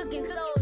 cooking so.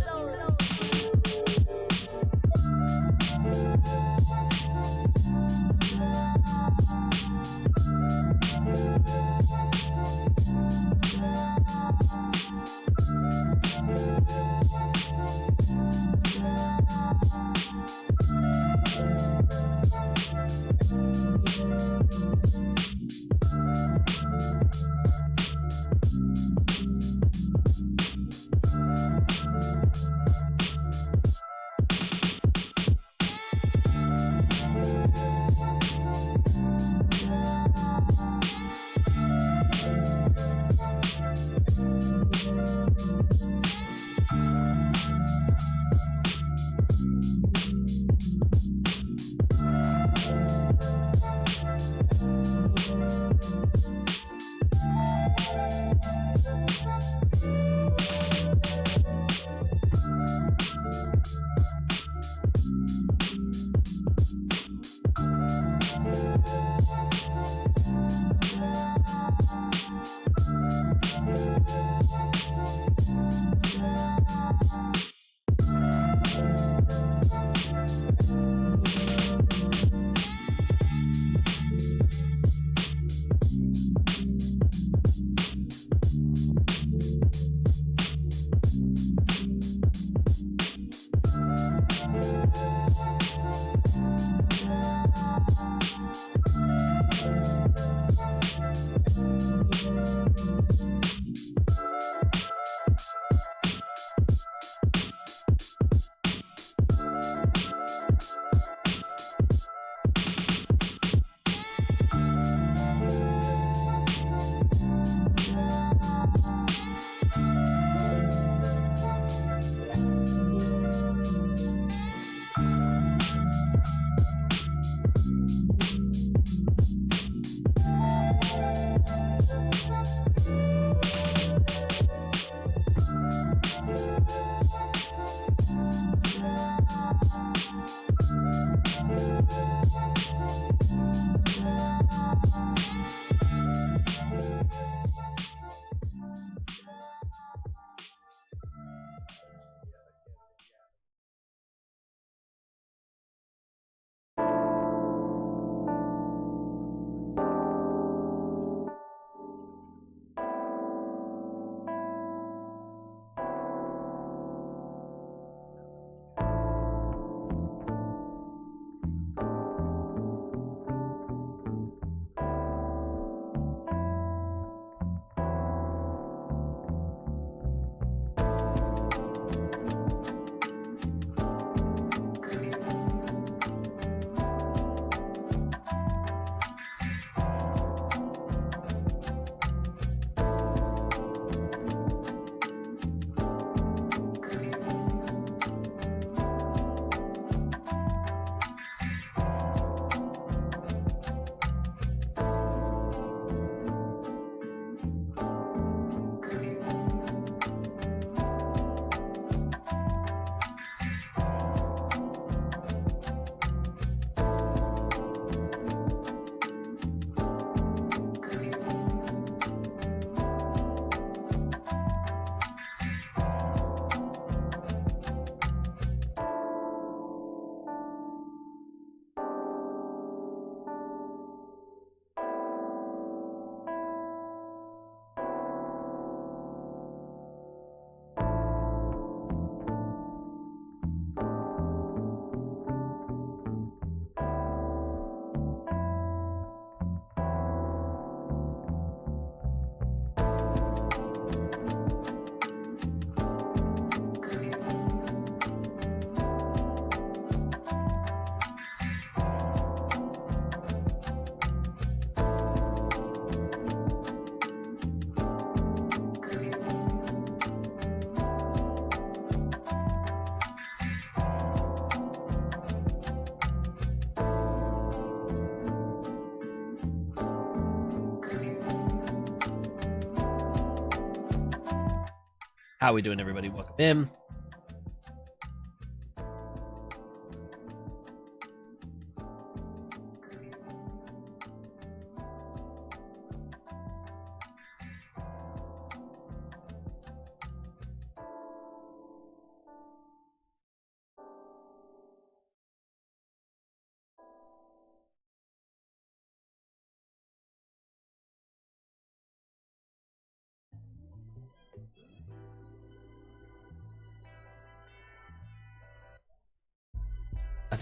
How we doing, everybody? Welcome in.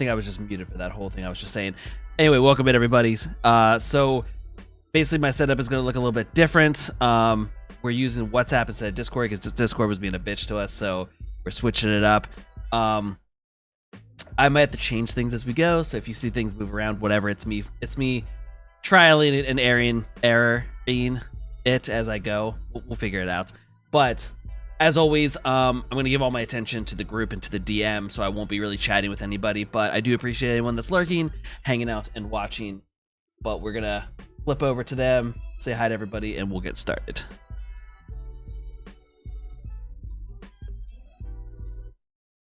think I was just muted for that whole thing. I was just saying. Anyway, welcome in, everybody. So basically, my setup is going to look a little bit different. We're using WhatsApp instead of Discord because Discord was being a bitch to us, so we're switching it up. I might have to change things as we go. So if you see things move around, whatever, it's me trialing and erroring it as I go. We'll figure it out. But as always, I'm going to give all my attention to the group and to the DM, so I won't be really chatting with anybody. But I do appreciate anyone that's lurking, hanging out, and watching. But we're going to flip over to them, say hi to everybody, and we'll get started.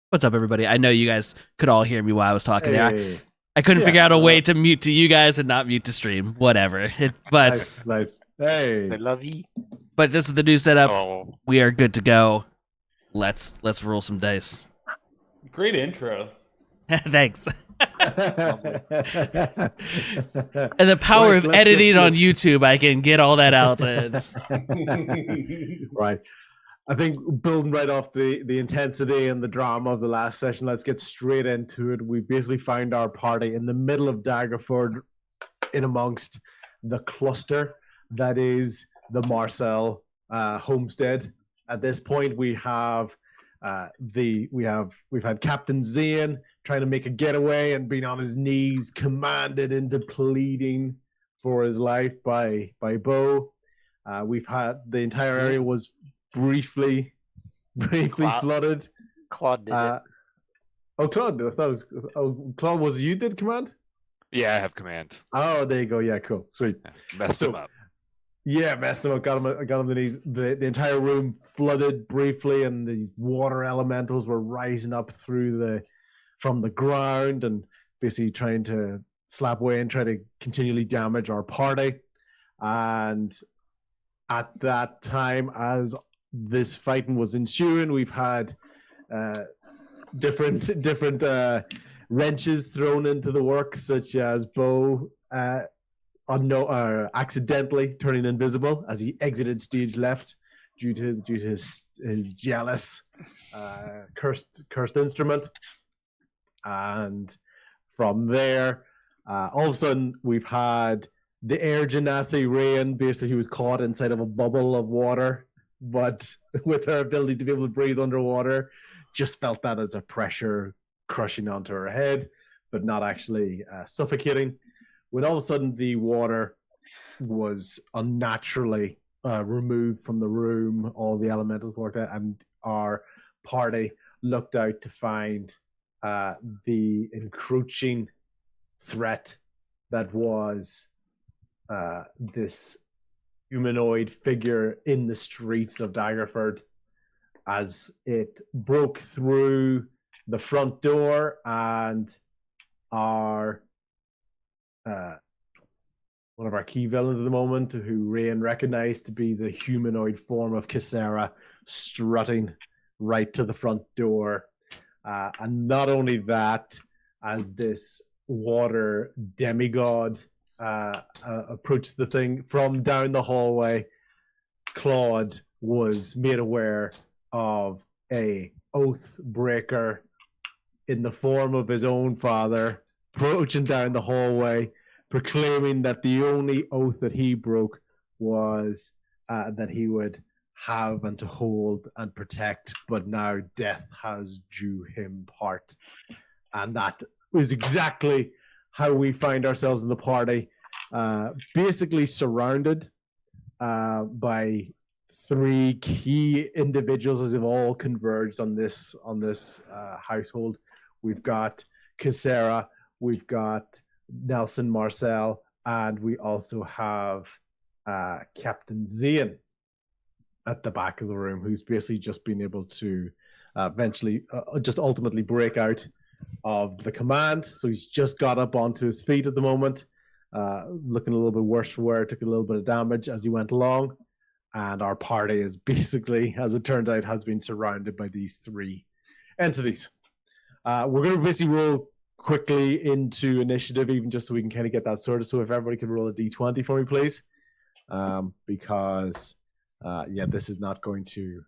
What's up, everybody? I know you guys could all hear me while I was talking there. I couldn't figure out a way to mute to you guys and not mute to stream. Whatever. But nice. Hey, I love you. But this is the new setup. Oh. We are good to go. Let's roll some dice. Great intro. Thanks. And the power of editing on YouTube, I can get all that out. Right. I think building right off the intensity and the drama of the last session, let's get straight into it. We basically found our party in the middle of Daggerford, in amongst the cluster that is the Marcel homestead. At this point, we've had Captain Zane trying to make a getaway and being on his knees, commanded into pleading for his life by Bo. We've had the entire area was briefly flooded. Claude did it. Oh, Claude! I thought it was. Oh, Claude, was it you did command? Yeah, I have command. Oh, there you go. Yeah, cool, sweet. Yeah, messed him up. Yeah, messed him up. Got him the knees. The entire room flooded briefly, and the water elementals were rising up from the ground and basically trying to slap away and try to continually damage our party. And at that time, as this fighting was ensuing, we've had different wrenches thrown into the works, such as Bo accidentally turning invisible as he exited stage left due to his jealous cursed instrument. And from there, all of a sudden, we've had the air genasi rain. Basically, he was caught inside of a bubble of water, but with her ability to be able to breathe underwater, just felt that as a pressure crushing onto her head, but not actually suffocating. When all of a sudden the water was unnaturally removed from the room, all the elementals worked out, and our party looked out to find the encroaching threat that was this humanoid figure in the streets of Daggerford, as it broke through the front door, and our one of our key villains at the moment, who Rain recognized to be the humanoid form of Kisera, strutting right to the front door. And not only that, as this water demigod approached the thing from down the hallway, Claude was made aware of a oath breaker in the form of his own father approaching down the hallway, proclaiming that the only oath that he broke was that he would have and to hold and protect, but now death has due him part. And that is exactly how we find ourselves in the party, basically surrounded by three key individuals as they've all converged on this household. We've got Kisera, we've got Nelson Marcel, and we also have Captain Zane at the back of the room, who's basically just been able to eventually just ultimately break out of the command. So he's just got up onto his feet at the moment, looking a little bit worse for wear, took a little bit of damage as he went along. And our party is basically, as it turned out, has been surrounded by these three entities. We're going to basically roll quickly into initiative, even just so we can kind of get that sorted. So if everybody could roll a d20 for me, please. Because, this is not going to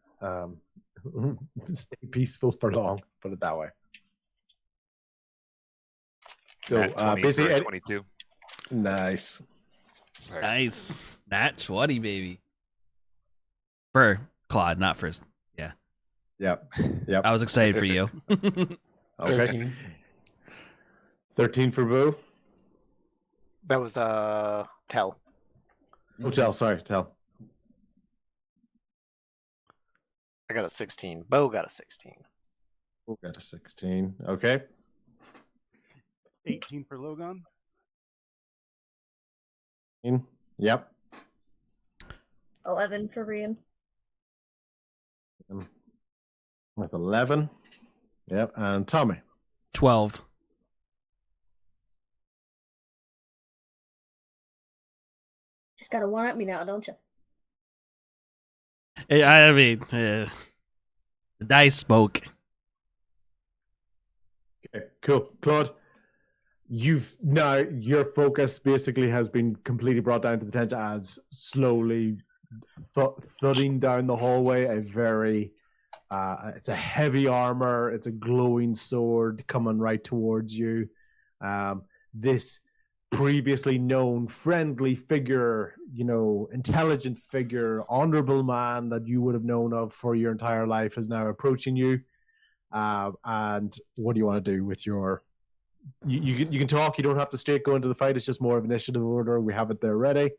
stay peaceful for long, put it that way. So Nat 20 basically, for a 22. nice. Sorry. Nice. Nat 20, baby. For Claude, not for. Yeah. Yep. Yep. I was excited for you. Okay. 13. 13 for Boo. That was Tell. Oh, Tell. Sorry, Tell. I got a 16. Bo got a 16. Boo got a 16. Okay. 18 for Logan. Yep. 11 for Rian. With 11. Yep. And Tommy. 12. Just got to one up me now, don't you? I mean, the dice spoke. Okay, cool. Claude, your focus basically has been completely brought down to the tent as slowly thudding down the hallway. It's a heavy armor. It's a glowing sword coming right towards you. This previously known friendly figure, intelligent figure, honorable man that you would have known of for your entire life is now approaching you. And what do you want to do with your? You can talk. You don't have to straight go into the fight. It's just more of initiative order. We have it there ready.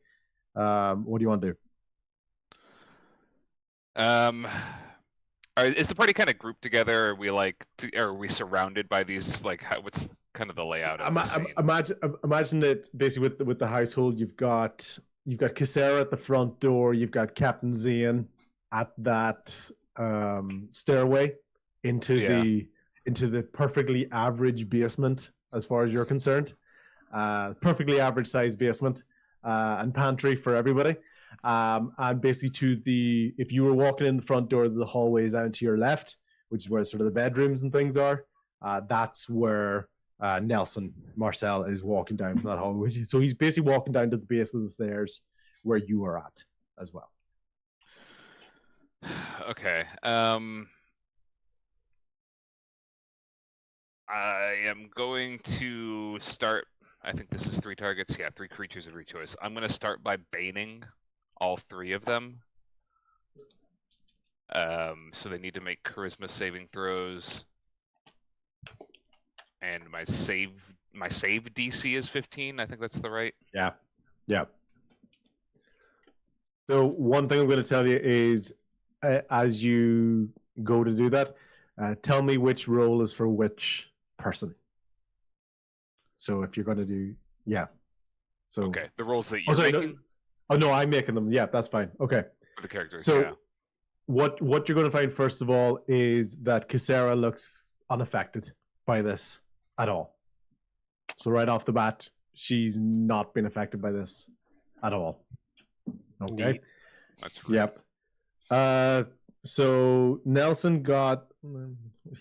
What do you want to do? Is the party kind of grouped together? Are we surrounded by these? What's kind of the layout of the scene? Imagine that basically with the household, you've got Kisera at the front door. You've got Captain Zian at that stairway into the perfectly average basement, as far as you're concerned. Perfectly average size basement and pantry for everybody. And basically if you were walking in the front door, the hallways out to your left, which is where sort of the bedrooms and things are, that's where Nelson Marcel is walking down from that hallway. So he's basically walking down to the base of the stairs where you are at as well. Okay. I am going to start. I think this is 3 targets. Yeah, 3 creatures of your choice. I'm going to start by baning all 3 of them. So they need to make charisma saving throws. And my save DC is 15. I think that's the right. Yeah. So one thing I'm going to tell you is, as you go to do that, tell me which roll is for which person. So if you're going to do, So okay, the rolls that you're making. No, I'm making them. Yeah, that's fine. Okay. For the characters. So yeah. what you're going to find first of all is that Kisera looks unaffected by this at all. So right off the bat, she's not been affected by this at all. Okay. Neat. That's great. Yep. So Nelson got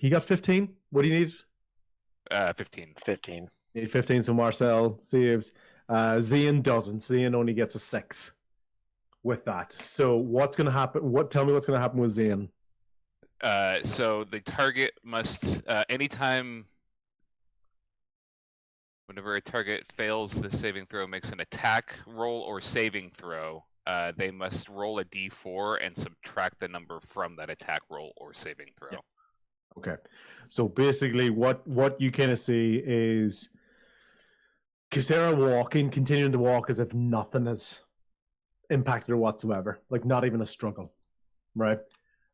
15. What do you need? 15. 15. Need 15. So Marcel saves. Zian doesn't. Zian only gets a 6 with that. So what's going to happen? Tell me what's going to happen with Zian. So the target must anytime. Whenever a target fails the saving throw, makes an attack roll or saving throw, they must roll a d4 and subtract the number from that attack roll or saving throw. Yeah. Okay. So basically what you kind of see is Kisera continuing to walk as if nothing has impacted her whatsoever. Like not even a struggle. Right?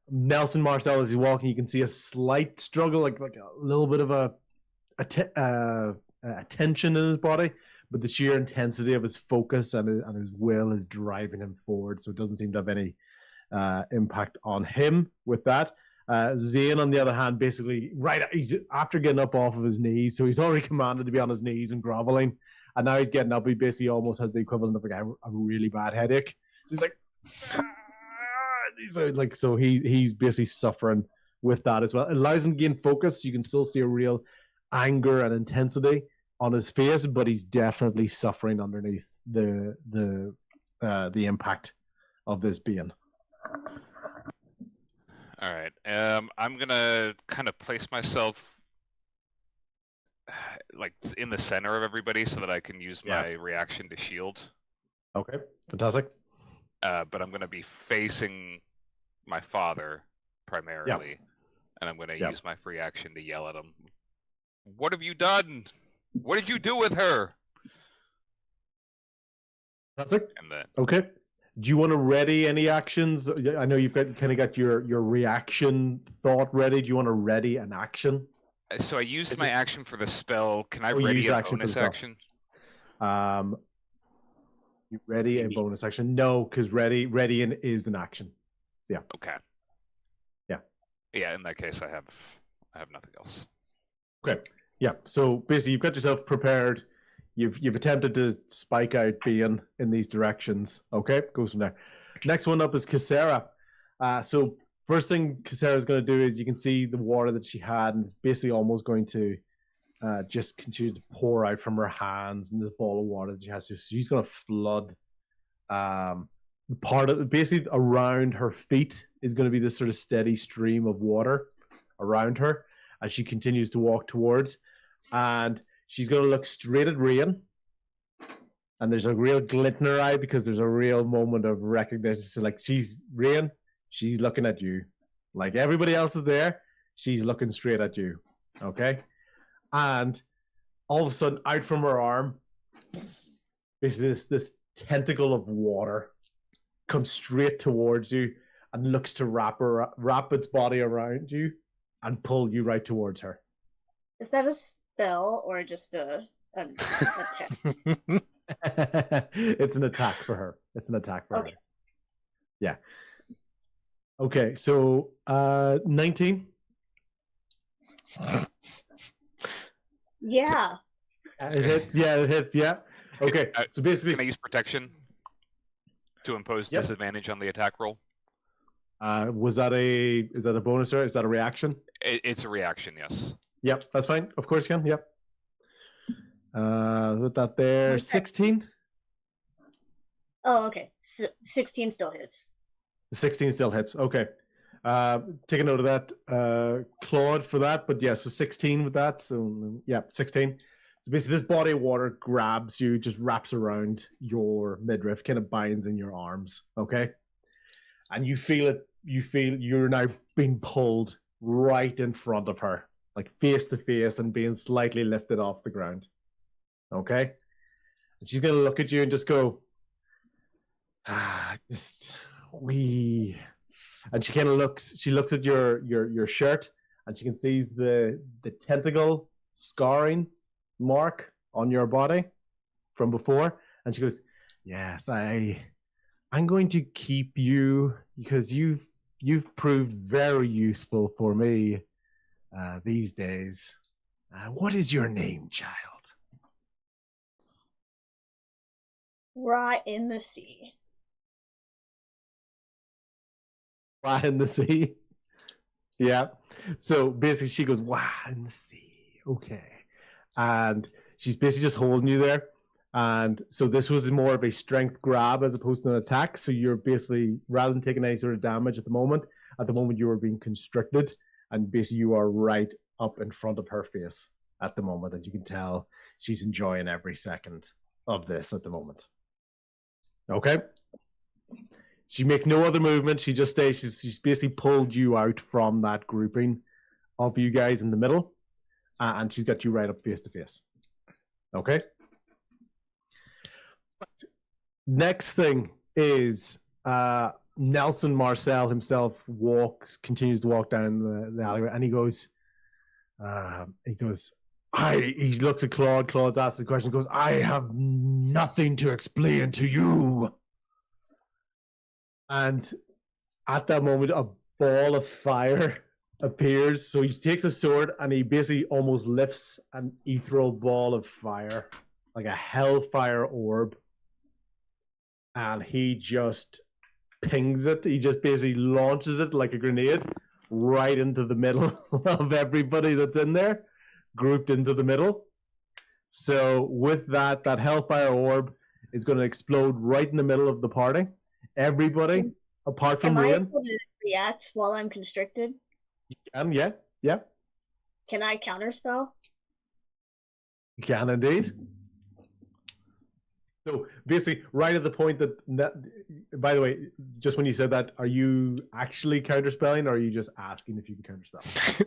Nelson Marcel, as he's walking, you can see a slight struggle, like a little bit of a tension in his body, but the sheer intensity of his focus and his will is driving him forward, so it doesn't seem to have any impact on him with that. Zane, on the other hand, basically, he's after getting up off of his knees, so he's already commanded to be on his knees and groveling, and now he's getting up. He basically almost has the equivalent of a really bad headache. So he's like, so he's basically suffering with that as well. It allows him to gain focus. You can still see a real anger and intensity on his face, but he's definitely suffering underneath the impact of this being. All right. I'm gonna kind of place myself like in the center of everybody so that I can use Yeah. my reaction to shield. Okay, fantastic. But I'm gonna be facing my father primarily, and I'm gonna Yeah. use my free action to yell at him. What have you done? What did you do with her? Fantastic. And then Okay. Do you want to ready any actions? I know you've got your reaction thought ready. Do you want to ready an action? so I used Is my it- action for the spell. Can I Oh, you ready use a action for bonus the spell. action? You ready a Maybe. bonus action? No, because readying is an action. Okay. Yeah. Yeah. In that case, I have nothing else. Okay. Yeah. So basically, you've got yourself prepared. You've attempted to spike out Bean in these directions. Okay, goes from there. Next one up is Kisera. So first thing Kisera is going to do is you can see the water that she had, and it's basically almost going to just continue to pour out from her hands and this ball of water that she has. So she's going to flood part of basically around her feet is going to be this sort of steady stream of water around her as she continues to walk towards, and she's going to look straight at Rian, and there's a real glint in her eye because there's a real moment of recognition. So like she's Rian, she's looking at you, like everybody else is there, she's looking straight at you. Okay, and all of a sudden, out from her arm, basically this tentacle of water comes straight towards you and looks to wrap its body around you and pull you right towards her. Is that a spell or just an attack? It's an attack for her. It's an attack for Okay. her. Yeah. Okay, so 19. Yeah. It hits. Yeah, it hits. Yeah. Okay. So basically, Can I use protection to impose Yep. disadvantage on the attack roll? is that a bonus or is that a reaction? It's a reaction, yes. Yep, that's fine. Of course you can. Yep. With that there, Where's that? 16. Oh, okay. 16 still hits. 16 still hits. Okay. Take a note of that, Claude, for that. But yeah, so 16 with that. So yeah, 16. So basically, this body of water grabs you, just wraps around your midriff, kind of binds in your arms. Okay. And you feel it. You feel you're now being pulled right in front of her, like face to face, and being slightly lifted off the ground. Okay. And she's gonna look at you and just go, just we. And she kind of looks. She looks at your shirt, and she can see the tentacle scarring mark on your body from before. And she goes, "Yes, I'm going to keep you because you've proved very useful for me these days. What is your name, child?" Right in the sea. Why in the sea? Yeah. So basically, she goes, "Why in the sea?" Okay. And she's basically just holding you there. And so this was more of a strength grab as opposed to an attack. So you're basically, rather than taking any sort of damage at the moment you are being constricted, and basically you are right up in front of her face at the moment. And you can tell she's enjoying every second of this at the moment. Okay. She makes no other movement. She just stays. She's basically pulled you out from that grouping of you guys in the middle, and she's got you right up face to face. Okay. Next thing is Nelson Marcel himself continues to walk down the alleyway, and he goes, he looks at Claude. Claude's asked the question. He goes, "I have nothing to explain to you." And at that moment, a ball of fire appears. So he takes a sword and he basically almost lifts an ethereal ball of fire, like a hellfire orb. And he just pings it. He just basically launches it like a grenade right into the middle of everybody that's in there, grouped into the middle. So with that hellfire orb is going to explode right in the middle of the party. Everybody, apart from Am I Rian, able to react while I'm constricted? yeah. Can I counterspell? You can indeed. So basically, right at the point that, by the way, just when you said that, are you actually counterspelling, or are you just asking if you can counterspell?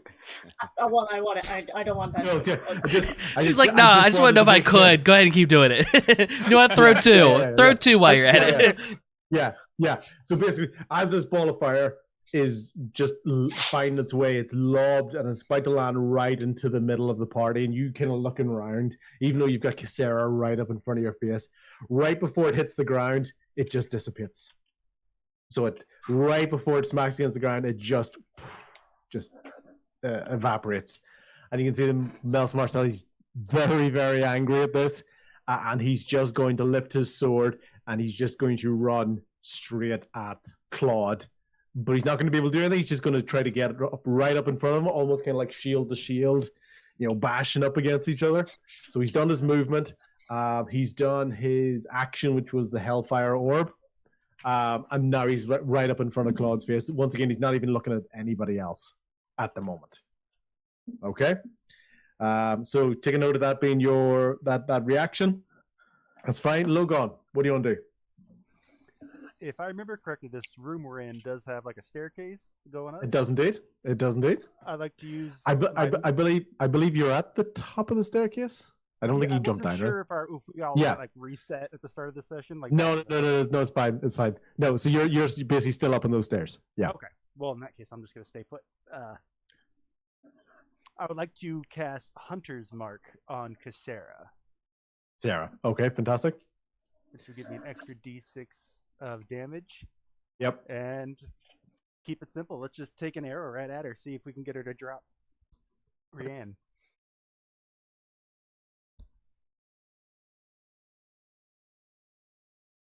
Well, I want it. I don't want that. No, yeah, She's like, no, I just want to know if I could. Go ahead and keep doing it. You know what? Throw two. Throw two while you're at it. Yeah. So basically, as this ball of fire is just finding its way, it's lobbed and it's about to land right into the middle of the party, and you kind of looking around, even though you've got Kisera right up in front of your face. Right before it hits the ground, it just dissipates. So it right before it smacks against the ground, it just evaporates. And you can see the Mel's Marcel, he's very, very angry at this, and he's just going to lift his sword and he's just going to run straight at Claude. But he's not going to be able to do anything. He's just going to try to get right up in front of him, almost kind of like shield to shield, bashing up against each other. So he's done his movement. He's done his action, which was the Hellfire Orb. And now he's right up in front of Claude's face. Once again, he's not even looking at anybody else at the moment. Okay? So take a note of that being your that reaction. That's fine. Logan, what do you want to do? If I remember correctly, this room we're in does have like a staircase going up. It does indeed. I'd like to use. I believe you're at the top of the staircase. I don't think you jumped down, sure right? if we all like reset at the start of the session. Like no, it's fine. It's fine. No, so you're basically still up on those stairs. Yeah. Okay. Well, in that case, I'm just gonna stay put. I would like to cast Hunter's Mark on Kisera. Sarah. Okay, fantastic. This will give me an extra D6 of damage. Yep. And keep it simple. Let's just take an arrow right at her, see if we can get her to drop. Rianne.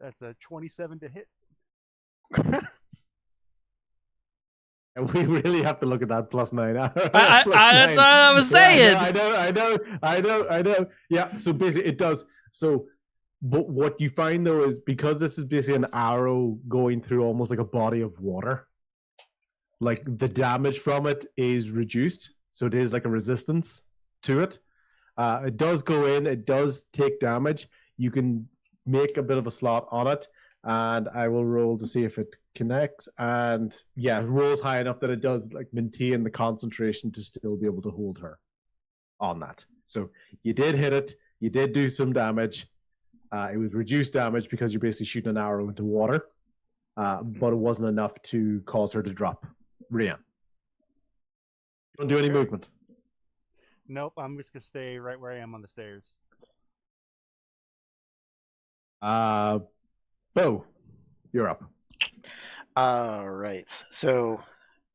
That's a 27 to hit. And we really have to look at that +9. That's what I was saying. I know. Yeah, so basically it does. So but what you find though is because this is basically an arrow going through almost like a body of water, like the damage from it is reduced. So it is like a resistance to it. It does go in, it does take damage. You can make a bit of a slot on it, and I will roll to see if it connects. And yeah, it rolls high enough that it does like maintain the concentration to still be able to hold her on that. So you did hit it, you did do some damage. It was reduced damage because you're basically shooting an arrow into water, but it wasn't enough to cause her to drop. Rian, you don't do any movement. Nope, I'm just gonna stay right where I am on the stairs. Bo, you're up. All right. So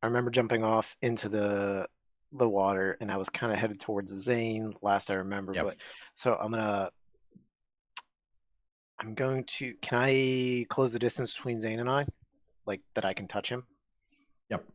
I remember jumping off into the water, and I was kind of headed towards Zane. Last I remember, Yep. but so I'm going to. Can I close the distance between Zane and I, like that I can touch him? Yep.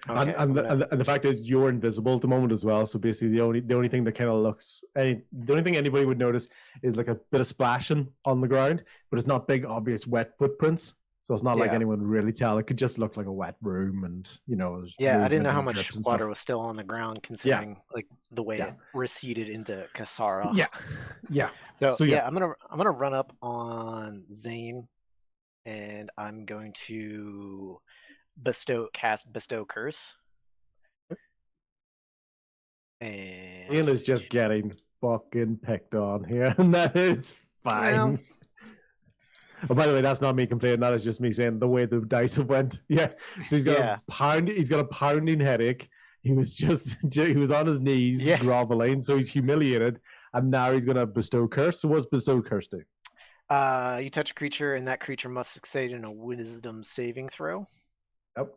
Okay, And the fact is you're invisible at the moment as well. So basically the only thing that kind of looks the only thing anybody would notice is like a bit of splashing on the ground, but it's not big obvious wet footprints. So it's not like anyone would really tell. It could just look like a wet room, and I didn't know how much water was still on the ground, considering like the way it receded into Kasara. Yeah. So I'm gonna run up on Zane, and I'm going to cast Bestow Curse. And Ian is just getting fucking picked on here, and that is fine. Well, oh, by the way, that's not me complaining. That is just me saying the way the dice have went. Yeah. So he's got a pounding headache. He was on his knees groveling, so he's humiliated, and now he's gonna bestow curse. So what's bestow curse do? You touch a creature, and that creature must succeed in a Wisdom saving throw. Yep.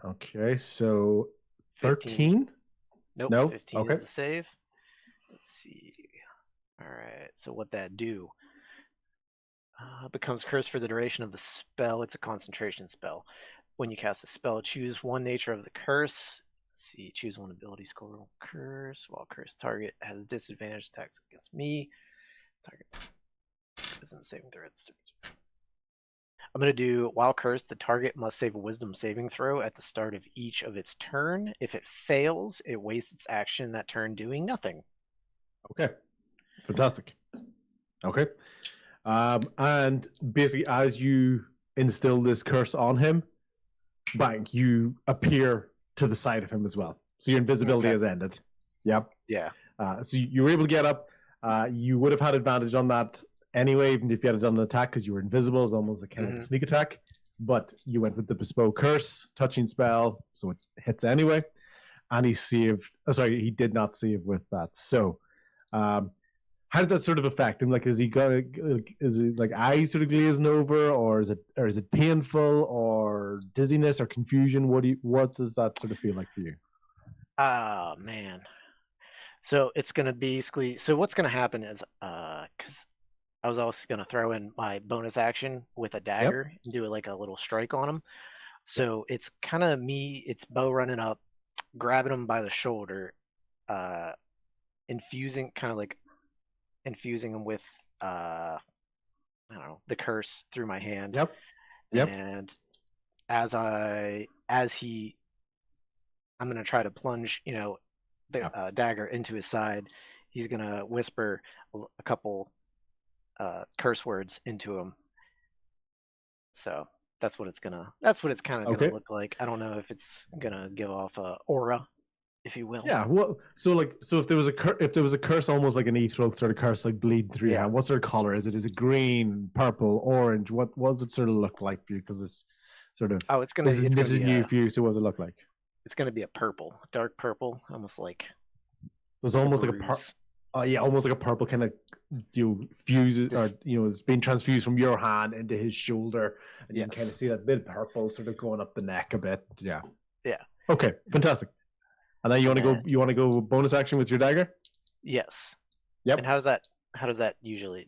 Okay, so 13? Nope. No? 15 Okay. is the save. Let's see. All right. So what that do? Becomes cursed for the duration of the spell. It's a concentration spell. When you cast a spell, choose one nature of the curse. Let's see. Choose one ability score roll curse. While cursed target has disadvantage attacks against me. Target wisdom saving throw at the start. I'm going to do, while cursed, the target must save a wisdom saving throw at the start of each of its turn. If it fails, it wastes its action that turn doing nothing. Okay, fantastic. Okay, and basically, as you instill this curse on him, bang, you appear to the side of him as well. So your invisibility Okay. has ended. Yep. Yeah. So you were able to get up. You would have had advantage on that anyway, even if you had done an attack, because you were invisible. It's almost like kind of a sneak attack. But you went with the bespoke curse, touching spell, so it hits anyway. And he saved. He did not save with that. So, how does that sort of affect him? Like, is he like eyes sort of glazing over, or is it painful, or dizziness, or confusion? What does that sort of feel like for you? Oh man. So it's gonna basically. So what's gonna happen is, because I was also gonna throw in my bonus action with a dagger and do like a little strike on him. So it's kind of me. It's Bo running up, grabbing him by the shoulder, infusing him with I don't know, the curse through my hand. Yep. And I'm gonna try to plunge, the dagger into his side. He's gonna whisper a couple curse words into him. So that's what it's kind of gonna look like. I don't know if it's gonna give off a aura, if you will. Yeah. Well, so if there was a curse, almost like an ethereal sort of curse, like bleeding through your hand, what sort of color is it? Is it green, purple, orange? What does it sort of look like for you? Because it's sort of this is new for you. So what does it look like? It's gonna be a purple, dark purple, almost like. So it's almost like almost like a purple kind of fuses, or it's being transfused from your hand into his shoulder, and you can kind of see that bit of purple sort of going up the neck a bit. Yeah. Yeah. Okay. Fantastic. And then you want to go bonus action with your dagger? Yes. Yep. And how does that usually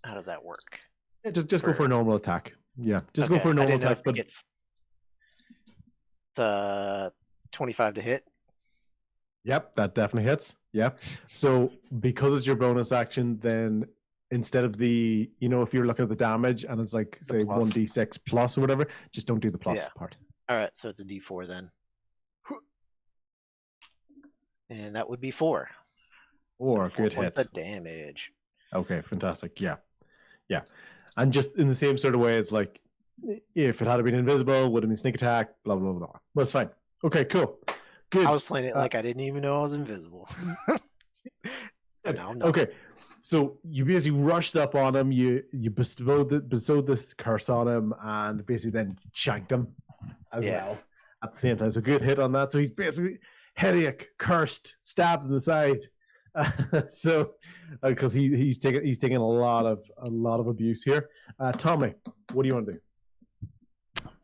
how does that work? Yeah, just go for a normal attack. Yeah. Just go for a normal attack, but it's 25 to hit. Yep, that definitely hits. Yep. So because it's your bonus action, then instead of the, if you're looking at the damage and it's like, say, 1d6 plus or whatever, just don't do the plus part. All right, so it's a d4 then. And that would be 4. Or so good hit. The damage. Okay, fantastic. Yeah. And just in the same sort of way, it's like, if it had been invisible, would have been sneak attack, blah, blah, blah. But it's fine. Okay, cool. Good. I was playing it like I didn't even know I was invisible. Okay, so you basically rushed up on him. You bestowed this curse on him, and basically then shanked him as well at the same time. So good hit on that. So he's basically headache, cursed, stabbed in the side. So because he's taking a lot of abuse here. Tommy, what do you want to do?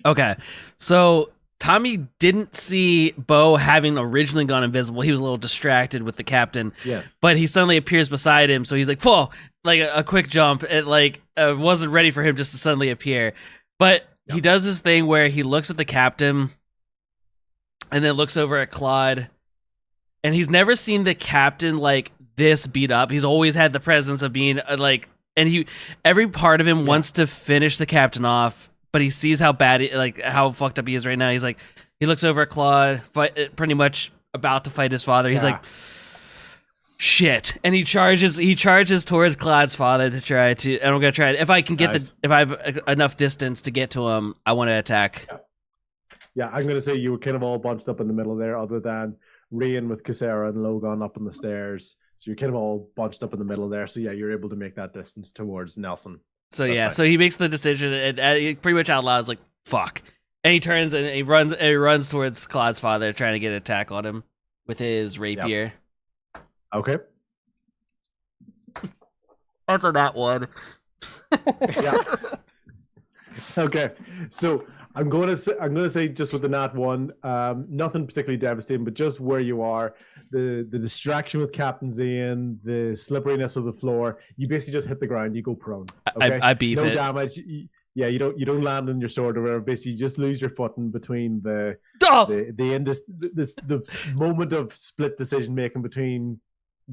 Okay, so Tommy didn't see Bo having originally gone invisible. He was a little distracted with the captain. Yes. But he suddenly appears beside him, so he's like, "Whoa!" Like a quick jump. It wasn't ready for him just to suddenly appear. But he does this thing where he looks at the captain, and then looks over at Claude, and he's never seen the captain like this beat up. He's always had the presence of being every part of him wants to finish the captain off. But he sees how bad, how fucked up he is right now. He's like, he looks over at Claude, pretty much about to fight his father. He's like, shit, and he charges towards Claude's father to try to. And I'm gonna try it. If I can get if I have enough distance to get to him, I want to attack. Yeah, I'm gonna say you were kind of all bunched up in the middle there, other than Rian with Kisera and Logan up on the stairs. So you're kind of all bunched up in the middle there. So yeah, you're able to make that distance towards Nelson. So so he makes the decision, and he pretty much out loud is like, "Fuck," and he turns and he runs towards Claude's father, trying to get an attack on him with his rapier. Yep. Okay. That's a nat one. Yeah. Okay, so I'm going to say just with the nat one, nothing particularly devastating, but just where you are, the distraction with Captain Zayn, the slipperiness of the floor, you basically just hit the ground, you go prone. Okay? I beef no it. Damage. Yeah, you don't land on your sword or whatever. Basically, you just lose your footing between the moment of split decision making between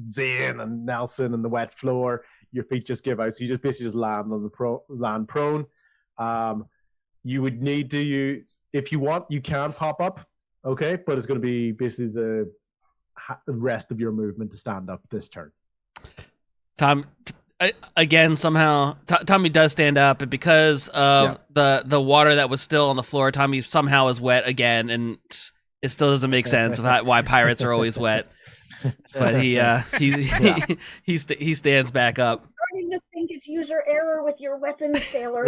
Zayn and Nelson and the wet floor. Your feet just give out, so you just basically just land on the land prone. You would need to use, if you want, you can pop up, okay? But it's going to be basically the rest of your movement to stand up this turn. Again, somehow Tommy does stand up, and because of the water that was still on the floor, Tommy somehow is wet again, and it still doesn't make sense of why pirates are always wet. But he stands back up. Starting to think it's user error with your weapons, sailor.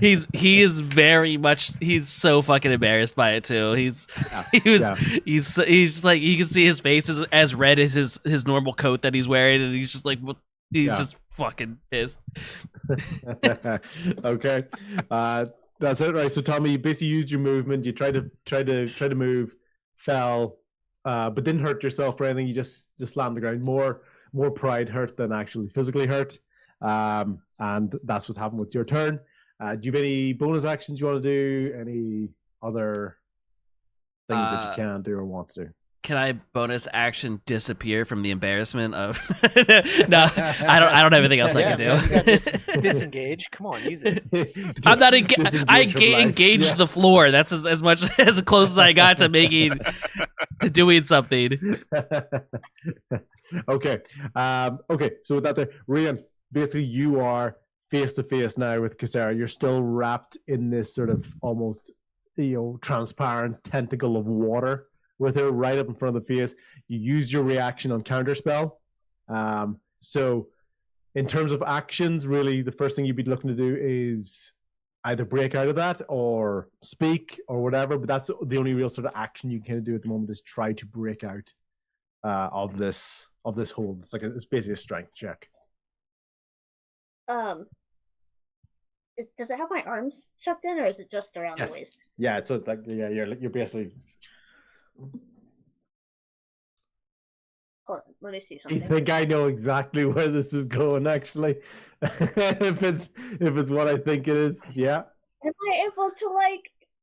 He is very much. He's so fucking embarrassed by it too. He's just like, you can see his face is as red as his normal coat that he's wearing, and he's just like, just fucking pissed. Okay, that's it, right? So Tommy, you basically used your movement. You tried to move, fell, but didn't hurt yourself or anything. You just slammed the ground. More pride hurt than actually physically hurt. And that's what's happened with your turn. Do you have any bonus actions you want to do? Any other things that you can do or want to do? Can I bonus action disappear from the embarrassment of? No, I don't have anything else I can do. You got disengage. Come on, use it. I'm not engaged the floor. That's as much as close as I got to doing something. Okay. Okay. So with that, there, Rian, basically you are face to face now with Kisara. You're still wrapped in this sort of almost, transparent tentacle of water with her right up in front of the face. You use your reaction on counterspell. So in terms of actions, really the first thing you'd be looking to do is either break out of that or speak or whatever, but that's the only real sort of action you can do at the moment, is try to break out of this hold. It's basically a strength check. Does it have my arms shoved in, or is it just around the waist? Yeah, so it's like, you're basically. Hold on, let me see something. I think I know exactly where this is going, actually. if it's what I think it is, yeah. Am I able to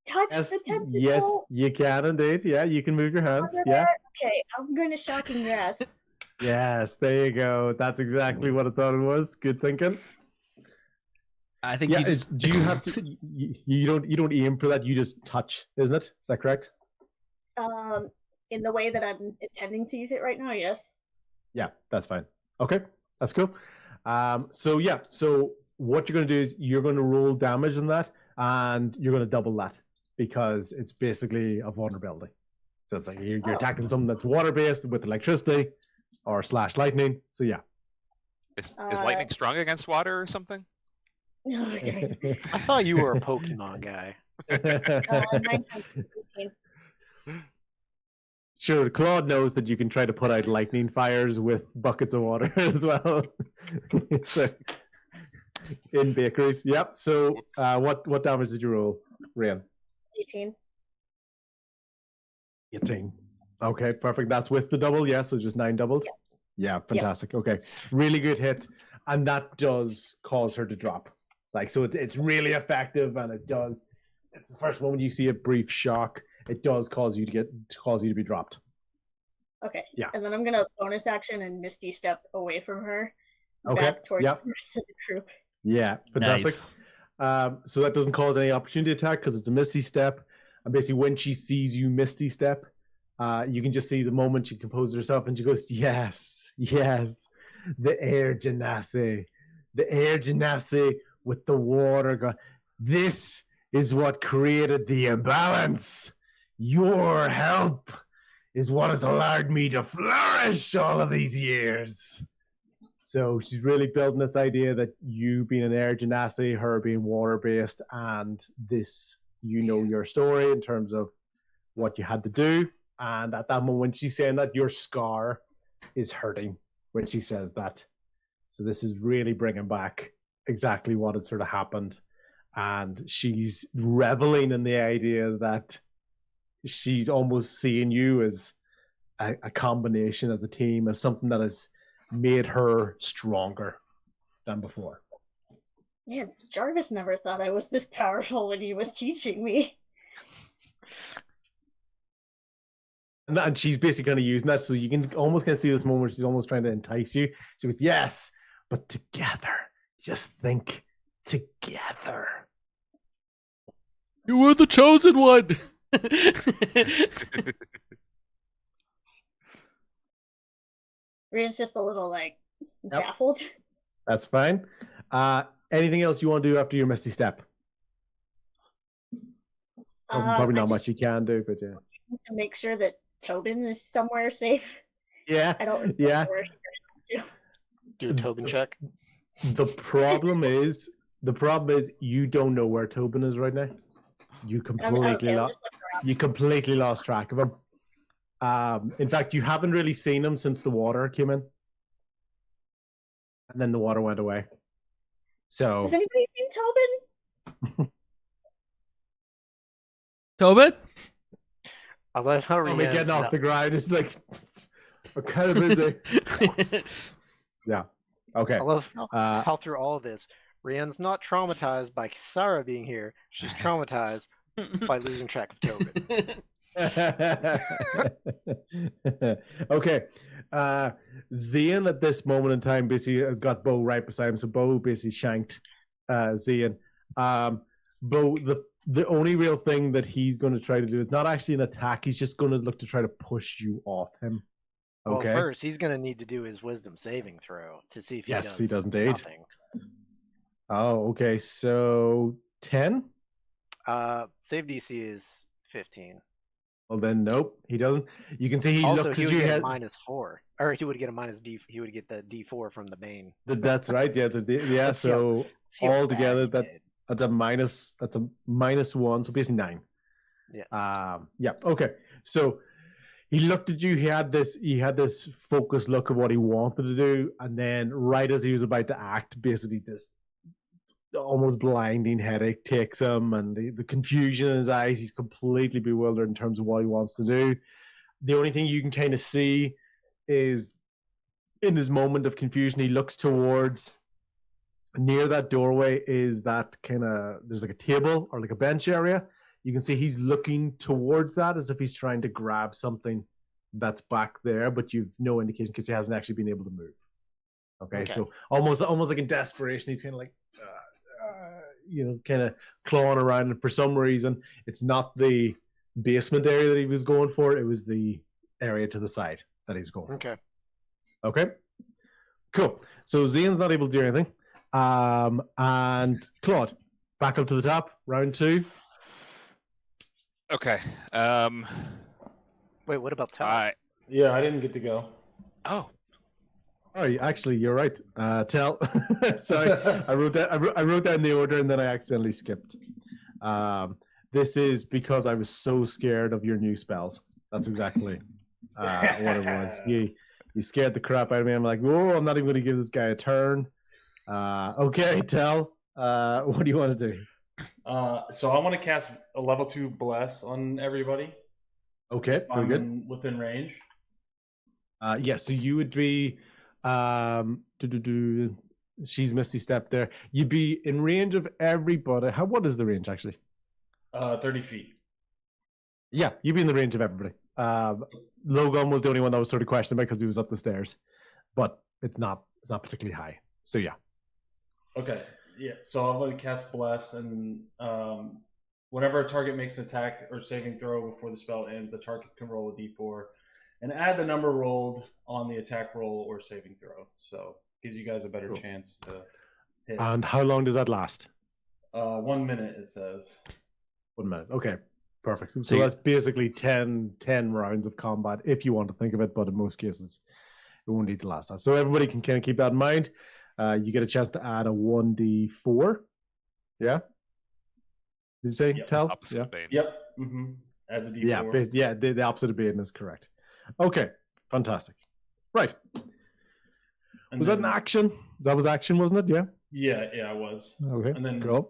touch the tentacle? Yes, you can indeed. Yeah, you can move your hands. Yeah. Okay, I'm going to shocking grasp. Yes, there you go. That's exactly what I thought it was. Good thinking. I think you just. Do you have to? You don't aim for that. You just touch, isn't it? Is that correct? In the way that I'm intending to use it right now, yes. Yeah, that's fine. Okay, that's cool. So what you're going to do is you're going to roll damage on that, and you're going to double that because it's basically a vulnerability. So it's like you're attacking something that's water based with electricity or / lightning. So yeah. Is lightning strong against water or something? I thought you were a Pokemon guy. 9 times 15. Sure, Claude knows that you can try to put out lightning fires with buckets of water as well. So, in bakeries. Yep. So what damage did you roll, Rian? 18. 18. Okay, perfect. That's with the double, yeah, so just 9 doubled. Yeah, fantastic. Okay. Really good hit. And that does cause her to drop. So it's really effective, and it's the first moment you see a brief shock. It does cause you to be dropped. Okay. Yeah. And then I'm gonna bonus action and Misty step away from her. Okay. Back towards the rest of the group. Yeah, fantastic. Nice. So that doesn't cause any opportunity attack because it's a Misty step. And basically, when she sees you Misty step, you can just see the moment she composes herself, and she goes, "Yes, the air genasi with the water. This is what created the imbalance. Your help is what has allowed me to flourish all of these years." So she's really building this idea that you being an air genasi, her being water-based, and this, your story in terms of what you had to do. And at that moment, when she's saying that, your scar is hurting when she says that. So this is really bringing back exactly what had sort of happened. And she's reveling in the idea that she's almost seeing you as a combination, as a team, as something that has made her stronger than before. Man, Jarvis never thought I was this powerful when he was teaching me. And she's basically kind of using that, so you can almost kind of see this moment where she's almost trying to entice you. She goes, "Yes, but together. Just think together. You were the chosen one." Rian's just a little like Yep. baffled. That's fine. Anything else you want to do after your Misty Step? Probably I not much just you can do, but yeah. want to make sure that Tobin is somewhere safe. Yeah, I don't remember yeah. where he ran to. Do a Tobin check. The problem is you don't know where Tobin is right now. You completely I'm lost. just looking around. You completely lost track of him. In fact, you haven't really seen him since the water came in, and then the water went away. So Has anybody seen Tobin? Tobin? I love how me Rian's getting off not- the ground. It's like I'm kind of busy. Yeah. Okay. I love Uh, how through all this, Rian's not traumatized by Sarah being here. She's traumatized by losing track of Tobin. Okay. Zian at this moment in time basically has got Bo right beside him, so Bo basically shanked Zian. Bo, the only real thing that he's going to try to do is not actually an attack. He's just going to look to try to push you off him. Okay. Well, first he's going to need to do his wisdom saving throw to see if he Yes, does. he does indeed. Nothing. Oh, okay. So 10. Save DC is 15. Well, then nope, he doesn't. You can see he Also, looks he at would you. get a -4, or he would get a minus D. He would get the D4 from the Bane. That's right. Yeah. Yeah. Let's see how- So See how all bad together, he that's did. That's a -1, so basically 9. Yes. Yeah. Okay. So he looked at you. He had this focused look of what he wanted to do, and then right as he was about to act, basically this almost blinding headache takes him, and the confusion in his eyes. He's completely bewildered in terms of what he wants to do. The only thing you can kind of see is in his moment of confusion, he looks towards. Near that doorway is that kind of, there's like a table or like a bench area. You can see he's looking towards that as if he's trying to grab something that's back there, but you've no indication because he hasn't actually been able to move. Okay. So almost like in desperation, he's kind of like, kind of clawing around. And for some reason, it's not the basement area that he was going for. It was the area to the side that he was going for. Okay. Okay. Cool. So Zian's not able to do anything. And Claude, back up to the top, round 2. Okay. Wait, what about Tal? Yeah, I didn't get to go. Oh, Actually, you're right. Tell. Sorry, I wrote that. I wrote that in the order, and then I accidentally skipped. This is because I was so scared of your new spells. That's exactly what it was. You scared the crap out of me. I'm like, whoa! I'm not even going to give this guy a turn. Okay, Tell. What do you want to do? So I want to cast a level 2 bless on everybody. Okay, very good. Within range. Yeah, so you would be she's Misty Step there. You'd be in range of everybody. What is the range actually? 30 feet. Yeah, you'd be in the range of everybody. Logan was the only one that was sort of questioned because he was up the stairs, but it's not particularly high. So yeah. Okay. Yeah. So I'm going to cast bless, and whenever a target makes an attack or saving throw before the spell ends, the target can roll a d4 and add the number rolled on the attack roll or saving throw. So gives you guys a better chance to hit. And how long does that last? 1 minute, it says. 1 minute. Okay, perfect. So that's basically 10 rounds of combat if you want to think of it, but in most cases, it won't need to last that. So everybody can kind of keep that in mind. You get a chance to add a 1d4. Yeah? Did you say, Yep. Tell? opposite of Bane. Yep. Mm-hmm. Adds a d4. Yeah, the opposite of Bane is correct. Okay, fantastic. Right. And Was that then- an action? That was action, wasn't it? Yeah. Yeah, it was. Okay. And then Cool.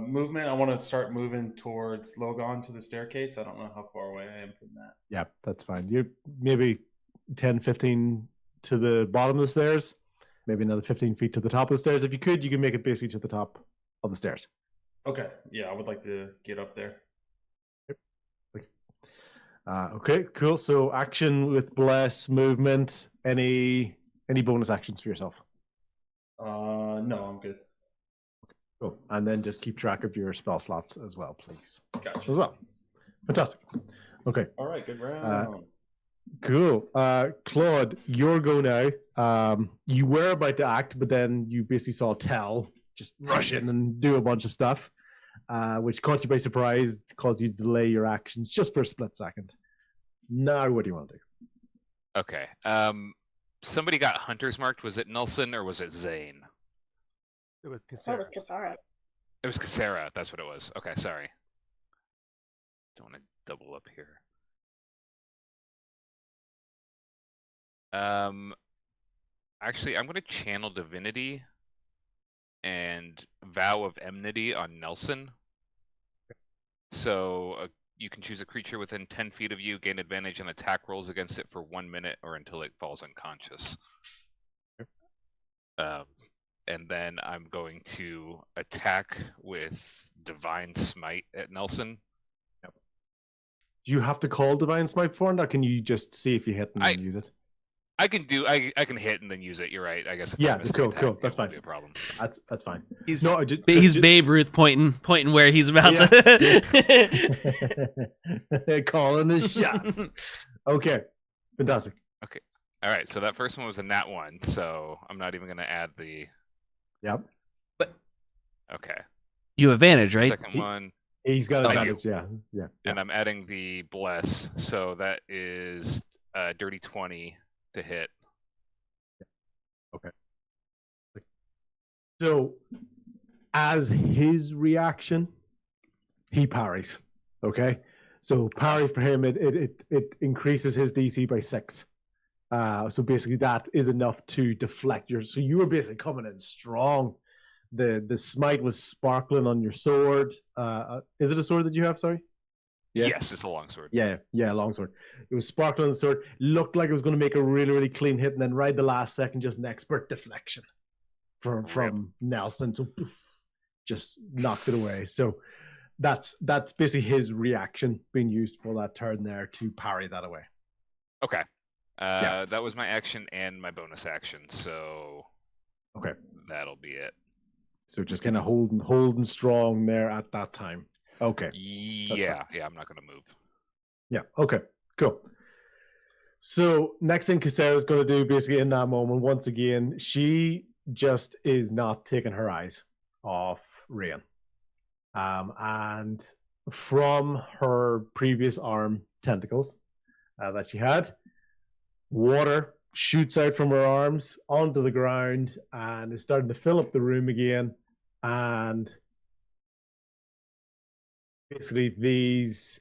movement, I want to start moving towards Logon to the staircase. I don't know how far away I am from that. Yeah, that's fine. You're maybe 10, 15 to the bottom of the stairs, maybe another 15 feet to the top of the stairs. If you could, you can make it basically to the top of the stairs. Okay. Yeah, I would like to get up there. Okay, cool. So action with bless, movement. Any bonus actions for yourself? No, I'm good. Cool. And then just keep track of your spell slots as well, please. Gotcha. As well. Fantastic. Okay. All right, good round. Cool. Claude, your go now. You were about to act, but then you basically saw Tell just rush in and do a bunch of stuff, which caught you by surprise, caused you to delay your actions just for a split second. Now, what do you want to do? Okay. Somebody got hunters marked. Was it Nelson or was it Zane? It was I thought it was Cassara. Kasara. It was Cassera. That's what it was. Okay, sorry. Don't want to double up here. Actually, I'm going to channel divinity and vow of enmity on Nelson. So you can choose a creature within 10 feet of you, gain advantage on attack rolls against it for 1 minute or until it falls unconscious. And then I'm going to attack with Divine Smite at Nelson. Do you have to call Divine Smite for it, or can you just see if you hit and then use it? I can hit and then use it. You're right. I guess. If Yeah, I miss the cool. attack, That's it won't fine. Be a problem. That's fine. He's No, he's Babe Ruth pointing where he's about Yeah. to. Calling his shot. Okay, fantastic. All right. So that first one was a nat 1. So I'm not even going to add the. Yep. Okay. You have advantage, right? Second one. He's got Oh, advantage. Yeah. And I'm adding the bless, so that is dirty 20 to hit. So, as his reaction, he parries. Okay, so parry for him, it increases his DC by 6. So basically, that is enough to deflect your. So you were basically coming in strong. The smite was sparkling on your sword. Is it a sword that you have? Sorry. Yeah. Yes, it's a longsword. Yeah, longsword. It was sparkling on the sword. Looked like it was going to make a really, really clean hit, and then right the last second, just an expert deflection from Nelson. So poof, just knocks it away. So that's basically his reaction being used for that turn there to parry that away. Okay. That was my action and my bonus action, so Okay. that'll be it. So just kind of holding strong there at that time. Okay. Yeah, I'm not going to move. Yeah. Okay. Cool. So next thing Cassera's going to do, basically in that moment, once again, she just is not taking her eyes off Rain. And from her previous arm tentacles that she had, water shoots out from her arms onto the ground and is starting to fill up the room again. And basically these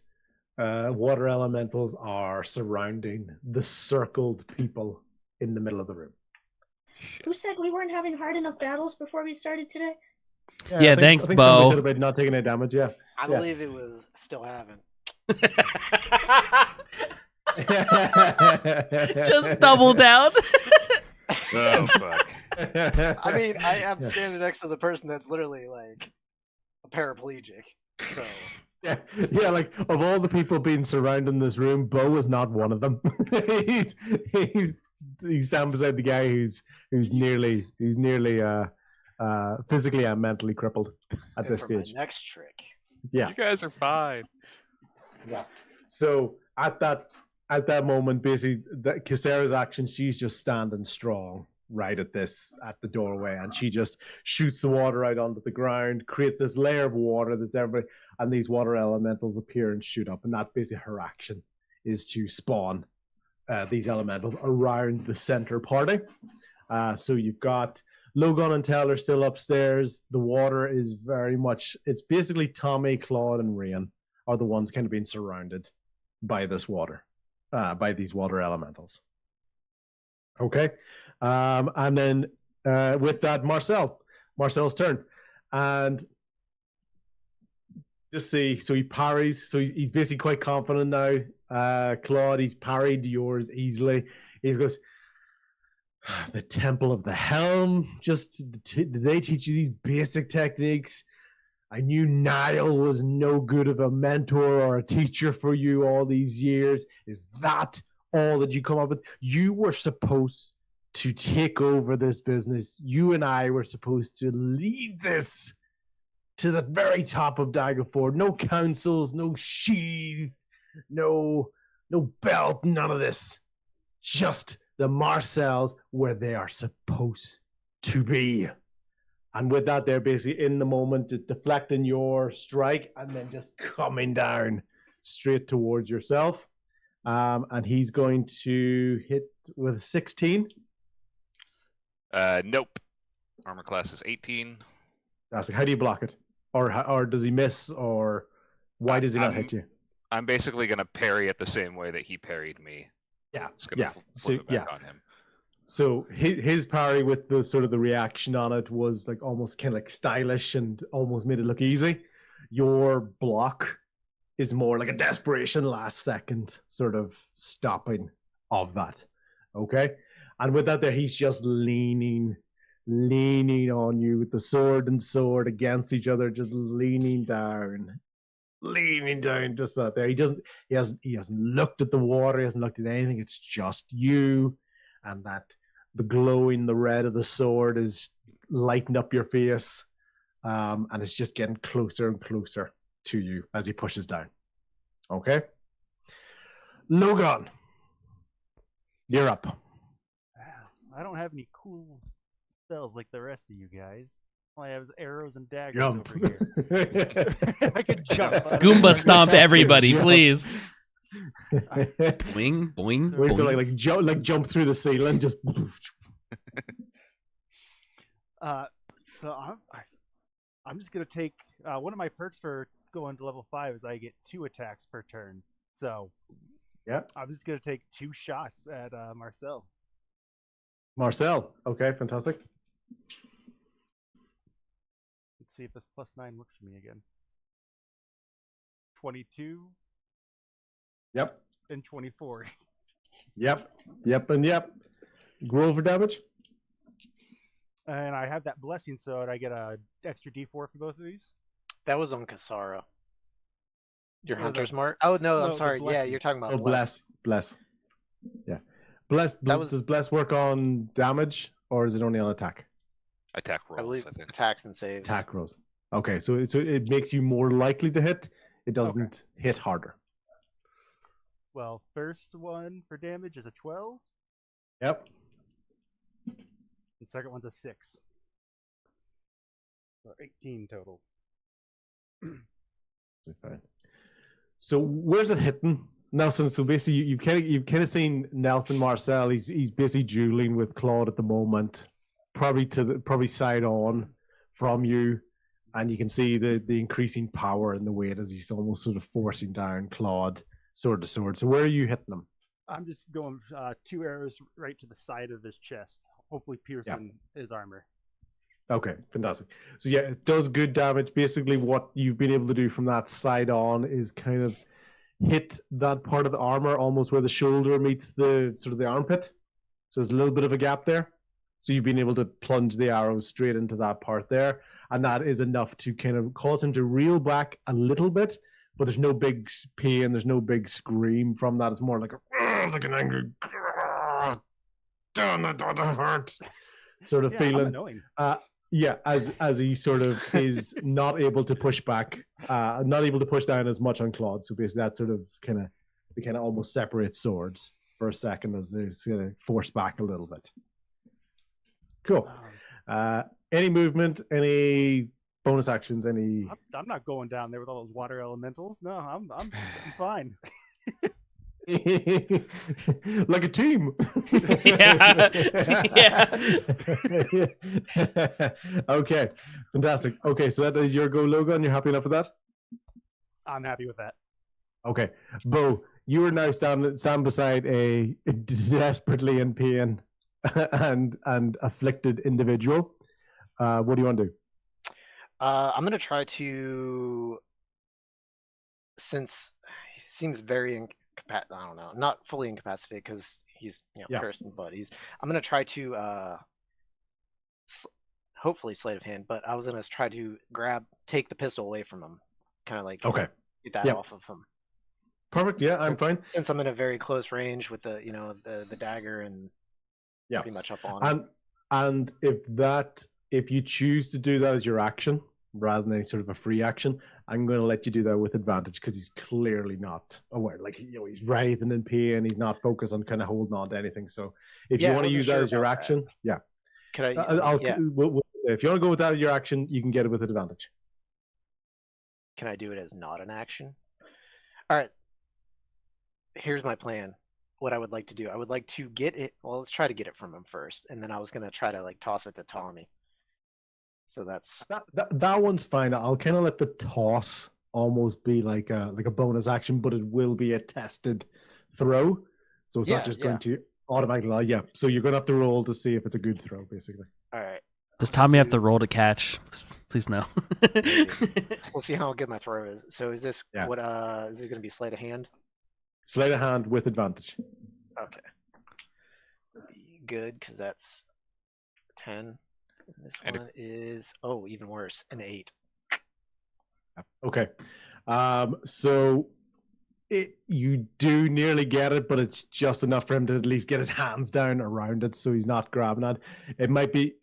water elementals are surrounding the circled people in the middle of the room. Who said we weren't having hard enough battles before we started today? Yeah, thanks, I think Bo. somebody said about not taking any damage, yeah. I believe it was still having. Just double down. Oh, fuck. I mean, I am standing next to the person that's literally like a paraplegic. So Yeah, like of all the people being surrounding this room, Bo is not one of them. he's standing beside the guy who's nearly physically and mentally crippled at this for stage. my next trick. Yeah. You guys are fine. Yeah. So at that moment, basically, Cassera's action, she's just standing strong right at the doorway, and she just shoots the water out onto the ground, creates this layer of water that's everybody, and these water elementals appear and shoot up, and that's basically her action, is to spawn these elementals around the center party. So you've got Logan and Tell are still upstairs. The water is very much, it's basically Tommy, Claude, and Rain are the ones kind of being surrounded by this water, by these water elementals. Okay. And then with that, Marcel's turn. And just see, so he parries. So he's basically quite confident now. Claude, he's parried yours easily. He goes, the Temple of the Helm, did they teach you these basic techniques? I knew Niall was no good of a mentor or a teacher for you all these years. Is that all that you come up with? You were supposed to take over this business. You and I were supposed to lead this to the very top of Daggerford. No councils, no sheath, no No belt, none of this. Just the Marcells where they are supposed to be. And with that, they're basically in the moment, deflecting your strike and then just coming down straight towards yourself. And he's going to hit with 16. Nope. Armor class is 18. That's like, how do you block it? Or does he miss? Or why does he not hit you? I'm basically going to parry it the same way that he parried me. Yeah. Just going to flip it back on him. So his parry with the sort of the reaction on it was like almost kind of like stylish and almost made it look easy. Your block is more like a desperation last second sort of stopping of that. Okay? And with that there, he's just leaning on you with the sword and sword against each other, just leaning down just out there. He hasn't looked at the water, he hasn't looked at anything. It's just you. And that the red of the sword is lighting up your face, and it's just getting closer and closer to you as he pushes down. Okay? Logan, you're up. I don't have any cool spells like the rest of you guys. All I have is arrows and daggers over here. I could jump. Goomba stomp everybody, Jump. please. Boing, boing, We feel boing. like jump through the ceiling, just. So I'm just gonna take one of my perks for going to level 5 is I get 2 attacks per turn. So Yeah. I'm just gonna take 2 shots at Marcel. Marcel. Okay, fantastic. Let's see if this +9 works for me again. 22 Yep. and 24. Yep. And yep. Roll for damage. And I have that blessing, so I get a extra D4 for both of these. That was on Kasara. Your No, hunter's mark? Oh, no, no, I'm the sorry. Yeah, blessing. you're talking about Oh, bless. Yeah. Bless. That was- Does bless work on damage, or is it only on attack? Attack rolls, I believe I think. attacks and saves. Attack rolls. Okay, so it makes you more likely to hit. It doesn't hit harder. Well, first one for damage is a 12, Yep. and second one's a 6. So 18 total. Fine. So where's it hitting, Nelson? So basically, you've kind of seen Nelson Marcel. He's busy dueling with Claude at the moment, probably side on from you, and you can see the increasing power and the weight as he's almost sort of forcing down Claude sword to sword. So where are you hitting him? I'm just going 2 arrows right to the side of his chest, hopefully piercing his armor. Okay, fantastic. So yeah, it does good damage. Basically, what you've been able to do from that side on is kind of hit that part of the armor almost where the shoulder meets the sort of the armpit. So there's a little bit of a gap there. So you've been able to plunge the arrow straight into that part there, and that is enough to kind of cause him to reel back a little bit. But there's no big pain, there's no big scream from that. It's more like like an angry, damn, that hurt sort of I'm feeling. annoying. Yeah, as he sort of is not able to push back, not able to push down as much on Claude. So basically, that sort of kind of almost separates swords for a second as they're going to force back a little bit. Cool. Any movement? Any bonus actions? Any? I'm not going down there with all those water elementals. No, I'm fine. Like a team. Yeah. Okay, fantastic. Okay, so that is your go, Logan. You're happy enough with that? I'm happy with that. Okay, Bo, you are now stand beside a desperately in pain and afflicted individual. What do you want to do? I'm gonna try to, since he seems very I don't know, not fully incapacitated because he's cursed and blood. I'm gonna try to hopefully sleight of hand, but I was gonna try to take the pistol away from him, kind of like get that off of him. Perfect. Yeah, I'm fine. Since I'm in a very close range with the the dagger and pretty much up on him. And if you choose to do that as your action, rather than any sort of a free action. I'm going to let you do that with advantage because he's clearly not aware. Like, he's writhing in pain. He's not focused on kind of holding on to anything. So if you Yeah, I want to wasn't use that sure as your about that. action, yeah. Could I? Yeah. If you want to go with that as your action, you can get it with advantage. Can I do it as not an action? All right. Here's my plan. What I would like to do. I would like to get it. Well, let's try to get it from him first, and then I was gonna try to like toss it to Tommy. So that's That one's fine. I'll kind of let the toss almost be like a bonus action, but it will be a tested throw. So it's not just going to automatically. Yeah. So you're going to have to roll to see if it's a good throw, basically. all right. Does Tommy have to roll to catch? Please no. We'll see how good my throw is. So is this Yeah. what? Is it gonna be sleight of hand? Sleight of hand with advantage. Okay. Be good because that's 10. And this And one is even worse, an 8. Okay. So you do nearly get it, but it's just enough for him to at least get his hands down around it, so he's not grabbing it. It might be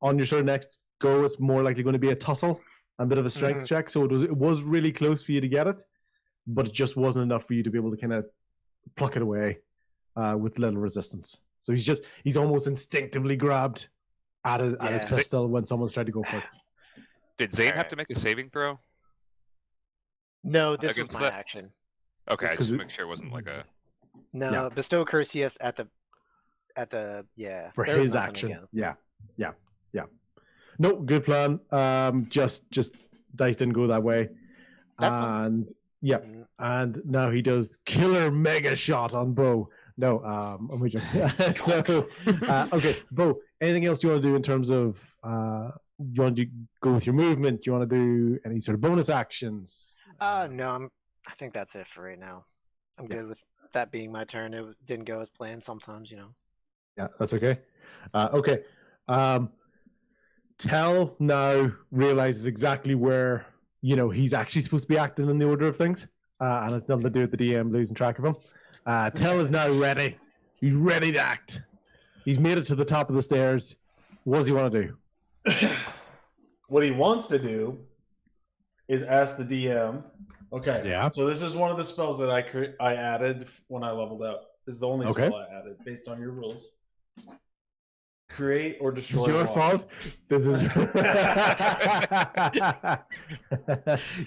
on your sort of next go. It's more likely going to be a tussle, a bit of a strength check. So it was really close for you to get it, but it just wasn't enough for you to be able to kind of pluck it away with little resistance. So he's almost instinctively grabbed at his pistol when someone's tried to go for it. Did Zane have Alright. to make a saving throw? No, this was Against my that? action. Okay, I Because just it- make sure it wasn't like a. No, Yeah. bestow curse yes at the For there was his nothing action. again. Yeah. No, good plan. Just dice didn't go that way. That's fine. And yeah, Mm, and now he does killer mega shot on Bo. No, I'm with you. So, okay, Bo, anything else you want to do in terms of, you want to go with your movement? Do you want to do any sort of bonus actions? No, I think that's it for right now. I'm Yeah. good with that being my turn. It didn't go as planned sometimes, Yeah, that's okay. Okay. Tell now realizes exactly where, he's actually supposed to be acting in the order of things. And it's nothing to do with the DM losing track of him. Tell is now ready. He's ready to act. He's made it to the top of the stairs. What does he want to do? What he wants to do is ask the DM. Okay. Yeah. So this is one of the spells that I added when I leveled up. This is the only Okay. spell I added based on your rules. Create or This destroy. is your water. fault. This is.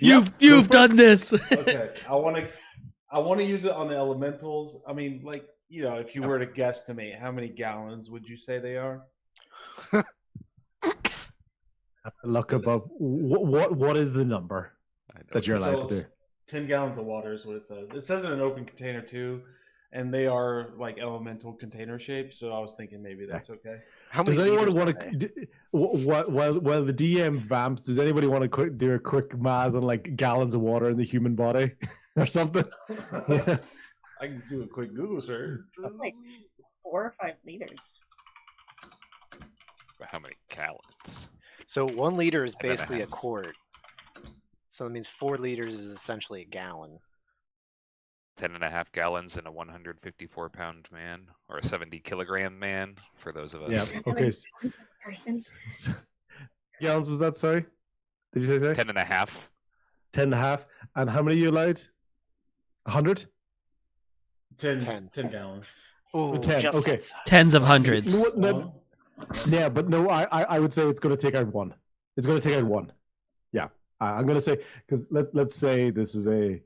You've done this. Okay. I want to use it on the elementals. I mean, like, if you were to guesstimate, how many gallons would you say they are? Look above. What is the number that you're allowed to do? 10 gallons of water is what it says. It says in an open container too, and they are like elemental container shaped. So I was thinking maybe that's okay. How Does many anyone liters want are they? to? While the DM vamps, does anybody want to do a quick math on like gallons of water in the human body or something? Yeah. I can do a quick Google search. Like 4 or 5 liters. How many gallons? So 1 liter is 10 and a basically a half. quart. So that means 4 liters is essentially a gallon. 10.5 gallons in a 154-pound man, or a 70-kilogram man, for those of us. Yeah. Okay. Person. Gallons was that? Sorry. Did you say sorry? 10.5. 10.5. And how many are you allowed? 100? 10 gallons. Oh, 10, just okay. outside. Tens of hundreds. No, yeah, but no, I would say it's going to take out 1. It's going to take out 1. Yeah. I'm going to say, because let's say this is a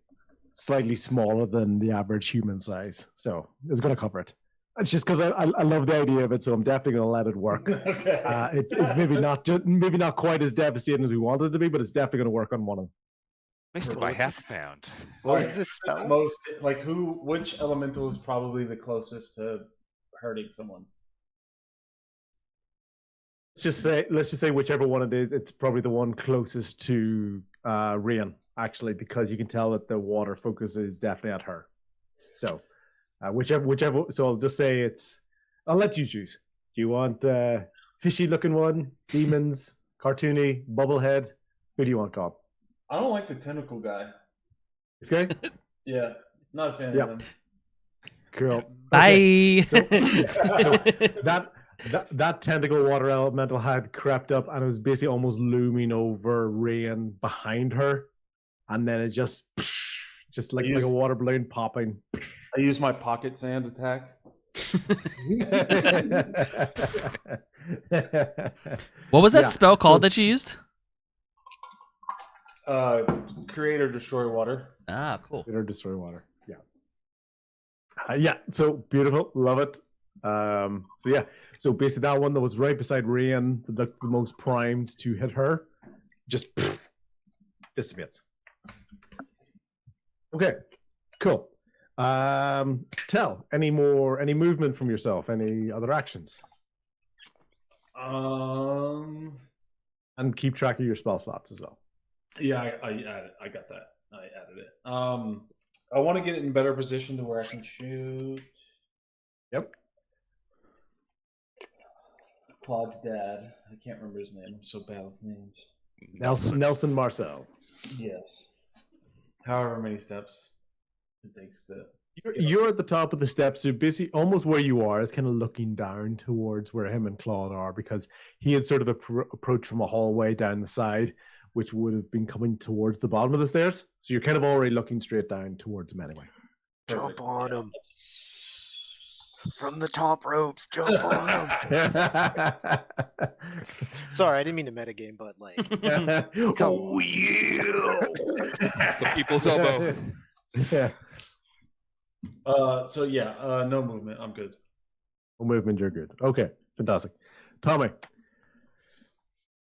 slightly smaller than the average human size. So it's going to cover it. It's just because I love the idea of it, so I'm definitely going to let it work. Okay. It's maybe not quite as devastating as we wanted it to be, but it's definitely going to work on one of them. Missed it What by was half this? a pound. What Alright. is this spell? Most like which elemental is probably the closest to hurting someone? Let's just say whichever one it is, it's probably the one closest to Rian, actually, because you can tell that the water focus is definitely at her. So whichever. So I'll just say I'll let you choose. Do you want fishy looking one, demons, cartoony, bubblehead? Who do you want, God? I don't like the tentacle guy. This guy? Yeah, not a fan Yep. of him. Cool. Bye. So that that tentacle water elemental had crept up and it was basically almost looming over Rain behind her, and then it just like a water balloon popping. I use my pocket sand attack. What was that spell called that you used? Create or destroy water. Ah, cool. Create or destroy water. Yeah. So beautiful, love it. So basically that one that was right beside Rain, the most primed to hit her, just dissipates. Okay, cool. Tell any movement from yourself, any other actions, and keep track of your spell slots as well. Yeah, I got that. I added it. I want to get in better position to where I can shoot. Yep. Claude's dad. I can't remember his name. I'm so bad with names. Nelson Marcel. Yes. However many steps it takes to. You're at the top of the steps, so basically almost where you are is kind of looking down towards where him and Claude are, because he had sort of approached from a hallway down the side, which would have been coming towards the bottom of the stairs. So you're kind of already looking straight down towards him anyway. Jump on him. From the top ropes, jump on him. Sorry, I didn't mean to metagame, but like, oh yeah, The people's elbow. Yeah. No movement. I'm good. No movement, you're good. Okay, fantastic. Tommy,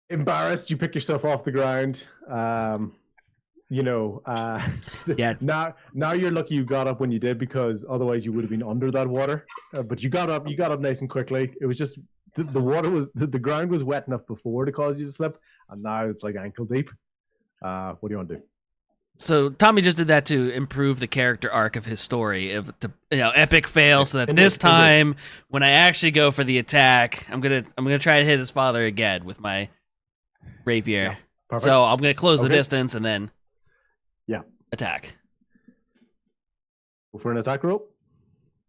embarrassed, you pick yourself off the ground. Yeah. Now you're lucky you got up when you did, because otherwise you would have been under that water. But you got up nice and quickly. It was just the water was the ground was wet enough before to cause you to slip, and now it's like ankle deep. What do you want to do? So Tommy just did that to improve the character arc of his story, epic fail, so that this time when I actually go for the attack, I'm gonna try to hit his father again with my rapier. Yeah, so I'm gonna close the distance and then attack. Go for an attack roll.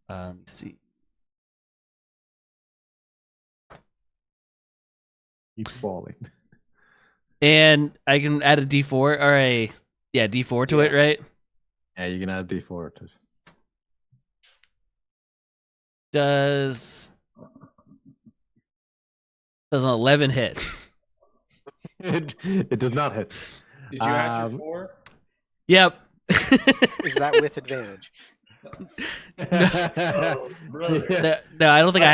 Let's see. Keeps falling. And I can add a D4 or D4 to it, right? Yeah, you can add a D4 to it. Does an 11 hit? It does not hit. Did you add your 4? Yep. Is that with advantage? No, I don't think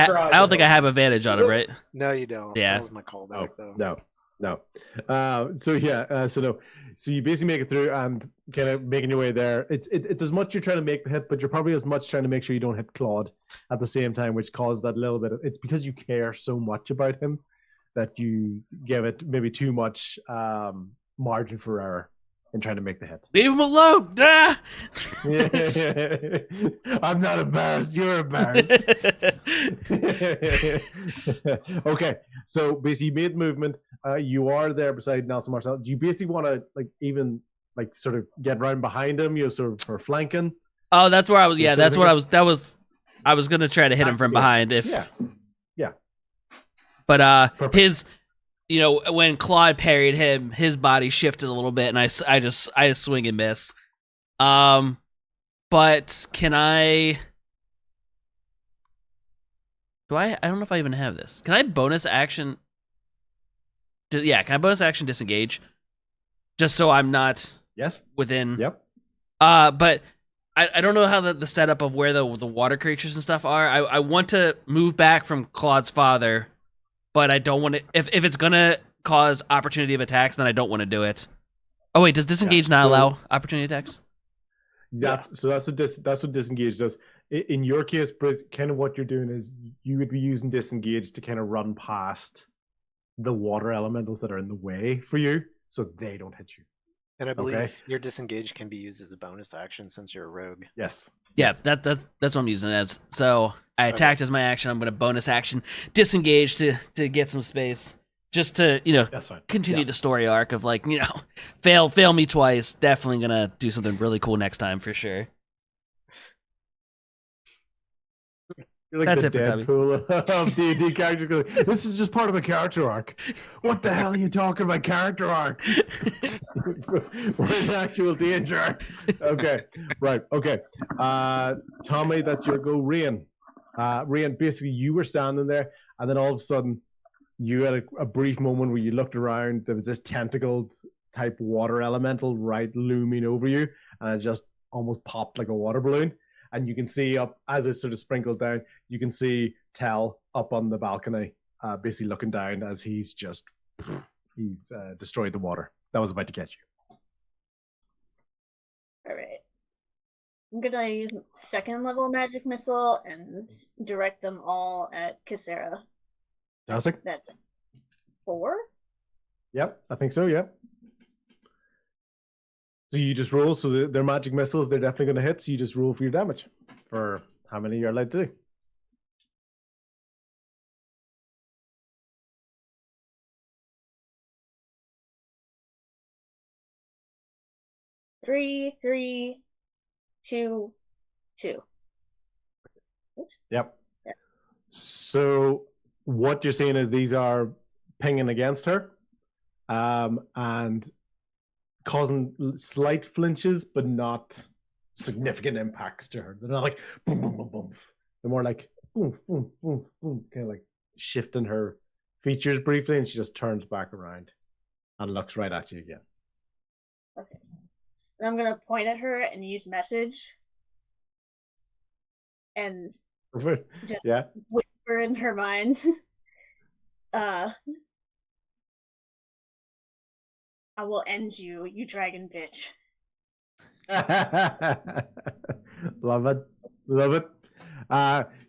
I have advantage on him, right? No, you don't. Yeah. That was my callback, though. No. So you basically make it through and kind of making your way there. It's as much you're trying to make the hit, but you're probably as much trying to make sure you don't hit Claude at the same time, which caused that little bit of. It's because you care so much about him that you give it maybe too much margin for error in trying to make the hit. Leave him alone! Ah! I'm not embarrassed. You're embarrassed. Okay, so basically, you made movement. You are there beside Nelson Marcel. Do you basically want to sort of get right behind him? You sort of for flanking. Oh, that's where I was. Yeah, that's what I was. I was gonna try to hit him from behind if. Yeah. But his. When Claude parried him, his body shifted a little bit, and I swing and miss. But can I? I don't know if I even have this. Can I bonus action? Can I bonus action disengage? Just so I'm not within. Yep. But I don't know how the setup of where the water creatures and stuff are. I want to move back from Claude's father. But I don't want to. If it's gonna cause opportunity of attacks, then I don't want to do it. Oh wait, does disengage not allow opportunity attacks? That's what disengage does. In your case, kind of what you're doing is you would be using disengage to kind of run past the water elementals that are in the way for you, so they don't hit you. And I believe your disengage can be used as a bonus action since you're a rogue. Yes. Yeah, that's what I'm using it as. So I attacked as my action. I'm going to bonus action disengage to get some space, just to that's fine. Continue the story arc of fail me twice. Definitely gonna do something really cool next time for sure. You're like That's the it for Tubby. Deadpool of D&D characters. Going, this is just part of a character arc. What the hell are you talking about character arcs? We're in actual danger. Okay, right. Okay, Tommy, that's your go. Rian, basically you were standing there, and then all of a sudden, you had a brief moment where you looked around. There was this tentacled type water elemental right looming over you, and it just almost popped like a water balloon. And you can see up as it sort of sprinkles down, you can see Tell up on the balcony, basically looking down as he's destroyed the water that was about to get you. All right. I'm gonna use second level magic missile and direct them all at Kisera. Fantastic. That's 4. Yep, I think so. Yep. So you just roll. So they're magic missiles. They're definitely going to hit. So you just roll for your damage for how many you're allowed to do. Three, 3, 2, 2. Yep. Yeah. So what you're saying is these are pinging against her, and causing slight flinches, but not significant impacts to her. They're not like boom, boom, boom, boom. They're more like boom, boom, boom, boom, kind of like shifting her features briefly, and she just turns back around and looks right at you again. Okay. And I'm gonna point at her and use message, and just Yeah. whisper in her mind. I will end you, you dragon bitch. Love it. Love it.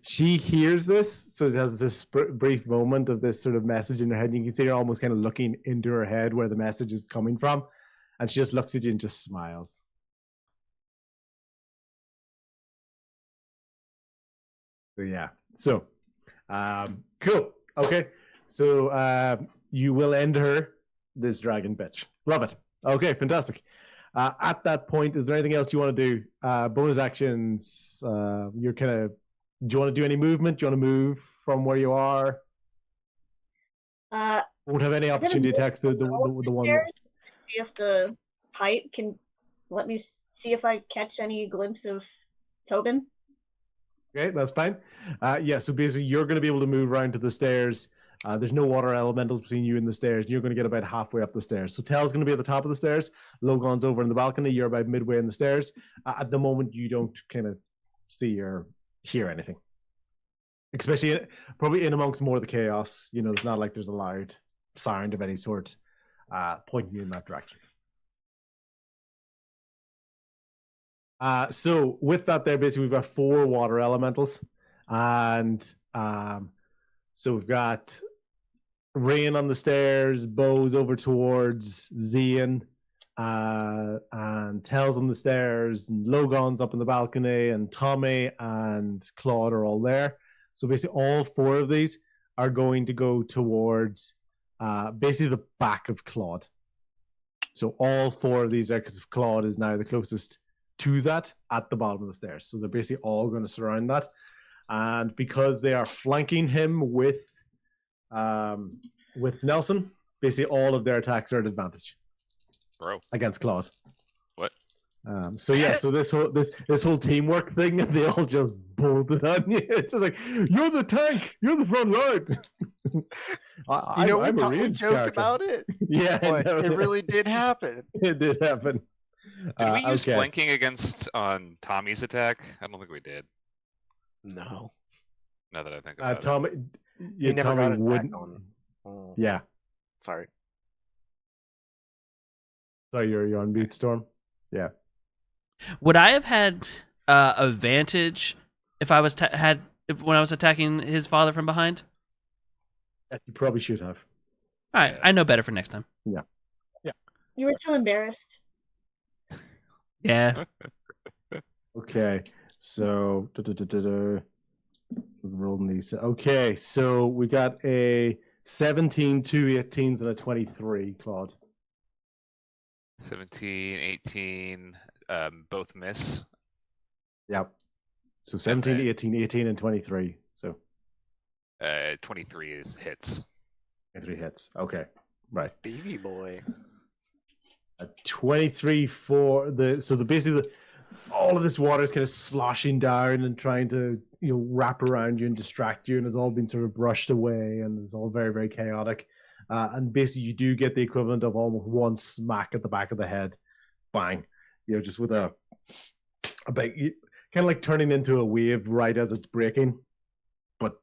She hears this, so it has this brief moment of this sort of message in her head. You can see her almost kind of looking into her head where the message is coming from, and she just looks at you and just smiles. So yeah. So, cool. Okay. So you will end her, this dragon bitch. Love it. Okay, fantastic. At that point, is there anything else you want to do? Bonus actions. You're kind of. Do you want to do any movement? Do you want to move from where you are? Won't have any opportunity to text the one. See if the height can let me see if I catch any glimpse of Tobin. Okay, that's fine. Yeah, so basically you're going to be able to move around to the stairs. There's no water elementals between you and the stairs. You're going to get about halfway up the stairs. So Tel's going to be at the top of the stairs. Logon's over in the balcony. You're about midway in the stairs. At the moment, you don't kind of see or hear anything. Especially probably in amongst more of the chaos. You know, it's not like there's a loud sound of any sort pointing you in that direction. So with that there, basically we've got 4 water elementals. And so we've got Rain on the stairs, Bo's over towards Zian, and Tel's on the stairs, and Logon's up in the balcony, and Tommy and Claude are all there. So basically all 4 of these are going to go towards basically the back of Claude. So all 4 of these are, because Claude is now the closest to that at the bottom of the stairs. So they're basically all going to surround that. And because they are flanking him with Nelson, basically all of their attacks are at advantage. Bro. Against Claude. What? So yeah, so this whole teamwork thing, they all just bolted on you. It's just like, you're the tank, you're the front line. We joke about it. Yeah, but it really did happen. It did happen. Did we use okay. flanking against on Tommy's attack? I don't think we did. No. Now that I think about Tommy, He never Tommy got it wouldn't. back on. Yeah. Sorry. Sorry, you're on mute, Storm. Yeah. Would I have had advantage if I was when I was attacking his father from behind? You probably should have. All right, I know better for next time. Yeah. You were too embarrassed. Yeah. Okay, so rolling these. Okay, so we got a 17, 2 18s, and a 23, Claude. 17, 18, both miss. Yep. So 17, Okay. 18, 18, and 23. So 23 is hits. 23 hits. Okay, right. Baby boy. 23 for the. So basically all of this water is kind of sloshing down and trying to wrap around you and distract you, and it's all been sort of brushed away, and it's all very, very chaotic. And basically, you do get the equivalent of almost one smack at the back of the head, bang, just with a big, kind of like turning into a wave right as it's breaking, but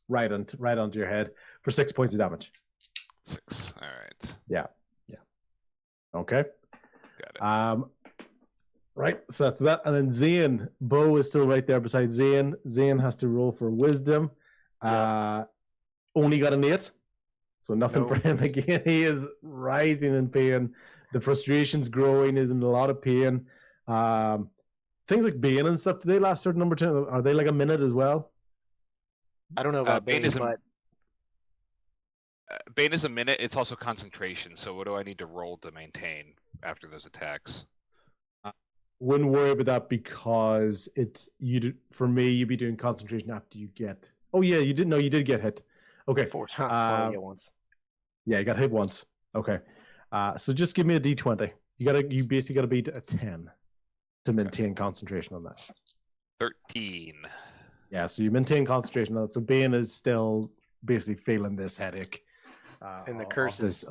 right onto your head for 6 points of damage. 6. All right. Yeah. Okay. Got it. Right, so that's that. And then Zane, Bo is still right there beside Zane. Zane has to roll for wisdom. Only got an 8, so nothing for him again. He is writhing in pain. The frustration's growing. He's in a lot of pain. Things like Bane and stuff, do they last a certain number of time? Are they like a minute as well? I don't know about Bane Bane, is but Bane is a minute. It's also concentration. So what do I need to roll to maintain after those attacks? Wouldn't worry about that because for me, you'd be doing concentration after you get. Oh yeah, you didn't know you did get hit. Okay. 4 times. Once. Yeah, you got hit once. Okay. So just give me a d20. You basically gotta beat a 10 to maintain concentration on that. 13. Yeah, so you maintain concentration on that. So Bane is still basically feeling this headache. And the curse is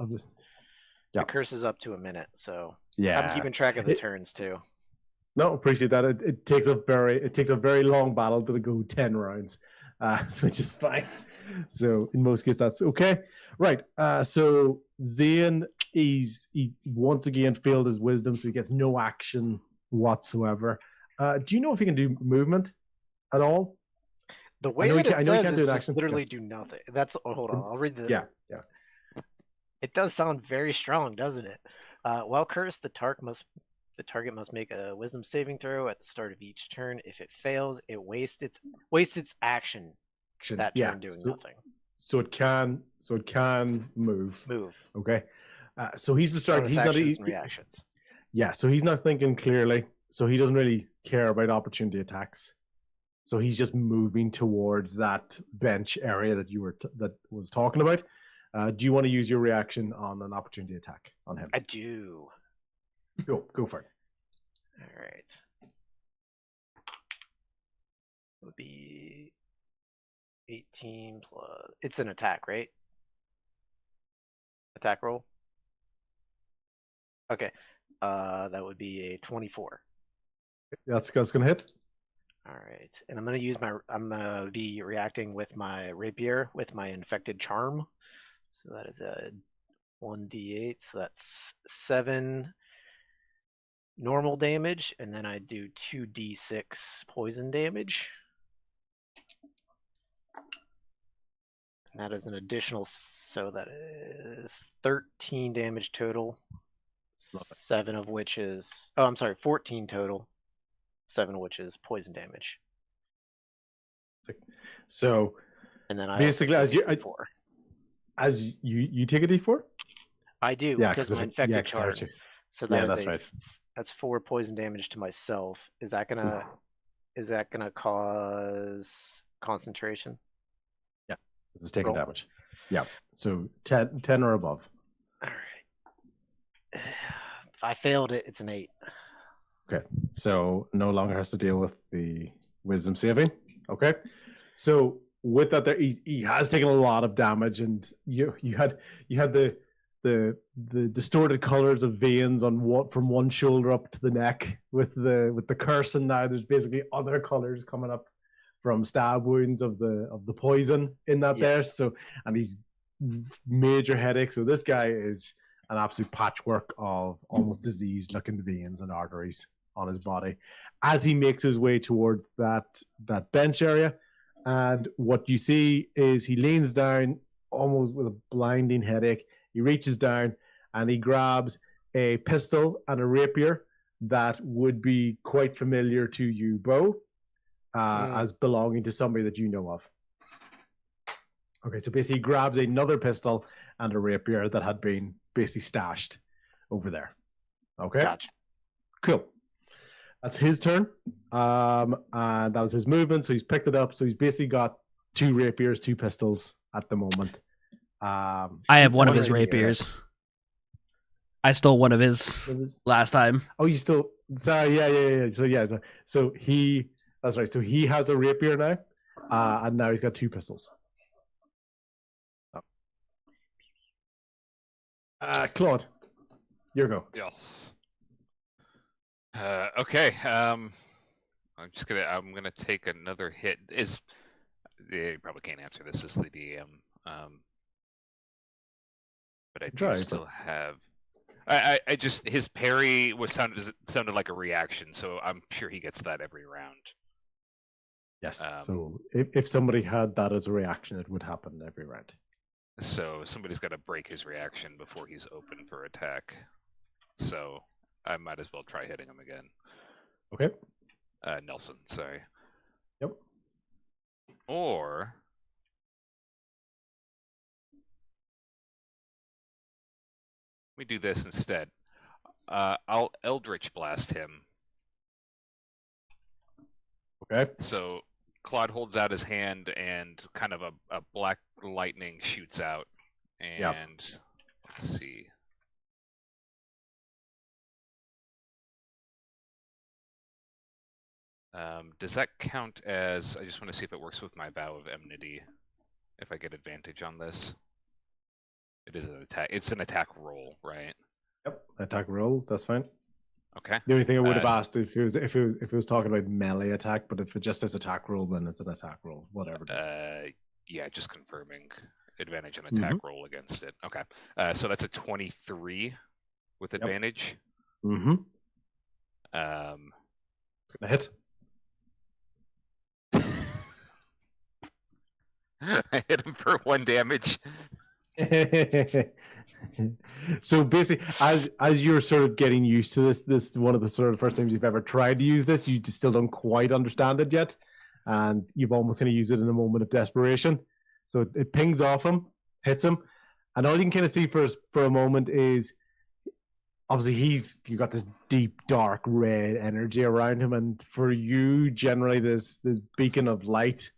Yeah. the curse is up to a minute, so yeah. I'm keeping track of the turns too. No, appreciate that. It takes a very long battle to go 10 rounds, which is fine. So in most cases, that's okay. Right. So Zane, he once again failed his wisdom, so he gets no action whatsoever. Do you know if he can do movement at all? The way that it says is just action. literally do nothing. Hold on, I'll read the. Yeah. It does sound very strong, doesn't it? While cursed, the target must make a wisdom saving throw at the start of each turn. If it fails, it wastes its action that turn doing nothing. So it can move. Okay. So he's the start. He's not reactions. Yeah. So he's not thinking clearly. So he doesn't really care about opportunity attacks. So he's just moving towards that bench area that was talking about. Do you want to use your reaction on an opportunity attack on him? I do. Go for it. All right. It would be 18 plus. It's an attack, right? Attack roll. Okay. That would be a 24. That's gonna hit. All right, and I'm gonna be reacting with my rapier with my infected charm. So that is a 1d8. So that's 7 normal damage, and then I do 2d6 poison damage. And that is an additional, so that is 13 damage total. 7 of which is, 14 total. 7 of which is poison damage. So, and then I basically, as you take a d4. I do, because my infected charge. So that's 4 poison damage to myself. Is that gonna cause concentration? Yeah, this is taking damage. Yeah, so 10 or above. All right. If I failed it, it's an 8. Okay, so no longer has to deal with the wisdom saving. Okay, so with that, he has taken a lot of damage, and you had the distorted colors of veins from one shoulder up to the neck with the curse, and now there's basically other colors coming up from stab wounds of the poison in that there. So, and he's major headache. So this guy is an absolute patchwork of almost diseased looking veins and arteries on his body as he makes his way towards that bench area. And what you see is he leans down almost with a blinding headache. He reaches down and he grabs a pistol and a rapier that would be quite familiar to you, Bo, as belonging to somebody that you know of. Okay, so basically he grabs another pistol and a rapier that had been basically stashed over there. Okay? Gotcha. Cool. That's his turn. And that was his movement, so he's picked it up. So he's basically got 2 rapiers, 2 pistols at the moment. I have one of his rapiers. I stole one of his last time. Oh, you still? Sorry, yeah. So he. That's right. So he has a rapier now, and now he's got 2 pistols. Claude, your go. Yes. Okay. I'm gonna take another hit. You probably can't answer this as the DM. But I do still have. I just his parry sounded like a reaction, so I'm sure he gets that every round. Yes. So if somebody had that as a reaction, it would happen every round. So somebody's got to break his reaction before he's open for attack. So I might as well try hitting him again. Okay. Nelson, sorry. Yep. Or let me do this instead. I'll Eldritch Blast him. Okay. So Claude holds out his hand and kind of a black lightning shoots out. And let's see. Does that count as... I just want to see if it works with my Vow of Enmity. If I get advantage on this. It is an attack. It's an attack roll, right? Yep. Attack roll. That's fine. Okay. The only thing I would have asked if it was talking about melee attack, but if it just says attack roll, then it's an attack roll, whatever it is. Yeah, just confirming advantage on attack roll against it. Okay. So that's a 23 with advantage. Mm-hmm. It's gonna hit. I hit him for 1 damage. So basically, as you're sort of getting used to this is one of the sort of first times you've ever tried to use this. You just still don't quite understand it yet, and you've almost kind of used it in a moment of desperation. So it pings off him, hits him, and all you can kind of see for a moment is obviously you got this deep dark red energy around him, and for you generally this beacon of light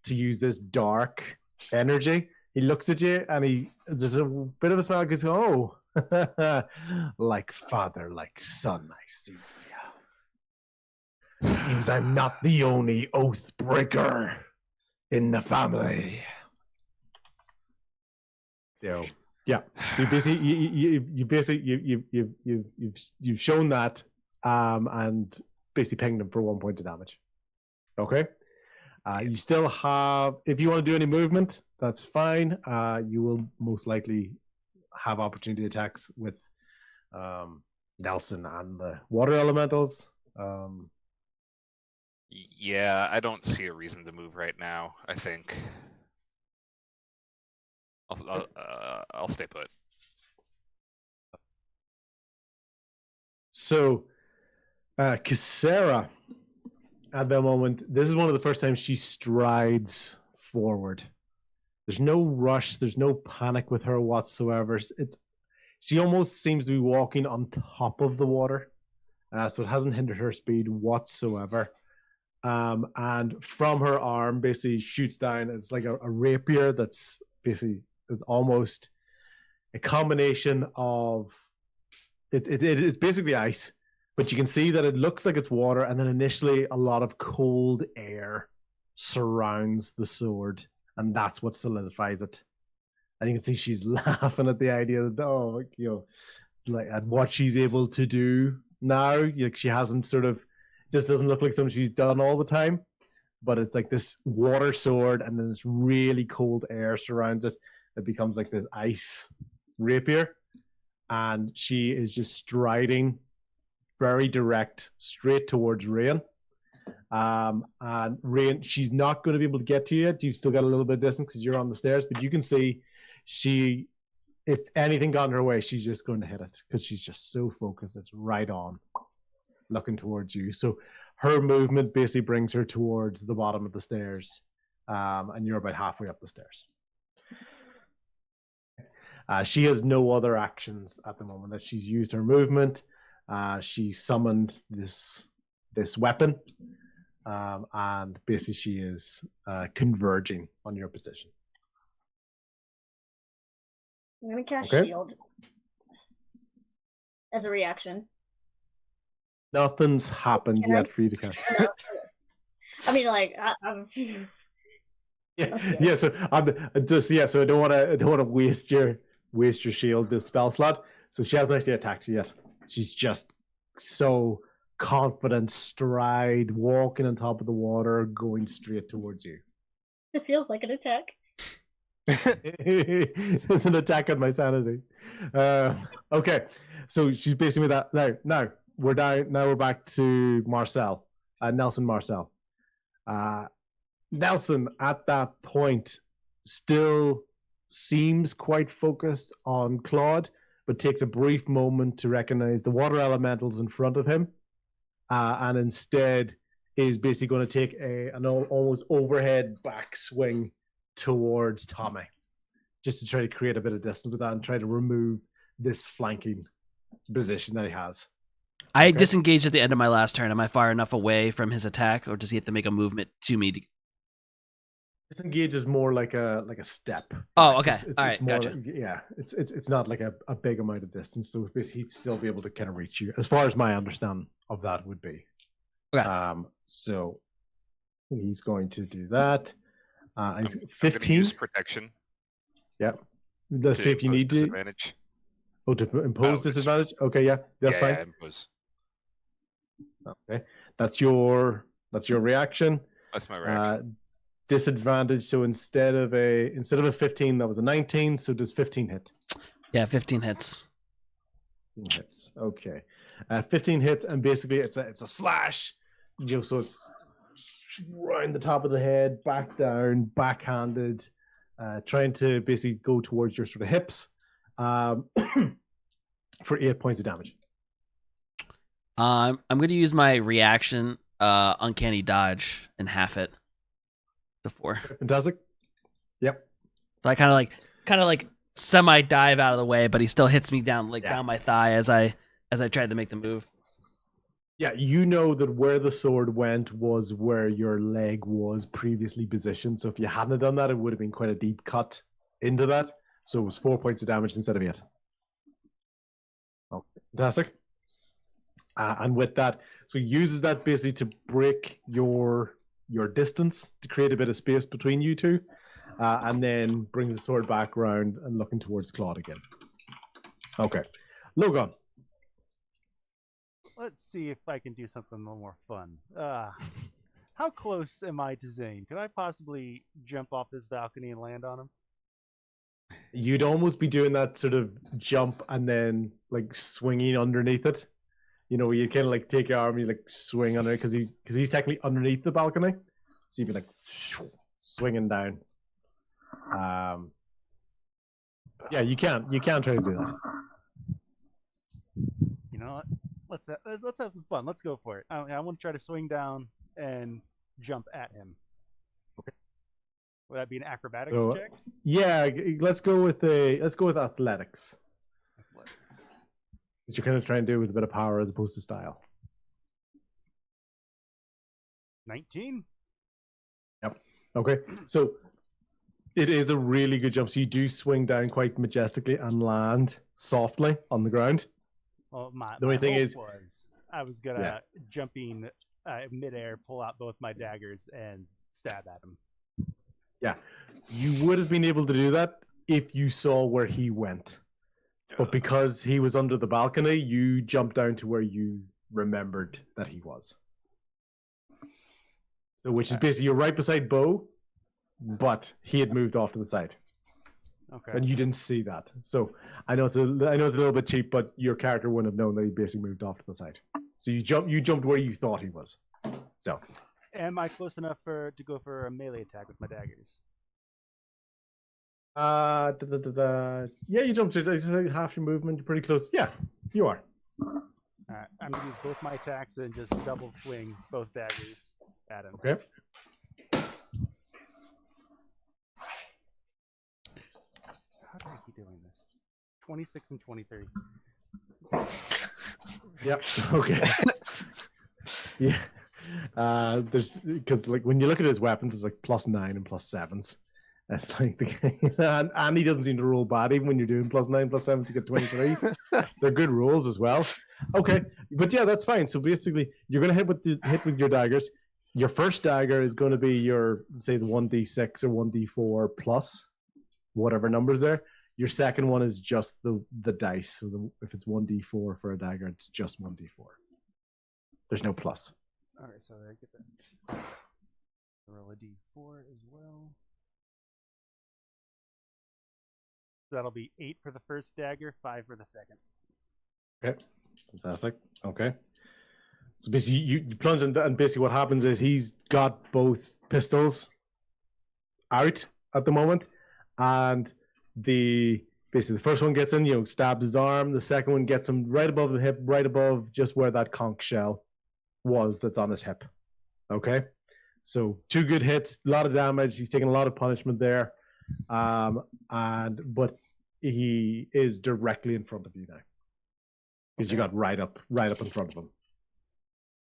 to use this dark energy. He looks at you and there's a bit of a smile. Goes, oh, like father, like son, I see. Seems I'm not the only oath breaker in the family. Yeah. So you've shown that, and basically pinged him for 1 point of damage. Okay. You still have, if you want to do any movement, that's fine. You will most likely have opportunity attacks with Nelson and the water elementals. Yeah, I don't see a reason to move right now. I think I'll stay put. So, Kisera, at the moment, this is one of the first times she strides forward. There's no rush. There's no panic with her whatsoever. She almost seems to be walking on top of the water, so it hasn't hindered her speed whatsoever. And from her arm, basically shoots down. It's like a rapier that's basically it's almost a combination of it's basically ice. But you can see that it looks like it's water, and then initially a lot of cold air surrounds the sword, and that's what solidifies it. And you can see she's laughing at the idea that, like at what she's able to do now. Like she hasn't this doesn't look like something she's done all the time, but it's like this water sword, and then this really cold air surrounds it. It becomes like this ice rapier, and she is just striding very direct, straight towards Rain. And Rain, she's not going to be able to get to you yet. You've still got a little bit of distance because you're on the stairs, but you can see if anything got in her way, she's just going to hit it because she's just so focused. It's right on, looking towards you. So her movement basically brings her towards the bottom of the stairs, and you're about halfway up the stairs. She has no other actions at the moment. That she's used her movement. She summoned this this weapon, and basically she is converging on your position. I'm gonna cast Okay. shield as a reaction. Nothing's happened Can I- yet for you to cast. No, I mean, like, I'm Yeah, scared. yeah. So so I don't want to waste your shield, the spell slot. So she hasn't actually attacked you yet. She's just so confident, stride, walking on top of the water, going straight towards you. It feels like an attack. It's an attack on my sanity. Okay, so she's basically that. Now we're down. Now we're back to Marcel, Nelson Marcel. Nelson at that point still seems quite focused on Claude, but takes a brief moment to recognize the water elementals in front of him, and instead is basically going to take an almost overhead backswing towards Tommy, just to try to create a bit of distance with that and try to remove this flanking position that he has. I disengaged at the end of my last turn. Am I far enough away from his attack, or does he have to make a movement to me? Disengage is more like a step. Oh, okay. It's All right, more gotcha. like, yeah, it's not like a big amount of distance, so basically he'd still be able to kind of reach you, as far as my understanding of that would be. Okay. So he's going to do that. I'm going to 15. use protection. Yep. Let's see if you need to. Disadvantage. Oh, to impose Oh, disadvantage? Okay, yeah, that's fine. Yeah, impose. Okay, that's your reaction. That's my reaction. Disadvantage. So instead of a 15, that was a 19. So does 15 hit? Yeah, 15 hits. 15 hits. Okay, 15 hits, and basically it's a slash. So it's round the top of the head, back down, backhanded, trying to basically go towards your sort of hips, for 8 points of damage. I'm going to use my reaction, uncanny dodge, and half it to 4. Fantastic. Yep. So I kind of like semi dive out of the way, but he still hits me down down my thigh as I tried to make the move. Yeah, you know that where the sword went was where your leg was previously positioned. So if you hadn't done that, it would have been quite a deep cut into that. So it was 4 points of damage instead of 8. Oh, fantastic. And with that, so he uses that basically to break your distance, to create a bit of space between you two, and then brings the sword back around and looking towards Claude again. Okay. Logan. Let's see if I can do something a little more fun. How close am I to Zane? Could I possibly jump off this balcony and land on him? You'd almost be doing that sort of jump and then like swinging underneath it. You know, you kind of like take your arm, you like swing on it because he's technically underneath the balcony. So you'd be like swinging down. Yeah, you can try to do that. You know what? Let's have some fun. Let's go for it. I want to try to swing down and jump at him. Okay. Would that be an acrobatics So, check? yeah, let's go with athletics. Which you're kind of trying to do with a bit of power as opposed to style. 19. Yep. Okay. So it is a really good jump. So you do swing down quite majestically and land softly on the ground. Well, The only thing is, I was gonna jumping midair, pull out both my daggers and stab at him. Yeah, you would have been able to do that if you saw where he went. But because he was under the balcony, you jumped down to where you remembered that he was. So, which is basically you're right beside Bo, but he had moved off to the side. Okay. And you didn't see that. So I know it's a little bit cheap, but your character wouldn't have known that he basically moved off to the side. So you jumped where you thought he was. So am I close enough to go for a melee attack with my daggers? Yeah, you jumped to half your movement. You're pretty close. Yeah, you are. Alright, I'm gonna use both my attacks and just double swing both daggers at him. Okay. How do I keep doing this? 26 and 23. Yep. Okay. Yeah. There's because like when you look at his weapons, it's like +9 and +7s. That's like and he doesn't seem to roll bad even when you're doing +9 +7 to get 23. They're good rolls as well. Okay, but yeah, that's fine. So basically, you're gonna hit with your daggers. Your first dagger is going to be your say the 1d6 or 1d4 plus whatever numbers there. Your second one is just the dice. So if it's 1d4 for a dagger, it's just 1d4. There's no plus. All right, so I get that. Roll a d4 as well. That'll be 8 for the first dagger, 5 for the second. Okay, fantastic. Okay. So basically, you plunge, and basically what happens is he's got both pistols out at the moment, and basically the first one gets in, stabs his arm. The second one gets him right above the hip, right above just where that conch shell was that's on his hip. Okay, so 2 good hits, a lot of damage. He's taking a lot of punishment there, but he is directly in front of you now because you got right up in front of him.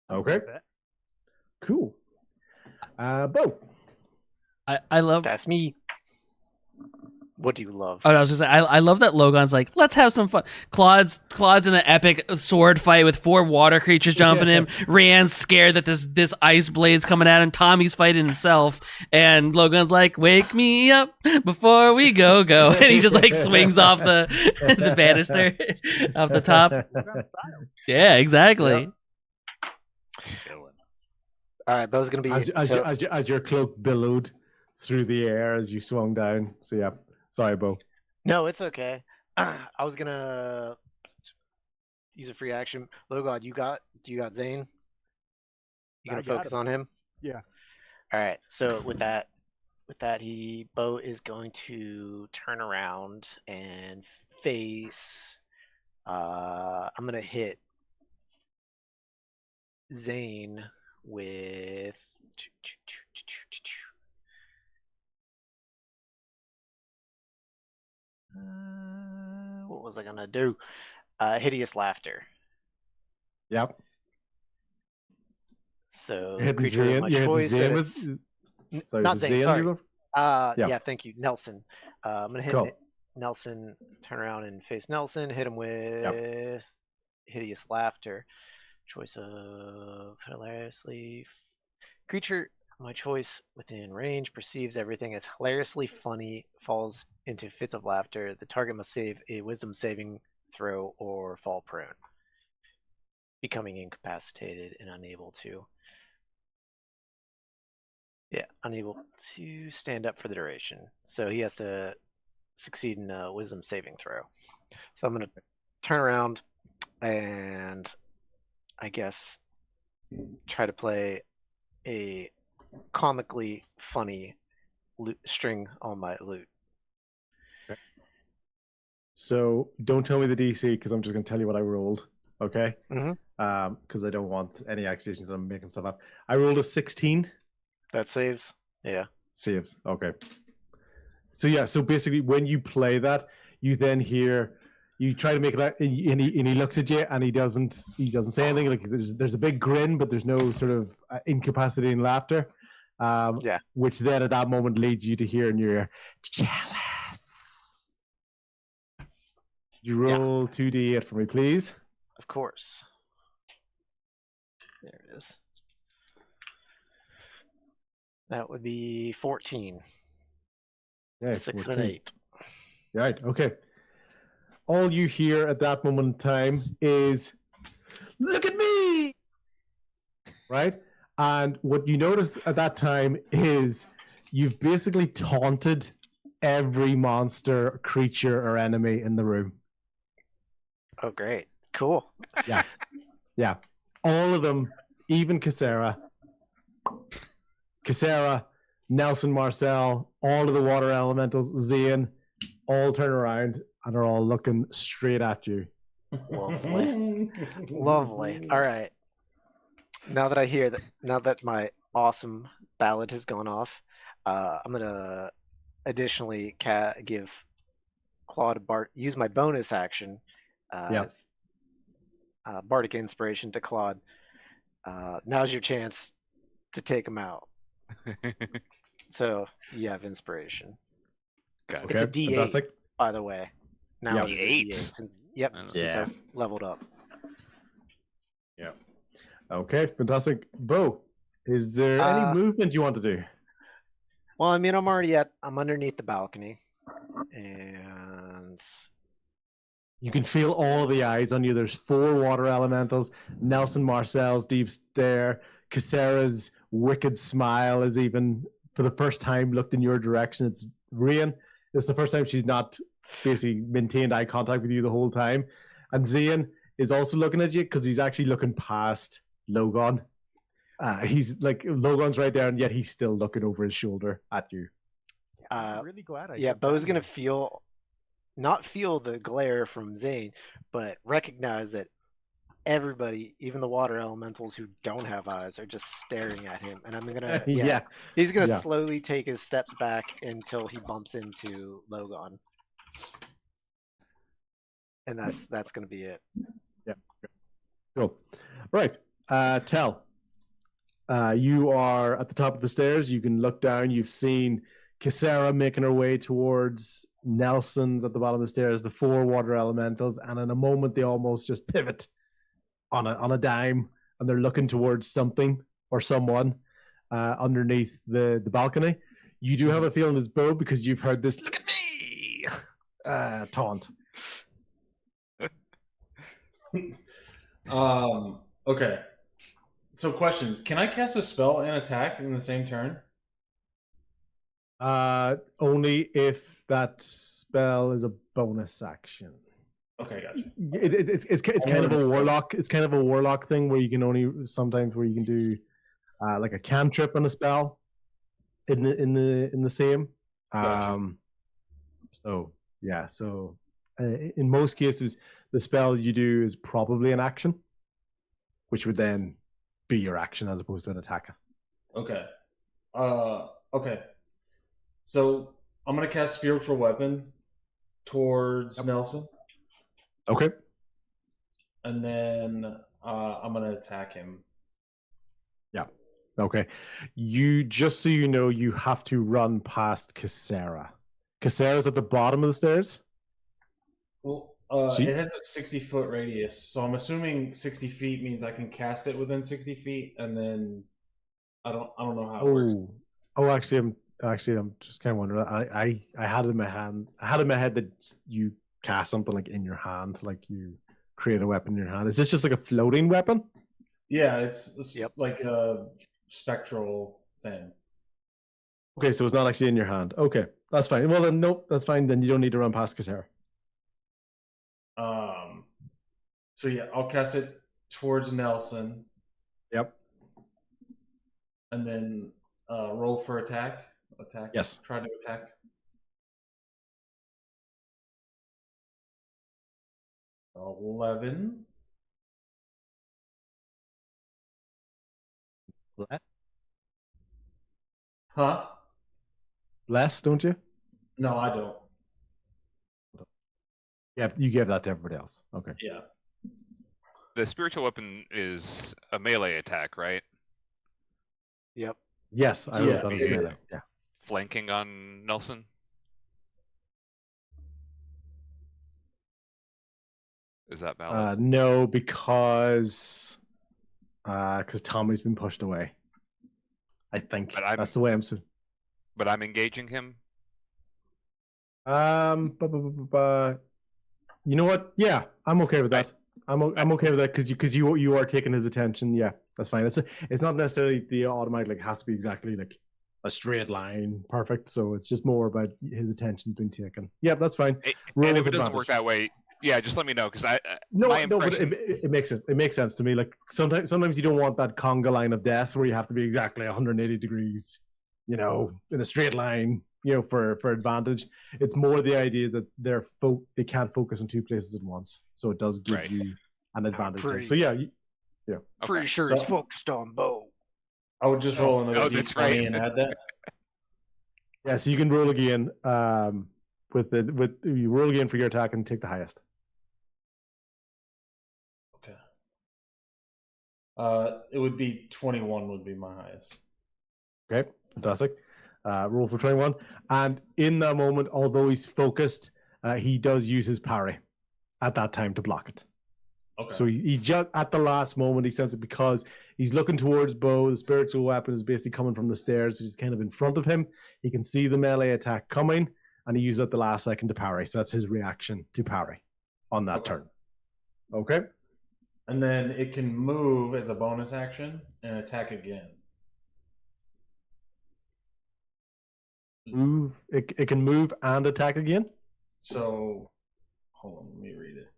Okay. Cool. Bo. I love. That's me. What do you love? Oh, I was just saying, I love that Logan's like, let's have some fun. Claude's in an epic sword fight with 4 water creatures jumping him. Rand's scared that this ice blade's coming at him. Tommy's fighting himself, and Logan's like, "Wake me up before we go," and he just like swings off the banister off the top. Yeah, exactly. Yep. All right, Bo's gonna be as your cloak billowed through the air as you swung down. So yeah, sorry, Bo. No, it's okay. I was gonna use a free action. Logod, do you got Zane? You gonna focus on him? Yeah. All right. So with that, Bo is going to turn around and face. I'm gonna hit Zane with. What was I gonna do? Hideous laughter. Yep. So Hitting creature of my choice. Not Zane. Sorry. Yeah. Thank you, Nelson. I'm gonna hit Nelson. Turn around and face Nelson. Hit him with hideous laughter. Choice of hilariously. Creature of my choice within range perceives everything as hilariously funny. Falls into fits of laughter. The target must save a wisdom saving throw or fall prone, becoming incapacitated and unable to stand up for the duration. So he has to succeed in a wisdom saving throw. So I'm going to turn around and I guess try to play a comically funny string on my lute. Okay. So don't tell me the DC because I'm just going to tell you what I rolled. Okay. Because I don't want any accusations that I'm making stuff up. I rolled a 16. That saves. Yeah. Saves. Okay. So yeah. So basically, when you play that, you then hear. You try to make it out, and he looks at you, and he doesn't say anything. Like there's a big grin, but there's no sort of incapacitating laughter. Which then at that moment leads you to hear in your ear, jealous. You roll 2d8 for me, please. Of course. There it is. That would be 14. Yeah, 6 14. and an 8. Right. Okay. All you hear at that moment in time is, "Look at me!" Right? And what you notice at that time is you've basically taunted every monster, creature, or enemy in the room. Oh, great. Cool. Yeah. Yeah. All of them, even Cassera, Nelson, Marcel, all of the water elementals, Zane, all turn around and are all looking straight at you. Lovely. Lovely. All right. Now that my awesome ballad has gone off, I'm going to additionally give Claude use my bonus action as Bardic Inspiration to Claude. Now's your chance to take him out. So you have inspiration. Got It's a it. D8, fantastic. by the way. Now Yep. it is a D8? D8 since Yeah. I've leveled up. Okay, fantastic. Bo, is there any movement you want to do? Well, I mean, I'm underneath the balcony, and You can feel all the eyes on you. There's 4 water elementals. Nelson Marcel's deep stare. Cassera's wicked smile is even, for the first time, looked in your direction. It's Rian. It's the first time she's not basically maintained eye contact with you the whole time. And Zian is also looking at you because he's actually looking past Logon. He's like, Logon's right there, and yet he's still looking over his shoulder at you. I'm really glad I yeah, took Bo's that gonna one. not feel the glare from Zane, but recognize that everybody, even the water elementals who don't have eyes, are just staring at him. And I'm gonna, Yeah. he's gonna Yeah. slowly take his step back until he bumps into Logon, and that's gonna be it. Cool. Right. Tell. You are at the top of the stairs. You can look down. You've seen Cassera making her way towards Nelson's at the bottom of the stairs, the 4 water elementals, and in a moment they almost just pivot on a dime, and they're looking towards something or someone underneath the balcony. You do have a feeling it's Bo because you've heard this "look at me" taunt. Okay. So, question: can I cast a spell and attack in the same turn? Only if that spell is a bonus action. Okay, gotcha. It's kind of a warlock. It's kind of a warlock thing where you can only sometimes where you can do like a cantrip on a spell in the same. Gotcha. So yeah. So in most cases, the spell you do is probably an action, which would then be your action as opposed to an attack. Okay. Okay. So I'm gonna cast Spiritual Weapon towards Nelson, Okay. and then I'm gonna attack him. Okay. You just so you know, you have to run past Cassera. Cassera's at the bottom of the stairs. Well, So you- it has a 60-foot radius, so I'm assuming 60 feet means I can cast it within 60 feet, and then I don't know how it works. I'm just kind of wondering. I had it in my hand. I had in my head that you cast something like in your hand, like you create a weapon in your hand. Is this just like a floating weapon? Yeah, it's Yep. like a spectral thing. Okay, so it's not actually in your hand. Okay, that's fine. Well then, nope, that's fine. Then you don't need to run past Cassera. So yeah, I'll cast it towards Nelson, Yep. and then roll for attack. Yes. Try to attack. $11. Huh? Less, don't you? No, I don't. Yeah, you gave that to everybody else. Okay. Yeah. The spiritual weapon is a melee attack, right? Yep. Yes, I Yeah, thought it was it melee. is. Yeah. Flanking on Nelson. Is that valid? No, because Tommy's been pushed away. I think that's the way I'm. But I'm engaging him. You know what? Yeah, I'm okay with that. I'm okay with that because you are taking his attention. Yeah, that's fine. It's not necessarily the automatic like has to be exactly like a straight line, perfect. So it's just more about his attention's being taken. Yeah, that's fine. And if it doesn't work that way, yeah, just let me know because my but impression... it makes sense. It makes sense to me. Like sometimes you don't want that conga line of death where you have to be exactly 180 degrees, in a straight line, for advantage. It's more the idea that they can't focus in 2 places at once, so it does give you an advantage. So yeah. Pretty sure So- it's focused on Bo. I would just roll another that's d20 right. and add that. Yeah, so you can roll again. You roll again for your attack and take the highest. Okay. It would be 21 would be my highest. Okay, fantastic. Roll for 21. And in that moment, although he's focused, he does use his parry at that time to block it. Okay. So he just, at the last moment, he sends it because he's looking towards Bo. The spiritual weapon is basically coming from the stairs, which is kind of in front of him. He can see the melee attack coming, and he uses it at the last second to parry. So that's his reaction to parry on that turn. Okay. And then it can move as a bonus action and attack again. Move. It can move and attack again. So, hold on, let me read it.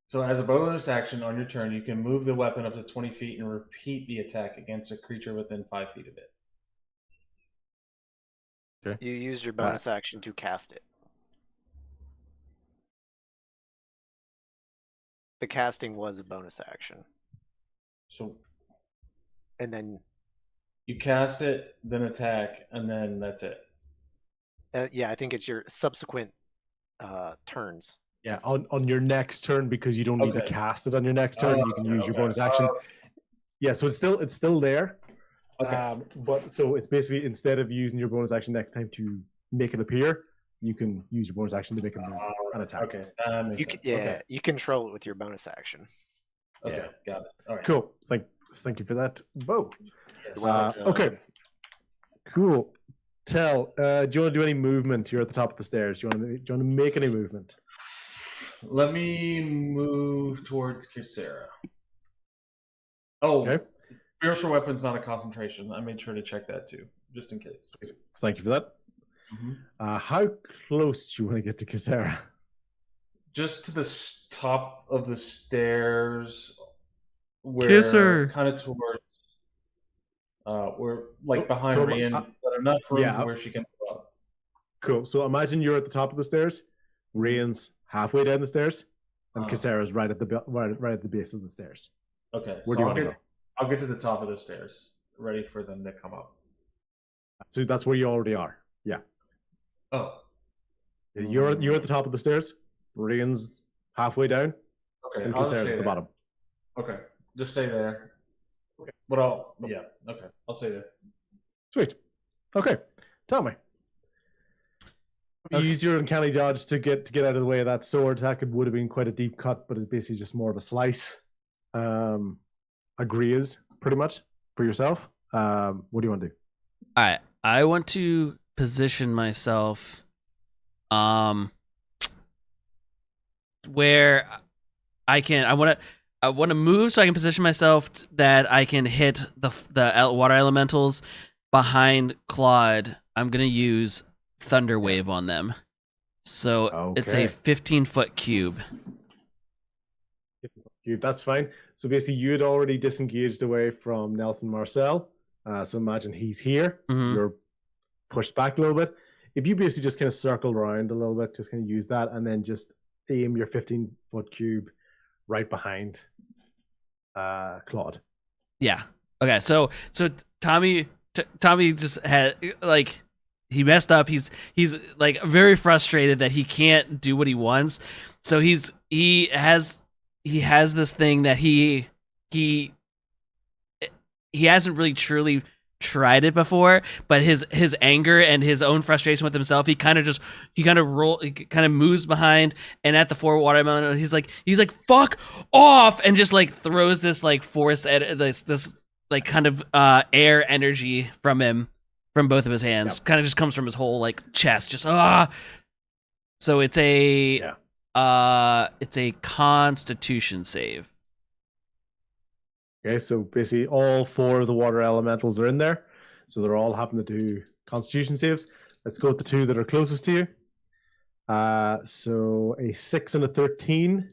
So as a bonus action on your turn, you can move the weapon up to 20 feet and repeat the attack against a creature within 5 feet of it. Okay. You used your bonus action to cast it. The casting was a bonus action. So And then, you cast it, then attack, and then that's it. yeah, I think it's your subsequent turns. Yeah, on your next turn, because you don't need to Okay. cast it on your next turn. You can use your Okay. bonus action. Yeah, so it's still there. Okay. But so it's basically, instead of using your bonus action next time to make it appear, you can use your bonus action to make it move and attack. Okay. That makes You sense. can, Okay. you control it with your bonus action. Okay. Yeah. Got it. All right. Cool. Thank you for that, Bo. Yes. Well done. Okay. Cool. Tell, do you want to do any movement? You're at the top of the stairs. Do you want to make any movement? Let me move towards Kisera. Oh, Okay. spiritual weapon's not a concentration. I made sure to check that too, just in case. Thank you for that. How close do you want to get to Kisera? Just to the top of the stairs, where Kiss her. kind of towards, where like behind So, Rian, but enough room to where she can go up. Cool. So imagine you're at the top of the stairs. Rian's halfway down the stairs, and Kisera's right at the base of the stairs. Okay, Where so do you want to go? I'll get to the top of the stairs, ready for them to come up. So that's where you already are. Yeah. Oh. You're at the top of the stairs. Rian's halfway down, Okay. and I'll Kisera's stay at the there. bottom. Okay, just stay there. Okay. But yeah. Okay, I'll stay there. Sweet. Okay. Tell me. You Okay. use your uncanny dodge to get out of the way of that sword attack. It would have been quite a deep cut, but it's basically just more of a slice. Agrees pretty much for yourself. What do you want to do? All right, I want to position myself, where I want to move so I can position myself that I can hit the water elementals behind Claude. I'm gonna use Thunder Wave on them, so it's a Okay. 15-foot cube. That's fine. So basically, you had already disengaged away from Nelson Marcel. So imagine he's here. Mhm. You're pushed back a little bit. If you basically just kind of circle around a little bit, just kind of use that, and then just aim your 15-foot cube right behind Claude. Yeah. Okay. So Tommy just had like he messed up. He's like very frustrated that he can't do what he wants. So he has this thing that he hasn't really truly tried it before, but his anger and his own frustration with himself, he kind of moves behind, and at the 4 watermelon, he's like fuck off, and just like throws this like force at this like kind of air energy from him, from both of his hands. Yep. Kind of just comes from his whole like chest, just So it's a Constitution save. Okay, so basically all 4 of the water elementals are in there. So they're all having to do Constitution saves. Let's go with the 2 that are closest to you. So a 6 and a 13.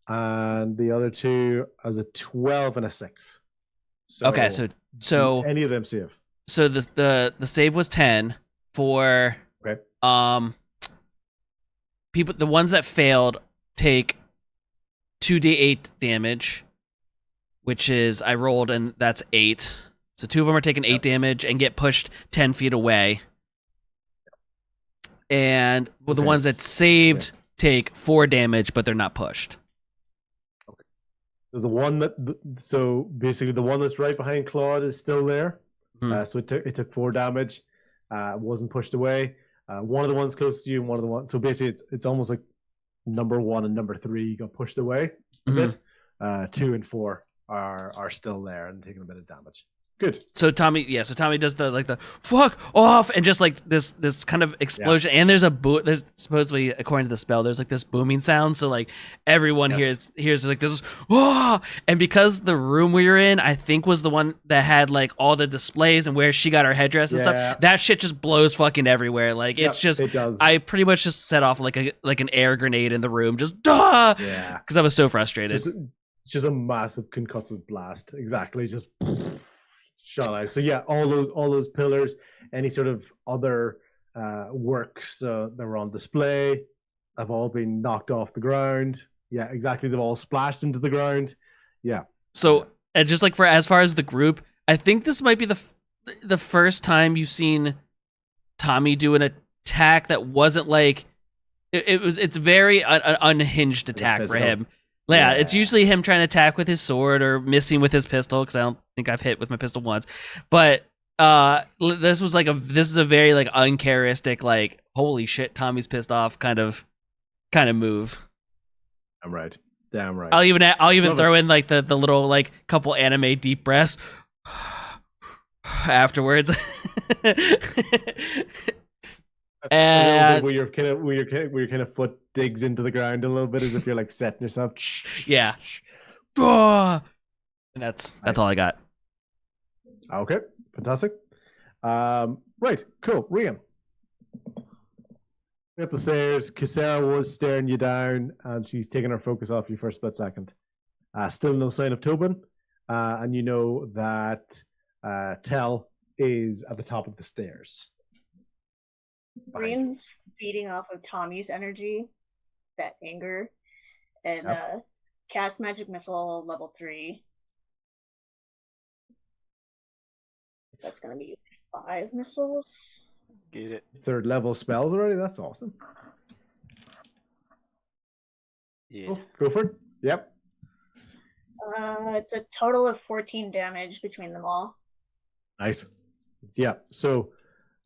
And the other 2 has a 12 and a 6. So Okay, so any of them save. So the save was 10 for Okay. people. The ones that failed take 2d8 damage, which is I rolled and that's 8. So 2 of them are taking 8 damage and get pushed 10 feet away. and well, the Okay, ones that saved take 4 damage, but they're not pushed. The one that so basically the one that's right behind Claude is still there. Hmm. So it took 4 damage. Wasn't pushed away. One of the ones close to you, and one of the ones. So basically, it's almost like number 1 and number 3 got pushed away a bit. 2 and 4 are still there and taking a bit of damage. Good. So Tommy does the fuck off and just like this kind of explosion, and there's there's supposedly, according to the spell, there's like this booming sound, so like everyone hears like this and because the room we were in, I think, was the one that had like all the displays and where she got her headdress and stuff, that shit just blows fucking everywhere. Like it's just, it does. I pretty much just set off like an air grenade in the room, just because I was so frustrated. Just a massive concussive blast. Exactly. Just shot out. So yeah, all those pillars, any sort of other works that were on display, have all been knocked off the ground. Yeah, exactly. They've all splashed into the ground. Yeah. So, and just like as far as the group, I think this might be the first time you've seen Tommy do an attack that wasn't like it's very unhinged attack for him. Yeah, it's usually him trying to attack with his sword or missing with his pistol, because I don't think I've hit with my pistol once. But this is a very like uncharacteristic, like holy shit, Tommy's pissed off kind of move. I'm right. Damn right. I'll even throw in like the little like couple anime deep breaths afterwards. And where your kind of foot digs into the ground a little bit, as if you're like setting yourself. Yeah. And that's all I got. Okay, fantastic. Right, cool. Rian, at the stairs, Kisara was staring you down, and she's taking her focus off you for a split second. Still no sign of Tobin, and you know that Tell is at the top of the stairs. Rian's feeding off of Tommy's energy, that anger, and cast magic missile level 3. That's gonna be 5 missiles. Get it. 3rd level spells already. That's awesome. Yes. Oh, go for it. Yep. It's a total of 14 damage between them all. Nice. Yeah. So,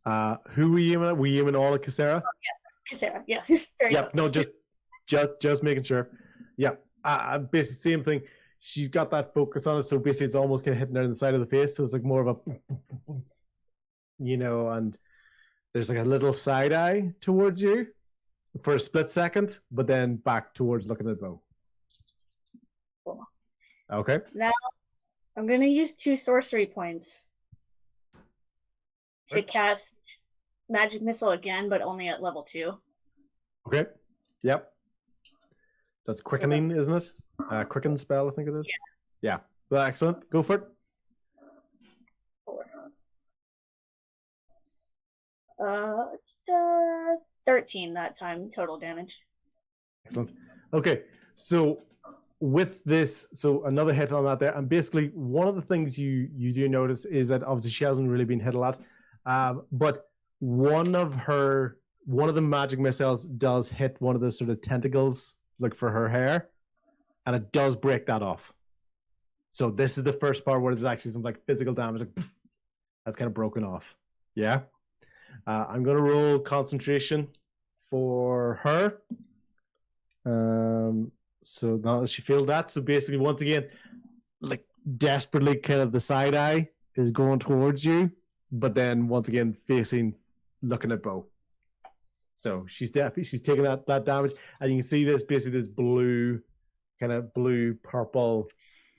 who were you aiming at? Were you aiming all at Kisara? Oh, yeah, Kisara. Yeah. Very yep. No, focused. just making sure. Yeah. Basically, same thing. She's got that focus on it, so basically, it's almost kind of hitting her in the side of the face. So it's like more of a, and there's like a little side eye towards you for a split second, but then back towards looking at the bow. Cool. Okay. Now, I'm gonna use 2 sorcery points to cast magic missile again, but only at level 2. Okay. Yep. That's quickening, isn't it? Quicken spell, I think it is. Yeah. Well, excellent. Go for it. 13 that time total damage. Excellent. Okay, so with this, so another hit on that there, and basically one of the things you do notice is that obviously she hasn't really been hit a lot, but one of the magic missiles does hit one of the sort of tentacles, like for her hair, and it does break that off. So this is the first part where there's actually some like physical damage, like poof, that's kind of broken off. Yeah. I'm gonna roll concentration for her. So now that she feels that, so basically once again, like desperately, kind of the side eye is going towards you, but then once again looking at Bo. So she's taking that damage, and you can see this basically this blue, kind of blue purple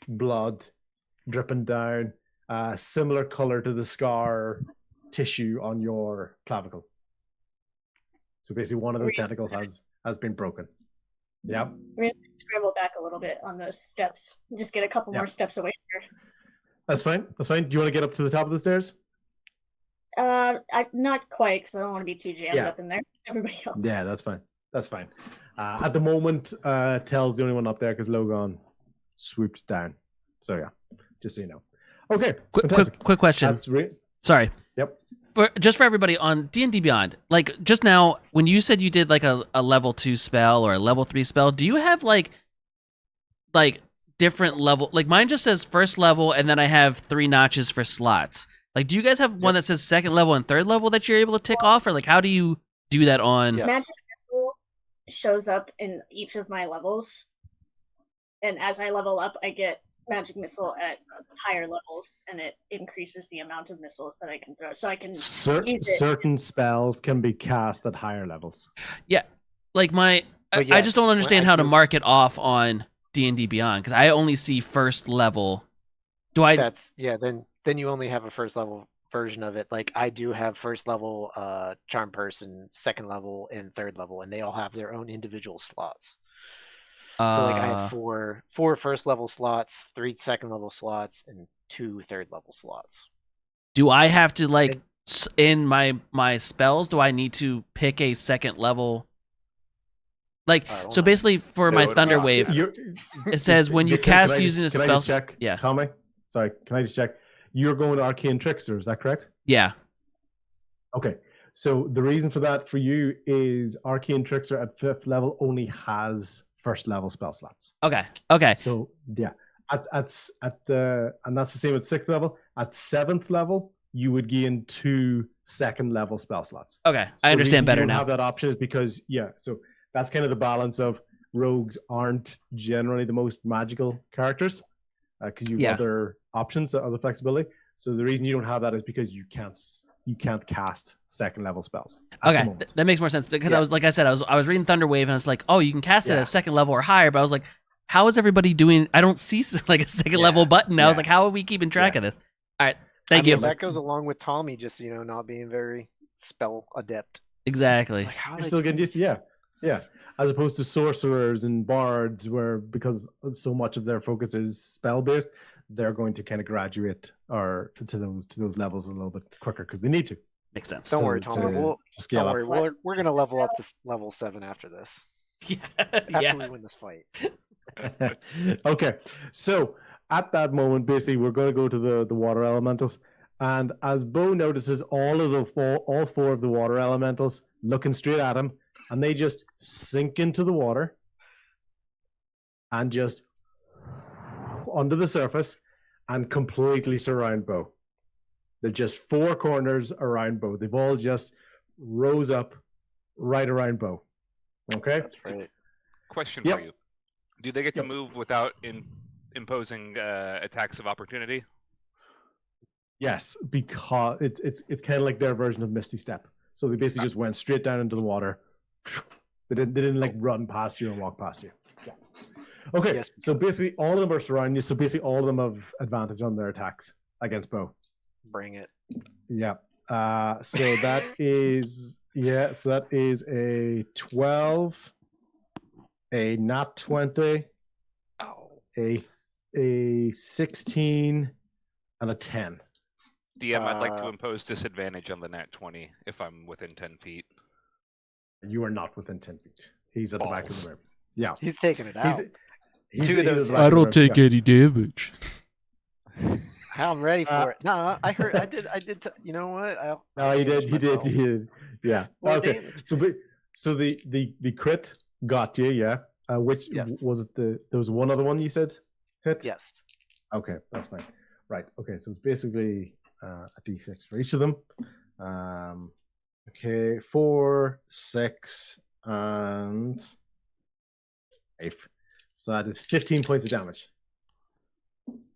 blood dripping down, similar color to the scar tissue on your clavicle. So basically one of those tentacles has been broken. Yep. We're going to scramble back a little bit on those steps. Just get a couple more steps away from her. That's fine. Do you want to get up to the top of the stairs? Not quite, because I don't want to be too jammed up in there. Everybody else. Yeah, that's fine. At the moment, Tell's the only one up there because Logan swooped down. So yeah, just so you know. Okay. Quick question. That's Sorry. Yep. just for everybody on D&D Beyond, like just now when you said you did like a level 2 spell or a level 3 spell, do you have like different level? Like mine just says first level and then I have 3 notches for slots. Like do you guys have one that says second level and third level that you're able to tick off, or like how do you do that on? Yes. Magic missile shows up in each of my levels, and as I level up, I get magic missile at higher levels, and it increases the amount of missiles that I can throw. So I can use it. Certain spells can be cast at higher levels. Yeah, like I just don't understand how to mark it off on D&D Beyond because I only see first level. Then you only have a first level version of it. Like I do have first level charm person, second level, and third level, and they all have their own individual slots. So like I have four first level slots, 3 second level slots, and 2 third level slots. Do I have to like in my spells? Do I need to pick a second level? Like so, basically for my Thunder Wave, it says when you cast using a spell. Can I just check? Yeah. Tommy, sorry. Can I just check? You're going to Arcane Trickster, is that correct? Yeah. Okay. So the reason for that for you is Arcane Trickster at 5th level only has first level spell slots. Okay. So yeah, and that's the same at 6th level. At 7th level, you would gain 2 second level spell slots. Okay, So I understand better you don't now. have that option is because so that's kind of the balance of rogues aren't generally the most magical characters because you have other options, other flexibility. So the reason you don't have that is because you can't cast second level spells. Okay, that makes more sense because I was I was reading Thunder Wave and it's like, oh, you can cast it at second level or higher, but I was like, how is everybody doing? I don't see like a second level button. I was like, how are we keeping track of this? All right, thank you. That goes along with Tommy just not being very spell adept. Exactly. Like, how you're still getting used to yeah. As opposed to sorcerers and bards, where because so much of their focus is spell based, they're going to kind of graduate or to those levels a little bit quicker because they need to. Makes sense. Don't worry, Tommy. Don't worry. We're gonna level up to level 7 after this. After we win this fight. Okay, so at that moment, basically, we're going to go to the water elementals, and as Bo notices, all 4 of the water elementals looking straight at him, and they just sink into the water and just under the surface and completely surround Bo. They're just 4 corners around Bo. They've all just rose up right around Bo. Okay? That's right. Question for you. Do they get to move without imposing attacks of opportunity? Yes, because it's kind of like their version of Misty Step. So they basically just went straight down into the water. They didn't like run past you and walk past you. Yeah. Okay, Yes. so basically all of them are surrounding you. So basically all of them have advantage on their attacks against Bo. Bring it. Yeah. So that is a 12, a nat 20, a 16, and a 10. DM, I'd like to impose disadvantage on the nat 20 if I'm within 10 feet. You are not within 10 feet. He's at the back of the room. Yeah. He's taking it out. I don't take any damage. I'm ready for it. No, I heard. I did. You know what? No, you did. Yeah. Okay. Damage. So the crit got you. Yeah. Which was it? There was one other one you said hit. Yes. Okay, that's fine. Right. Okay. So it's basically a d6 for each of them. Okay, 4, 6, and 5. So that is 15 points of damage.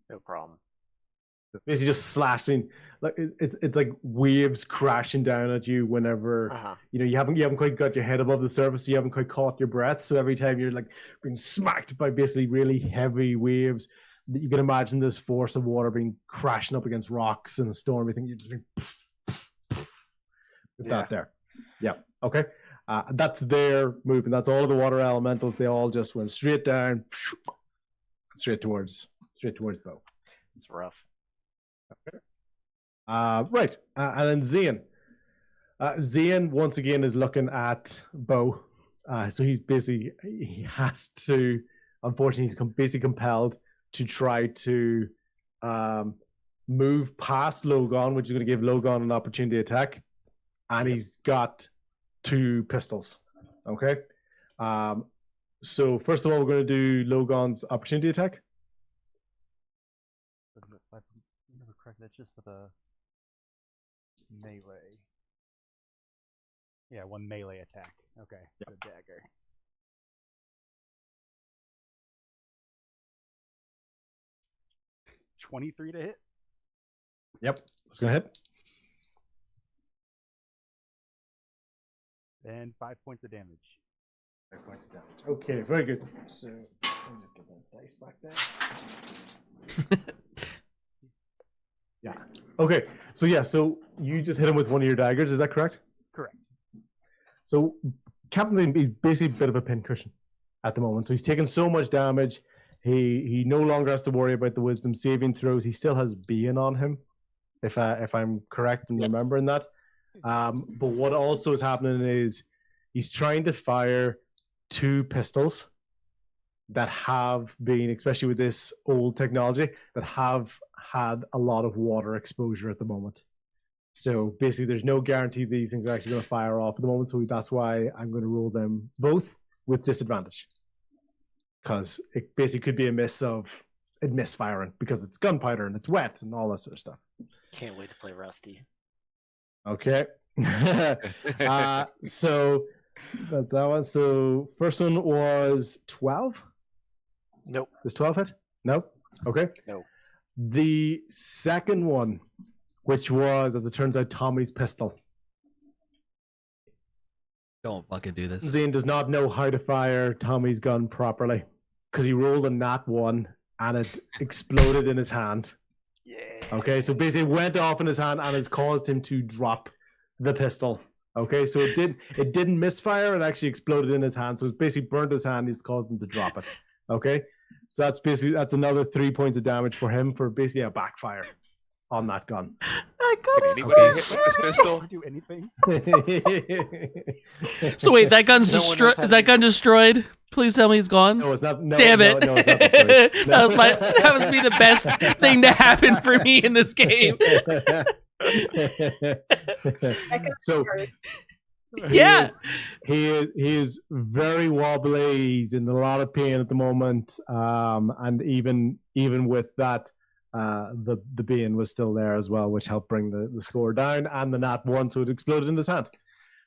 No problem. Basically, just slashing, like it's like waves crashing down at you whenever you haven't quite got your head above the surface, so you haven't quite caught your breath. So every time you're like being smacked by basically really heavy waves, you can imagine this force of water being crashing up against rocks in a storm. You think you're just being with that there. Yeah. Okay. That's their movement. That's all of the water elementals. They all just went straight down, straight towards Bo. It's rough. Okay. Right. And then Zian. Zian once again is looking at Bo. So he has to, unfortunately, he's basically compelled to try to move past Logon, which is going to give Logon an opportunity attack, and he's got 2 pistols. Okay. So first of all, we're going to do Logon's opportunity attack. If I remember correctly, that's just for the melee. Yeah, 1 melee attack. Okay, so dagger. $23 to hit. Yep, that's going to hit. And 5 points of damage. 5 points of damage. Okay, very good. So let me just get that dice back there. Yeah. Okay. So yeah. So you just hit him with one of your daggers. Is that correct? Correct. So Captain Zane is basically a bit of a pincushion at the moment. So he's taken so much damage. He no longer has to worry about the wisdom saving throws. He still has Being on him, if I'm correct in remembering that. But what also is happening is he's trying to fire 2 pistols that have been, especially with this old technology, that have had a lot of water exposure at the moment. So basically there's no guarantee these things are actually going to fire off at the moment. So that's why I'm going to roll them both with disadvantage. Because it basically could be a miss of it misfiring because it's gunpowder and it's wet and all that sort of stuff. Can't wait to play Rusty. Okay. So that's that one. So first one was 12. Nope. Does 12 hit? Nope. Okay. No. The second one, which was, as it turns out, Tommy's pistol. Don't fucking do this. Zane does not know how to fire Tommy's gun properly because he rolled a nat 1 and it exploded in his hand. Yeah. Okay, so basically it went off in his hand and it's caused him to drop the pistol. Okay, so it didn't misfire, it actually exploded in his hand. So it basically burnt his hand, it's caused him to drop it. Okay? So that's another 3 points of damage for him for basically a backfire on that gun. That gun Can is anybody so hit with this pistol? Do anything? So wait, that gun's No one destroyed. else had Is that any- gun destroyed? Please tell me it's gone. No, it's not. No, Damn it! No, it's not the story. No. that was be the best thing to happen for me in this game. So Yeah. he is very wobbly. He's in a lot of pain at the moment, and even with that, the being was still there as well, which helped bring the score down, and the nat 1, so it exploded in his hand.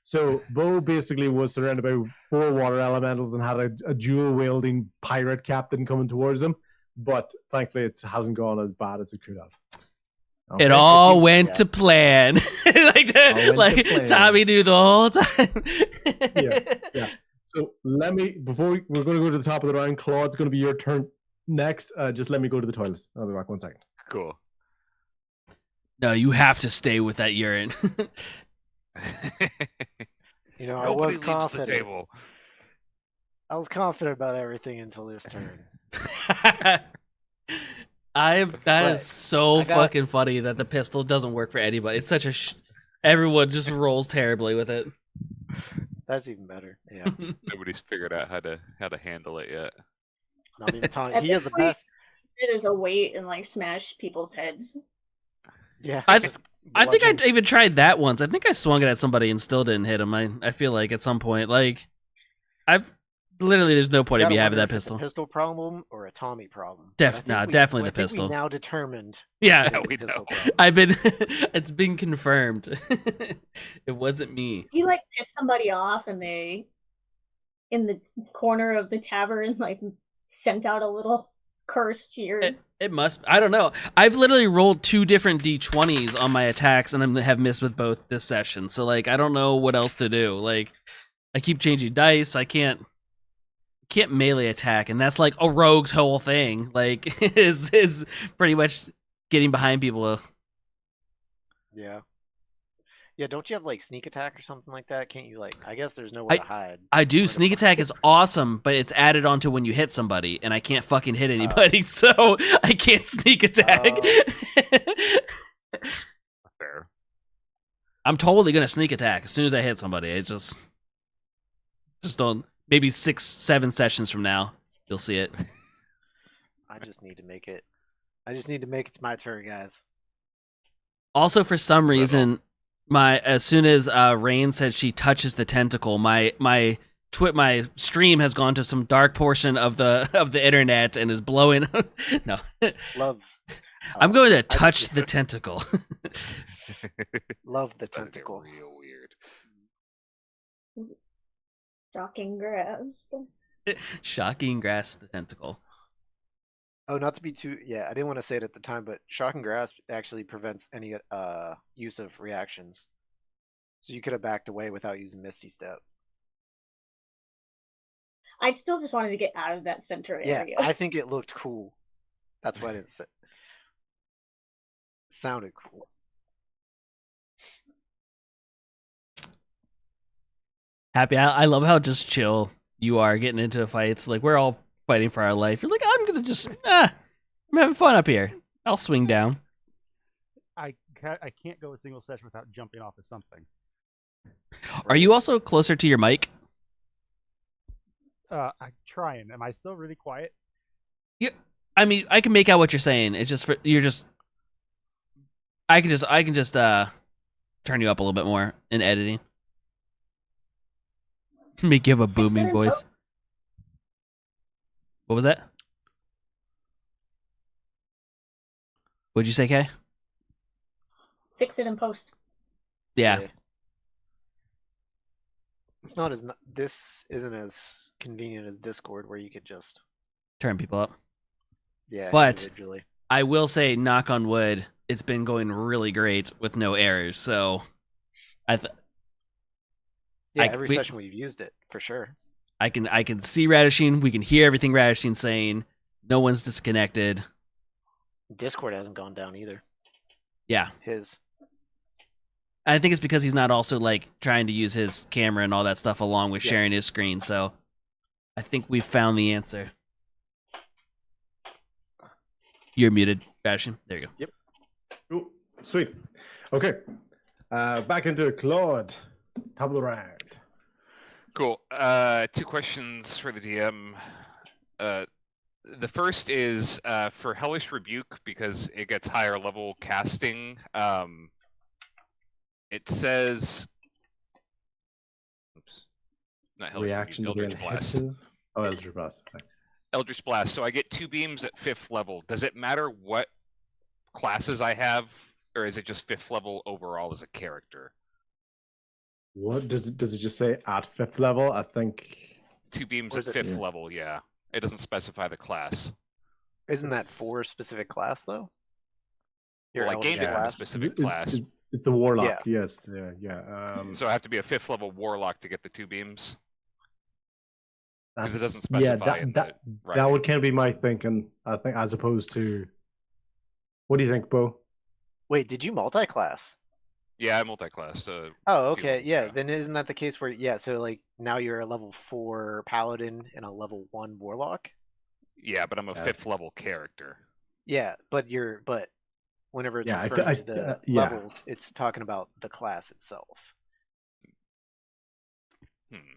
So Bo basically was surrounded by 4 water elementals and had a dual wielding pirate captain coming towards him, but thankfully it hasn't gone as bad as it could have. Okay. It all you- went yeah. to plan. like went to plan. Tommy knew the whole time. Yeah. So we're going to go to the top of the round. Claude, it's going to be your turn next. Just let me go to the toilet. I'll be back 1 second. Cool. No, you have to stay with that urine. You know, I Nobody was leaves the confident. table. I was confident about everything until this turn. That But is so I got- fucking funny that the pistol doesn't work for anybody. It's such a everyone just rolls terribly with it. That's even better. Yeah. Nobody's figured out how to handle it yet. Not even Tony. At He this is the point- best. It is a weight and like smash people's heads. Yeah. I just think bludgeon. I even tried that once. I think I swung it at somebody and still didn't hit him. I feel like at some point, like I've literally there's no point in Gotta me having wonder that if it's a pistol. Pistol problem or a Tommy problem. But I think Definitely I the think we pistol. now determined. Yeah, Yeah, it's a we pistol know. problem. I've been. It's been confirmed. It wasn't me. He like pissed somebody off and they in the corner of the tavern like sent out a little curse to your It must. I don't know. I've literally rolled 2 different d20s on my attacks, and I have missed with both this session. So like, I don't know what else to do. Like, I keep changing dice. I can't melee attack, and that's like a rogue's whole thing. Like, is pretty much getting behind people. Yeah. Yeah, don't you have like sneak attack or something like that? Can't you like I guess there's nowhere to hide. I do. Where the Sneak fuck- attack is awesome, but it's added onto when you hit somebody, and I can't fucking hit anybody, so I can't sneak attack. Fair. I'm totally gonna sneak attack as soon as I hit somebody. It's just don't. Maybe 6-7 sessions from now, you'll see it. I just need to make it. I just need to make it my turn, guys. Also, for some Little. reason, as soon as Rain said she touches the tentacle, my stream has gone to some dark portion of the internet and is blowing. No, Love. I'm going to I touch the tentacle. love the That'd get tentacle. real weird. Shocking grasp. Shocking grasp the tentacle. Oh, not to be too. Yeah, I didn't want to say it at the time, but shock and grasp actually prevents any use of reactions. So you could have backed away without using Misty Step. I still just wanted to get out of that center Yeah, area. I think it looked cool. That's why I didn't say. Sounded cool. Happy. I love how just chill you are getting into fights. Like, we're all fighting for our life. You're like, I'm gonna just I'm having fun up here. I'll swing down. I can't go a single session without jumping off of something. Are you also closer to your mic? I'm trying. Am I still really quiet? Yeah. I mean, I can make out what you're saying. It's just I can just turn you up a little bit more in editing. Let me give a booming voice. What was that? What'd you say, Kay? Fix it in post. Yeah. It's not as this isn't as convenient as Discord where you could just Turn people up. but individually. I will say, knock on wood, it's been going really great with no errors. So, every session we've used it for sure. I can see Radishing. We can hear everything Radishing's saying. No one's disconnected. Discord hasn't gone down either. Yeah. I think it's because he's not also like trying to use his camera and all that stuff along with sharing his screen. So I think we found the answer. You're muted, Radishing. There you go. Yep. Ooh, sweet. Okay. Back into Claude. Top of the round. Cool. 2 questions for the DM. The first is for Hellish Rebuke, because it gets higher level casting. It says, oops, not Hellish Reaction Rebuke, to Eldritch being Blast. hit. Oh, Eldritch Blast. Okay. Eldritch Blast. So I get 2 beams at 5th level. Does it matter what classes I have, or is it just 5th level overall as a character? What does it just say at 5th level? I think 2 beams at 5th level. Yeah, it doesn't specify the class. Isn't that for a specific class though? Well, I gave it a specific class. It's the Warlock. Yeah. Yes. Yeah. So I have to be a 5th level Warlock to get the 2 beams. Because it doesn't yeah, specify. That would kind of be my thinking. I think, as opposed to, what do you think, Bo? Wait, did you multi-class? Yeah, I multi-classed. Oh, okay. Yeah, then isn't that the case where so like now you're a level 4 paladin and a level 1 warlock? Yeah, but I'm a 5th level character. Yeah, but whenever it's referring to the level, it's talking about the class itself.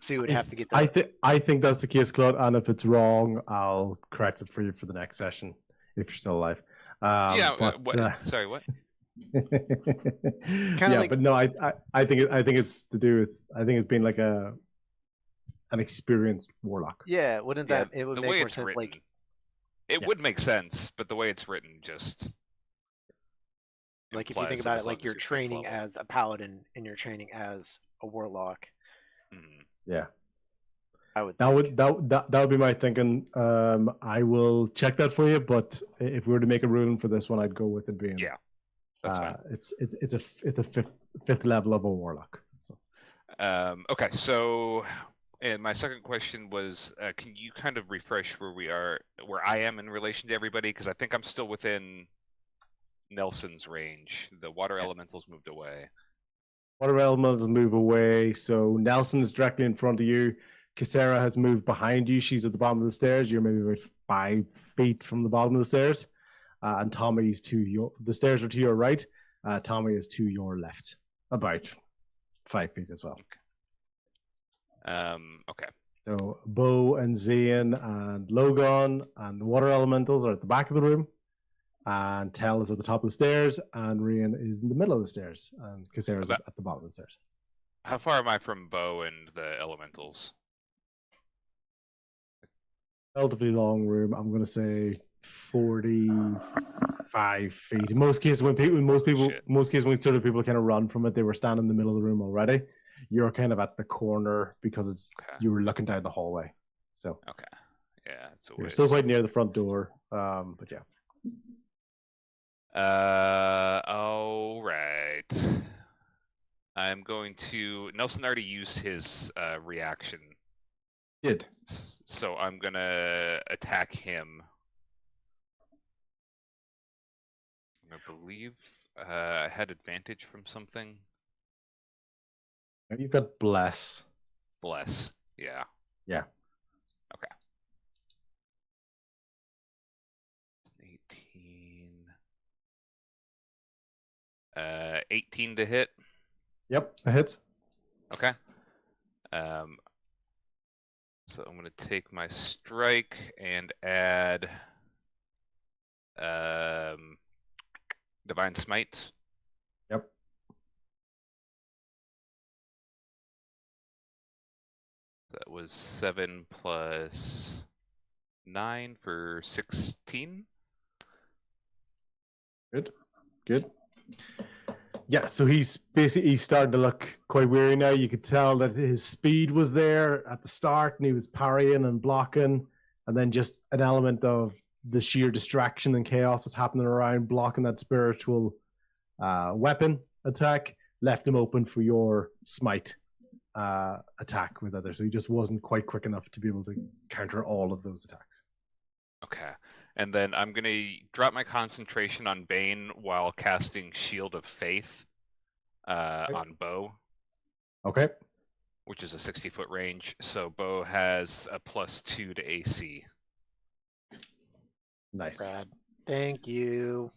So you would have to get that. I think that's the case, Claude, and if it's wrong, I'll correct it for you for the next session if you're still alive. Sorry, what? But no, I think it's to do with, I think it's being like an experienced warlock. Yeah, wouldn't that it would make more sense? Written, like it would make sense, but the way it's written just like if you think about it, like you're training as a paladin and you're training as a warlock. Yeah, that would be my thinking. I will check that for you, but if we were to make a ruling for this one, I'd go with it being that's fine. It's a fifth level of a warlock. So. Okay, so and my second question was, can you kind of refresh where I am in relation to everybody? Because I think I'm still within Nelson's range. The water elementals moved away. Water elementals move away, so Nelson's directly in front of you. Kisera has moved behind you. She's at the bottom of the stairs. You're maybe about 5 feet from the bottom of the stairs. And Tommy's the stairs are to your right. Tommy is to your left, about 5 feet as well. Okay. So Bo and Zane and Logan and the water elementals are at the back of the room. and Tell is at the top of the stairs, and Rian is in the middle of the stairs, and Kisera's About- at the bottom of the stairs. How far am I from Bo and the elementals? Relatively long room. I'm going to say 45 feet. In most cases, when sort of people kind of run from it, they were standing in the middle of the room already. You're kind of at the corner because it's Okay. you were looking down the hallway. So Okay. Yeah, it's a you're ways. still quite near the front door. But yeah. All right. I'm going to. Nelson already used his reaction, Did. so I'm gonna attack him. I believe I had advantage from something. You've got bless. Bless. Yeah. Yeah. Okay. 18. 18 to hit. Yep, that hits. Okay. So I'm gonna take my strike and add Divine Smite. Yep. That was 7 plus 9 for 16. Good. Yeah, so he's starting to look quite weary now. You could tell that his speed was there at the start, and he was parrying and blocking, and then just an element of the sheer distraction and chaos that's happening around blocking that spiritual weapon attack left him open for your smite attack with others. So he just wasn't quite quick enough to be able to counter all of those attacks. Okay. And then I'm going to drop my concentration on Bane while casting Shield of Faith on Bo. Okay. Which is a 60-foot range. So Bo has a +2 to AC. Nice. Brad, thank you.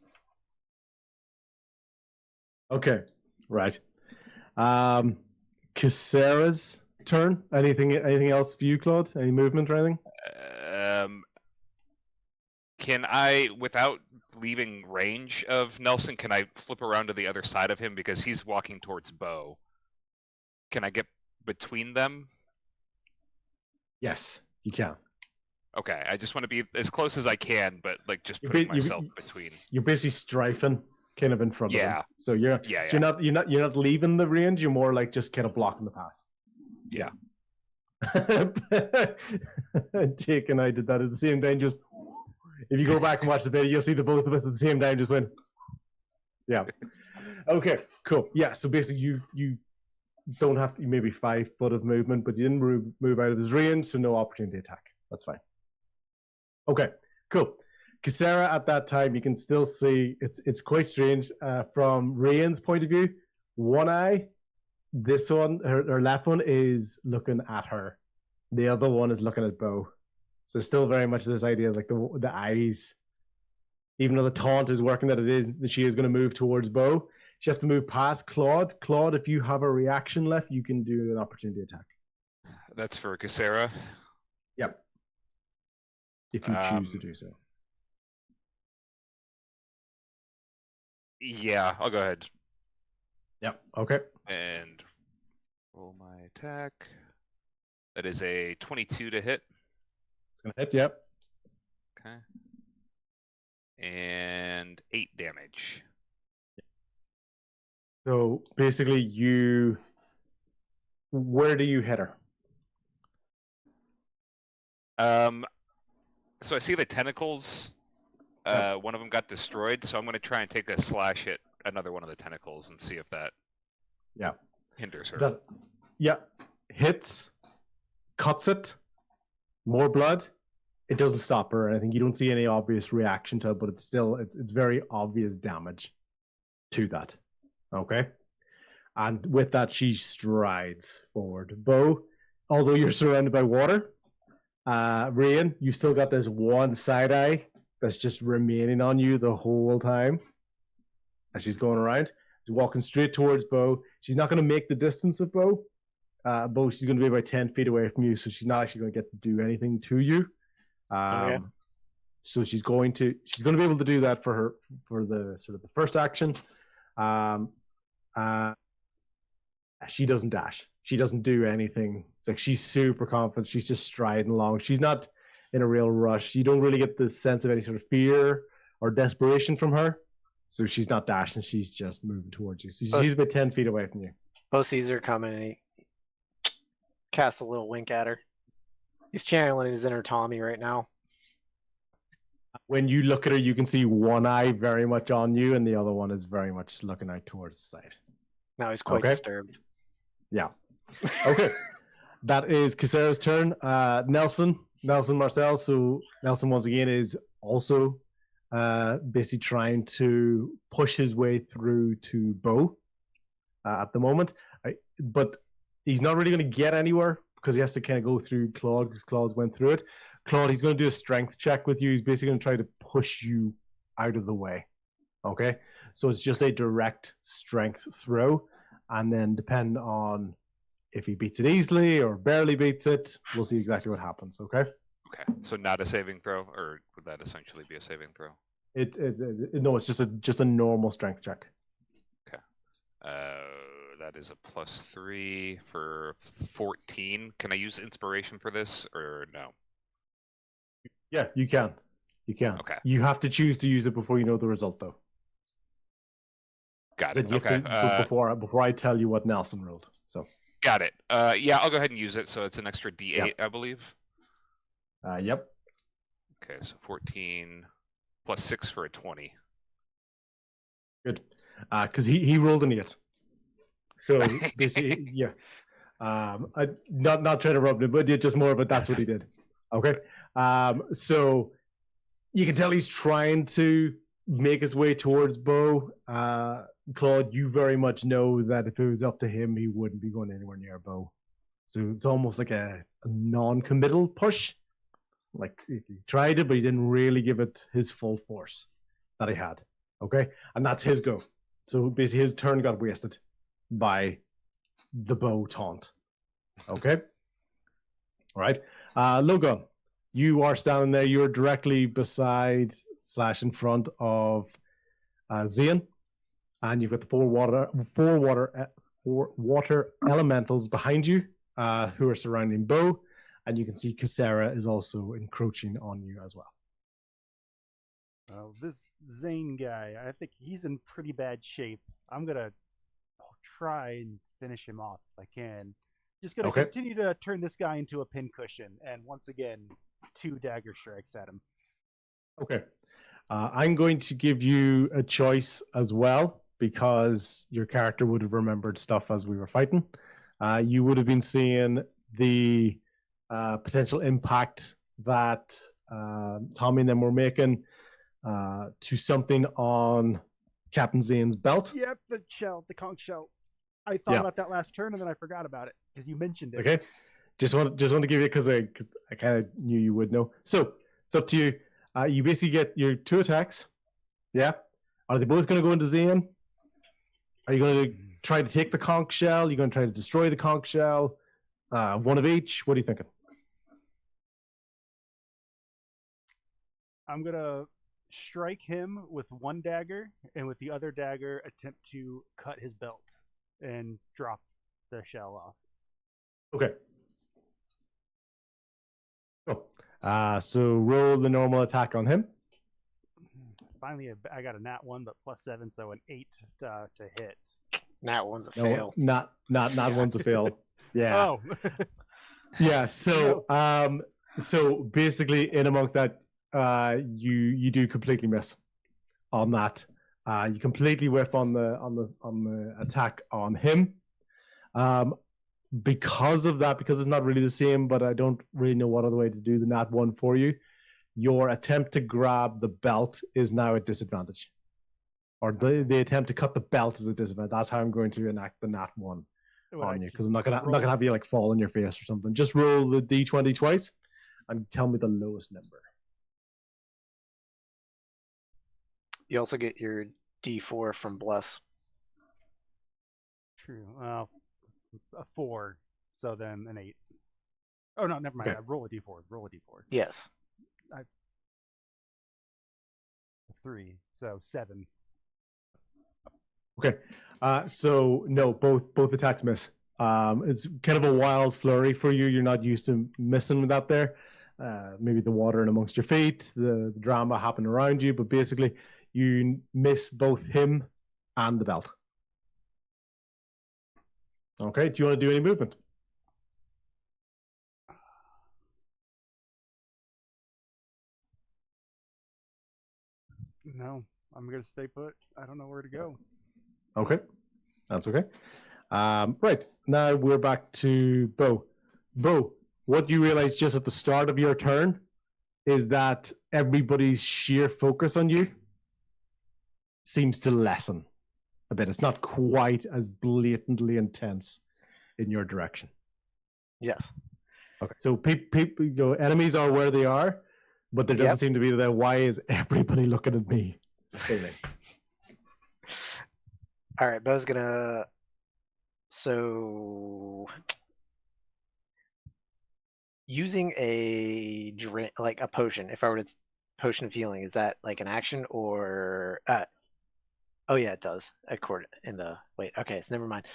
Okay. Right. Kisera's turn. Anything else for you, Claude? Any movement or anything? Can I, without leaving range of Nelson, can I flip around to the other side of him because he's walking towards Bo? Can I get between them? Yes, you can. Okay, I just want to be as close as I can, but like just putting myself between. You're basically strifing, kind of in front of him. So you're you're not leaving the range. You're more like just kind of blocking the path. Yeah. Jake and I did that at the same time. Just if you go back and watch the video, you'll see the both of us at the same time just went. Yeah. Okay. Cool. Yeah. So basically, you don't have maybe 5 foot of movement, but you didn't move out of his range, so no opportunity attack. That's fine. Okay. Cool. Kisera at that time, you can still see it's quite strange from Raian's point of view. One eye, this one, her left one is looking at her. The other one is looking at Bo. So still very much this idea of like the eyes, even though the taunt is working that she is going to move towards Bo. She has to move past Claude. Claude, if you have a reaction left, you can do an opportunity attack. That's for Kisera? Yep. If you choose to do so. Yeah, I'll go ahead. Yep. Okay. And roll my attack. That is a 22 to hit. It's going to hit, yep. Okay. And 8 damage. So basically where do you hit her? So I see the tentacles. One of them got destroyed, so I'm going to try and take a slash at another one of the tentacles and see if that hinders her. Hits, cuts it, more blood. It doesn't stop her, and I think you don't see any obvious reaction to it, but it's very obvious damage to that. Okay? And with that, she strides forward. Bo, although you're surrounded by water, Raian, you still got this one side eye that's just remaining on you the whole time as she's going around. She's walking straight towards Bo. She's not going to make the distance of Bo. Bo, she's going to be about 10 feet away from you, so she's not actually going to get to do anything to you. So she's going to be able to do that for the sort of the first action. She doesn't dash. She doesn't do anything. It's like she's super confident. She's just striding along. She's not in a real rush. You don't really get the sense of any sort of fear or desperation from her. So she's not dashing. She's just moving towards you. So she's about 10 feet away from you. Bo sees her coming and he casts a little wink at her. He's channeling his inner Tommy right now. When you look at her, you can see one eye very much on you, and the other one is very much looking out towards the side. Now he's quite disturbed. Yeah. Okay. That is Kisera's turn. Nelson Marcel. So Nelson once again is also basically trying to push his way through to Bo at the moment. But he's not really going to get anywhere because he has to kind of go through Claude because Claude went through it. Claude, he's going to do a strength check with you. He's basically going to try to push you out of the way. Okay? So it's just a direct strength throw. And then depend on if he beats it easily or barely beats it, we'll see exactly what happens, okay? Okay, so not a saving throw, or would that essentially be a saving throw? No, it's just a normal strength check. Okay. That is a +3 for 14. Can I use inspiration for this, or no? Yeah, you can. You can. Okay. You have to choose to use it before you know the result, though. Got So it. you have to, before I tell you what Nelson rolled. So. Got it. Yeah, I'll go ahead and use it. So it's an extra D8, Yep. I believe. Yep. Okay, so 14 +6 for a 20. Good. Because he rolled an 8. So basically, yeah. Not trying to rub it, but just more of it. That's what he did. Okay. So you can tell he's trying to make his way towards Bo. Claude, you very much know that if it was up to him, he wouldn't be going anywhere near Bo. So it's almost like a non-committal push. Like he tried it, but he didn't really give it his full force that he had. Okay, and that's his go. So basically, his turn got wasted by the Bo taunt. Okay. All right. Logan, you are standing there. You're directly beside / in front of Zian. And you've got the four water elementals behind you who are surrounding Bo. And you can see Kisera is also encroaching on you as well. This Zane guy, I think he's in pretty bad shape. I'm going to try and finish him off if I can. Just going to continue to turn this guy into a pincushion. And once again, 2 dagger strikes at him. Okay. I'm going to give you a choice as well, because your character would have remembered stuff as we were fighting. You would have been seeing the potential impact that Tommy and them were making to something on Captain Zane's belt. Yep, the conch shell. I thought about that last turn and then I forgot about it because you mentioned it. Okay. Just want to give you because I kind of knew you would know. So it's up to you. You basically get your 2 attacks. Yeah. Are they both going to go into Zane? Are you going to try to take the conch shell? Are you going to try to destroy the conch shell? One of each? What are you thinking? I'm going to strike him with 1 dagger and with the other dagger attempt to cut his belt and drop the shell off. Okay. Cool. So roll the normal attack on him. Finally, I got a nat 1, but +7, so an 8 to hit. Nat 1's a fail. Not one's a fail. Yeah. Oh. Yeah. So so basically, in amongst that, you do completely miss on that. You completely whiff on the attack on him. Because of that, because it's not really the same, but I don't really know what other way to do the nat 1 for you. Your attempt to grab the belt is now at disadvantage, or the attempt to cut the belt is a disadvantage. That's how I'm going to enact the nat 1 on you, because I'm not gonna have you like fall on your face or something. Just roll the d20 twice and tell me the lowest number. You also get your D4 from Bless. True. Well, a 4, so then an 8. Oh no, never mind. Okay. Roll a d4. Roll a d4. Yes. 3, so 7. Okay. So no, both attacks miss. It's kind of a wild flurry for you. You're not used to missing with that there. Maybe the water in amongst your feet, the drama happened around you, but basically you miss both him and the belt. Okay. Do you want to do any movement? No, I'm gonna stay put. I don't know where to go. Okay. That's okay. Right. Now we're back to Bo. Bo, what you realize just at the start of your turn is that everybody's sheer focus on you seems to lessen a bit. It's not quite as blatantly intense in your direction. Yes. Okay. So people, enemies are where they are, but there doesn't seem to be that. Why is everybody looking at me? Feeling. All right, Bo's gonna. So, using a drink, like a potion, if I were to potion of healing, is that like an action or? Oh yeah, it does. Accord in the wait. Okay, so never mind.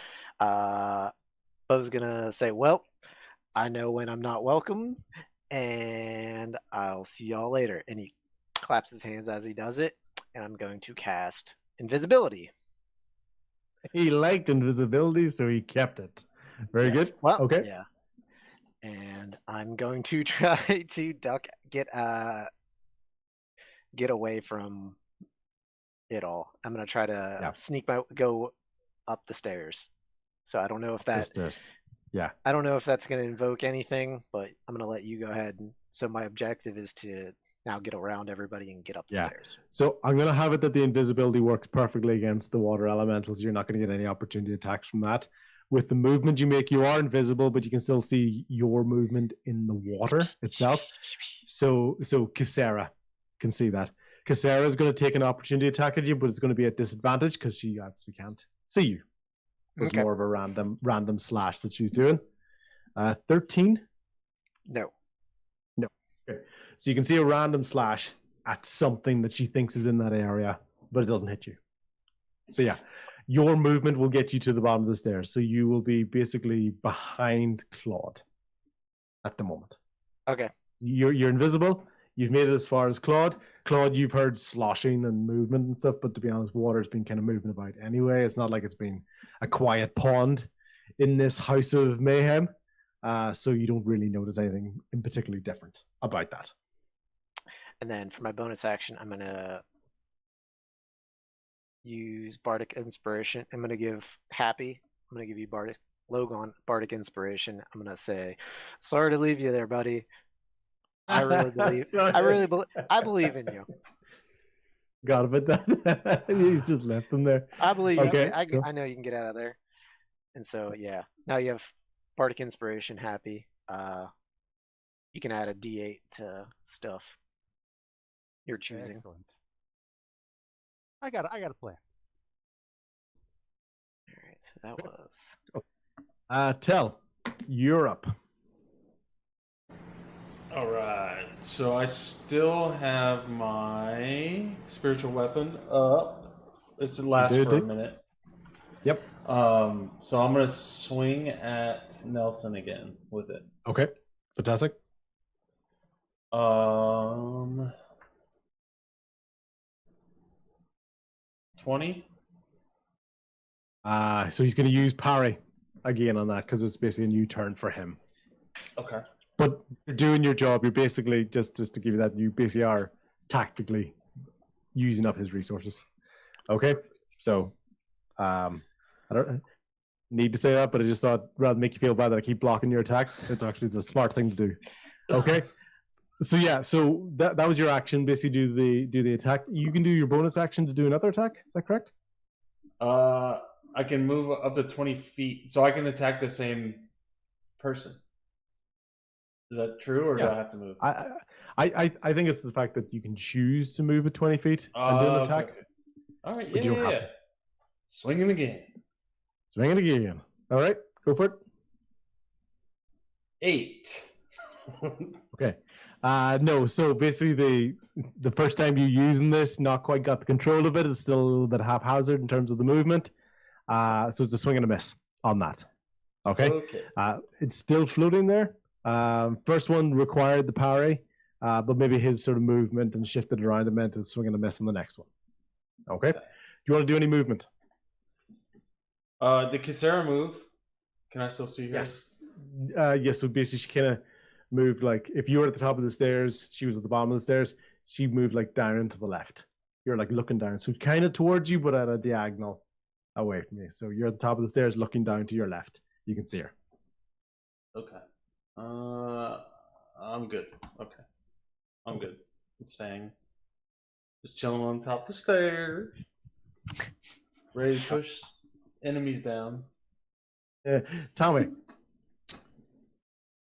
Bo's gonna say, "Well, I know when I'm not welcome, and I'll see y'all later." And he claps his hands as he does it, and I'm going to cast invisibility. He liked invisibility, so he kept it. Very good. Well, okay. Yeah. And I'm going to try to get away from it all. I'm gonna try to go up the stairs. So I don't know if that. Yeah. I don't know if that's gonna invoke anything, but I'm gonna let you go ahead. So my objective is to now get around everybody and get up the stairs. So I'm going to have it that the invisibility works perfectly against the water elementals. You're not going to get any opportunity attacks from that. With the movement you make, you are invisible, but you can still see your movement in the water itself. So Kisera can see that. Kisera is going to take an opportunity attack at you, but it's going to be at disadvantage because she obviously can't see you. So it's more of a random slash that she's doing. 13? No. Okay. So you can see a random slash at something that she thinks is in that area, but it doesn't hit you. So yeah, your movement will get you to the bottom of the stairs. So you will be basically behind Claude at the moment. Okay. You're invisible. You've made it as far as Claude. Claude, you've heard sloshing and movement and stuff, but to be honest, water's been kind of moving about anyway. It's not like it's been a quiet pond in this house of mayhem. So you don't really notice anything in particularly different about that. And then for my bonus action, I'm going to use Bardic Inspiration. I'm going to give Happy. I'm going to give you Bardic Inspiration. I'm going to say, "Sorry to leave you there, buddy. I really believe. I believe in you." Got about that. He's just left him there. I believe. Okay, you. I know you can get out of there. And so yeah, now you have Bardic Inspiration, Happy. You can add a D8 to stuff you're choosing. Excellent. I got a plan. All right, so that was. Tell, you're up. All right. So I still have my spiritual weapon up. This lasts for a minute. Yep. So I'm gonna swing at Nelson again with it. Okay. Fantastic. 20. So he's going to use parry again on that because it's basically a new turn for him. Okay. But you're doing your job. You're basically just to give you that. You basically are tactically using up his resources. Okay. So, I don't need to say that, but I just thought rather than make you feel bad that I keep blocking your attacks, it's actually the smart thing to do. Okay. So yeah, so that was your action. Basically, do the attack. You can do your bonus action to do another attack. Is that correct? I can move up to 20 feet, so I can attack the same person. Is that true, or do I have to move? I think it's the fact that you can choose to move at 20 feet and do an attack. Okay. All right, But you don't have to. Swinging again. Swinging again. All right, go for it. 8. Okay. No, so basically the first time you using this, not quite got the control of it. It's still a little bit haphazard in terms of the movement. So it's a swing and a miss on that. Okay. It's still floating there. First one required the parry, but maybe his sort of movement and shifted around and meant a swing and a miss on the next one. Okay. Do you want to do any movement? Did Kisara move? Can I still see her? Yes. Yes. So basically, she kind of moved like if you were at the top of the stairs, she was at the bottom of the stairs. She moved like down and to the left. You're like looking down, so kind of towards you, but at a diagonal away from you. So you're at the top of the stairs, looking down to your left. You can see her. Okay. I'm good. Okay. I'm good. I'm staying. Just chilling on top of the stairs. Ready to push enemies down. Tommy.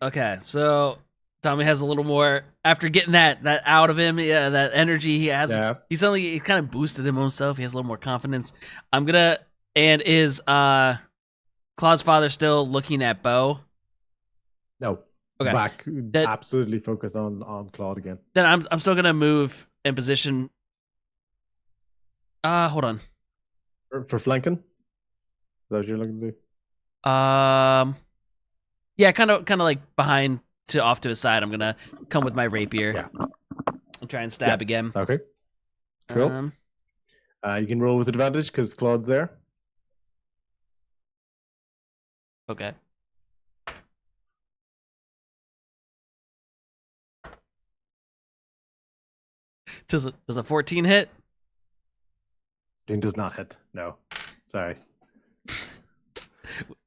Okay, so Tommy has a little more after getting that out of him. Yeah, that energy he has. Yeah. He's kind of boosted him himself. He has a little more confidence. Is Claude's father still looking at Bo? No. Okay. Back. Absolutely focused on Claude again. Then I'm still gonna move in position. Hold on. For flanking? Is that what you're looking to do? Yeah, kind of like behind to off to his side. I'm gonna come with my rapier and try and stab again. Okay. Cool. You can roll with advantage because Claude's there. Okay. Does a 14 hit? It does not hit. No. Sorry.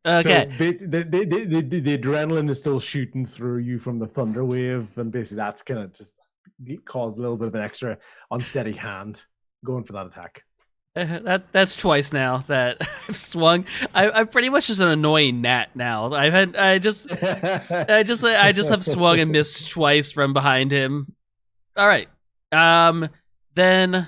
Okay. So the adrenaline is still shooting through you from the thunder wave, and basically that's gonna just cause a little bit of an extra unsteady hand going for that attack. That's twice now that I've swung. I'm pretty much just an annoying gnat now. I just have swung and missed twice from behind him. All right. Then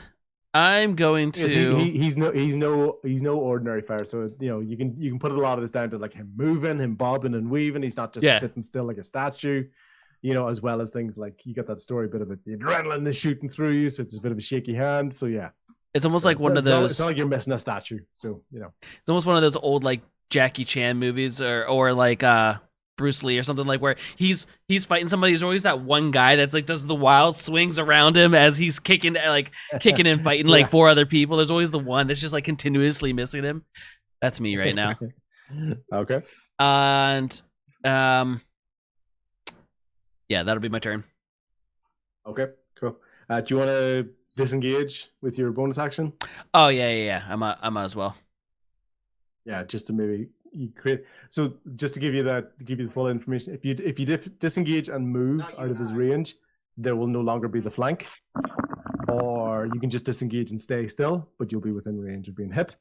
I'm going to. Yes, he's no ordinary fighter. So you can put a lot of this down to like him moving, him bobbing and weaving. He's not just sitting still like a statue. As well as things like you got that story bit of it. The adrenaline is shooting through you, so it's a bit of a shaky hand. So yeah. It's almost like one of those. It's not like you're missing a statue, so It's almost one of those old like Jackie Chan movies, or like Bruce Lee or something, like where he's fighting somebody. There's always that one guy that's like does the wild swings around him as he's kicking and fighting like four other people. There's always the one that's just like continuously missing him. That's me right now. Okay. And yeah, that'll be my turn. Okay, cool. Do you want to disengage with your bonus action? Oh yeah. I might as well. Yeah, just to maybe you create. So just to give you the full information, if you disengage and move out of his range, there will no longer be the flank, or you can just disengage and stay still, but you'll be within range of being hit.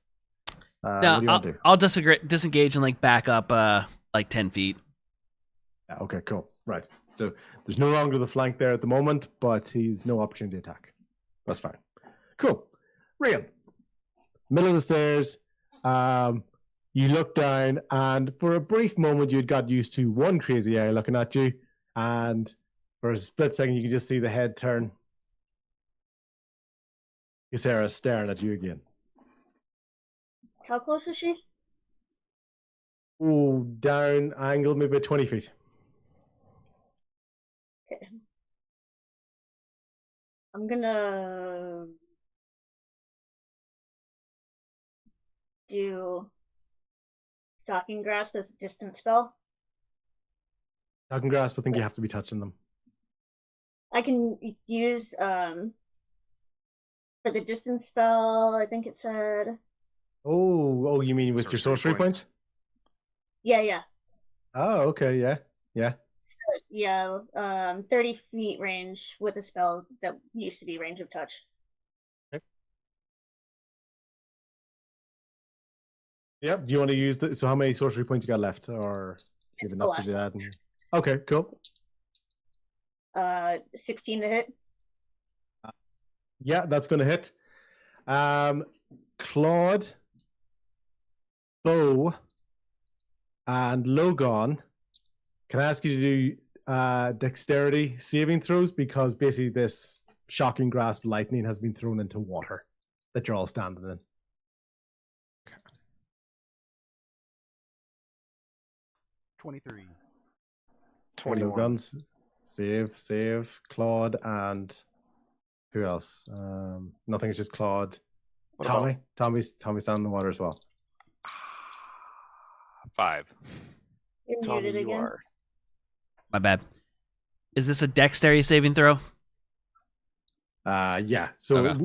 What do you want to do? I'll disengage and like back up like 10 feet. Yeah, okay, cool. Right. So there's no longer the flank there at the moment, but he's no opportunity attack. That's fine. Cool. Real. Middle of the stairs. You look down, and for a brief moment, you'd got used to one crazy eye looking at you, and for a split second, you can just see the head turn. Sarah's staring at you again. How close is she? Oh, down angle, maybe 20 feet. Okay. I'm gonna do Shocking Grasp as a distance spell. Shocking Grasp, I think you have to be touching them. I can use for the distance spell, I think it said. Oh, you mean with your sorcery points? Yeah. Oh, okay, yeah. So, yeah, 30 feet range with a spell that used to be range of touch. Okay. Yep. Do you want to use so how many sorcery points you got left, or It's give the enough to last do one. that? Okay, cool. 16 to hit. Yeah, that's going to hit. Claude, Bo, and Logon. Can I ask you to do dexterity saving throws because basically this shocking grasp lightning has been thrown into water that you're all standing in. 23. 21. Guns. Save. Claude and who else? Nothing. It's just Claude. What Tommy. about- Tommy's down in the water as well. 5. You're Tommy, muted you again. are. My bad. Is this a dexterity saving throw? Yeah. So Okay.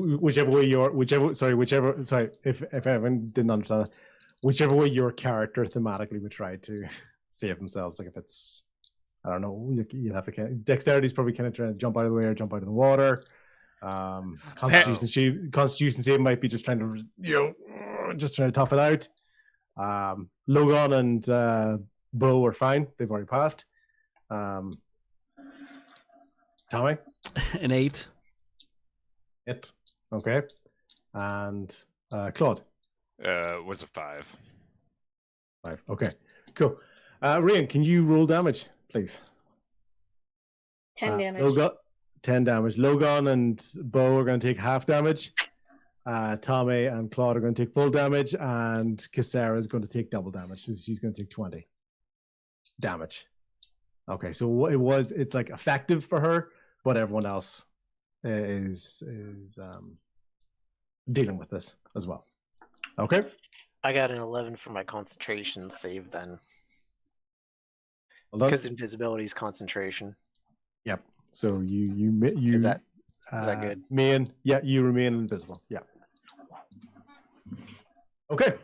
if everyone didn't understand that, whichever way your character thematically would try to save themselves, like if it's, I don't know, you have to dexterity is probably kind of trying to jump out of the way or jump out of the water. Constitution save might be just trying to, just trying to tough it out. Logan and Bo are fine. They've already passed. Tommy? An 8. It. Okay. And Claude? Was a 5. 5. Okay. Cool. Ryan, can you roll damage, please? 10 damage. 10 damage. Logan and Bo are going to take half damage. Tommy and Claude are going to take full damage, and Kisara is going to take double damage. So she's going to take 20 damage. Okay, so it's like effective for her, but everyone else is dealing with this as well. Okay. I got an 11 for my concentration save then. Well done. Because invisibility is concentration. Yep. So you Is that good? You remain invisible. Yeah. Okay.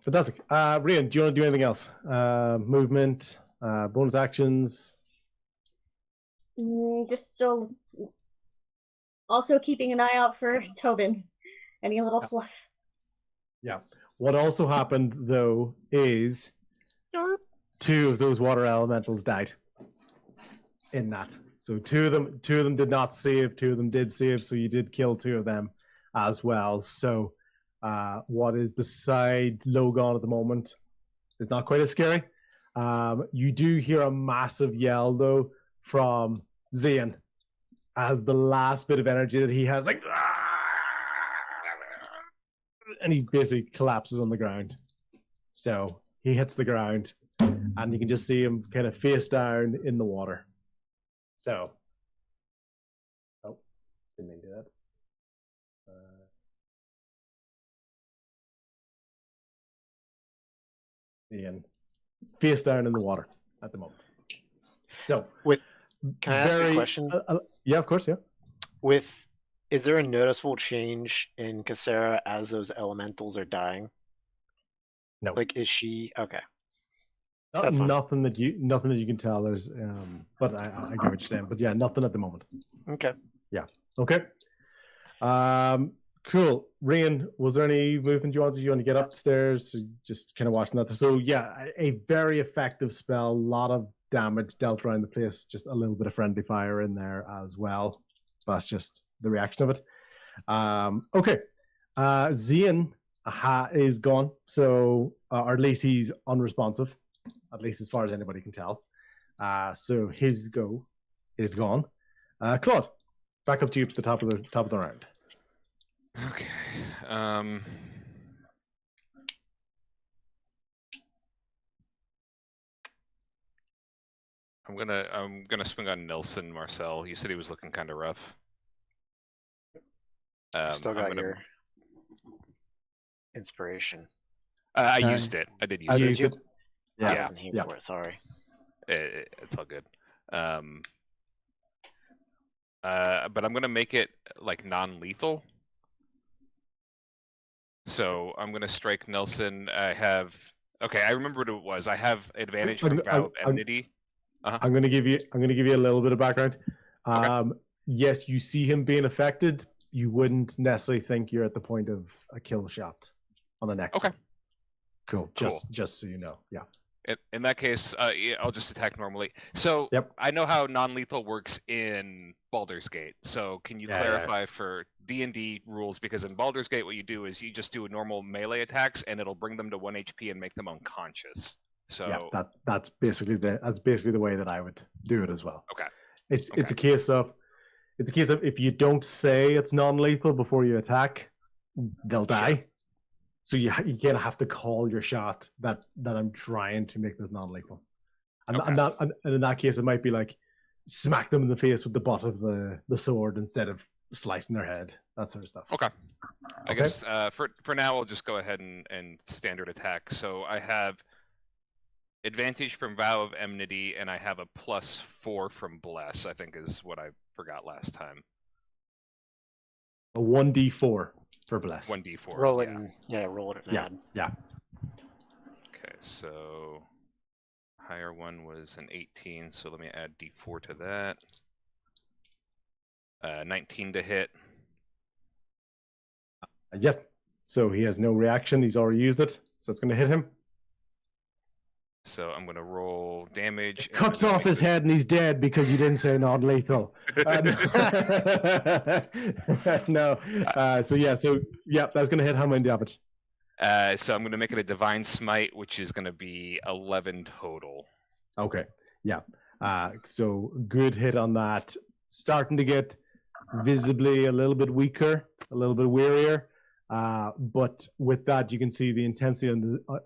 Fantastic. Rian, do you want to do anything else? Movement, bonus actions. Just still also keeping an eye out for Tobin. Any little fluff. Yeah. What also happened though is 2 of those water elementals died in that. So two of them did not save, 2 of them did save, so you did kill 2 of them as well. So what is beside Logan at the moment is not quite as scary. You do hear a massive yell though from Zian as the last bit of energy that he has, like, and he basically collapses on the ground. So he hits the ground, and you can just see him kind of face down in the water. So, didn't mean to do that. Ian, face down in the water at the moment. So, Can I ask a question? Yeah, of course, yeah. Is there a noticeable change in Kisara as those elementals are dying? No. Like, is she okay? That's fine. Nothing that you can tell. There's, but I get what you're saying. But yeah, nothing at the moment. Okay. Yeah. Okay. Cool. Rain, was there any movement you wanted? You want to get upstairs? Just kind of watching that. So yeah, a very effective spell. A lot of damage dealt around the place. Just a little bit of friendly fire in there as well. That's just the reaction of it. Okay. Zian is gone. So, or at least he's unresponsive. At least as far as anybody can tell. So his go is gone. Claude, back up to you at the top of the round. Okay. I'm gonna swing on Nelson Marcel. You said he was looking kind of rough. Still got your inspiration. I used it. I did use Oh, it. did you? Yeah. I wasn't here for it. Sorry. It's all good. But I'm gonna make it like non-lethal. So I'm gonna strike Nelson. I remember what it was. I have advantage from Vow of Enmity. I'm gonna give you a little bit of background. Okay. Yes, you see him being affected. You wouldn't necessarily think you're at the point of a kill shot on the next one. Cool. Just so you know. Yeah. In that case, I'll just attack normally. So I know how non-lethal works in Baldur's Gate. So can you clarify for D&D rules? Because in Baldur's Gate, what you do is you just do a normal melee attacks, and it'll bring them to 1 HP and make them unconscious. So that's basically the way that I would do it as well. It's Okay. a case of if you don't say it's non-lethal before you attack, they'll die. So you kind of have to call your shot that I'm trying to make this non-lethal. And, Okay. and in that case, it might be like smack them in the face with the butt of the sword instead of slicing their head, that sort of stuff. Okay. I Okay. guess for now, we'll just go ahead and standard attack. So I have advantage from Vow of Enmity, and I have a +4 from Bless, I think is what I forgot last time. A 1d4 for bless. 1d4. Roll it. Yeah. Roll it and Yeah. add. Yeah. Okay, so higher one was an 18, so let me add d4 to that. 19 to hit. Yep. So he has no reaction. He's already used it, so it's going to hit him. So I'm going to roll damage. It cuts off his head and he's dead because you didn't say non-lethal. No. So that's going to hit how many damage? So I'm going to make it a Divine Smite, which is going to be 11 total. Okay. Yeah. So good hit on that. Starting to get visibly a little bit weaker, a little bit wearier. But with that, you can see the intensity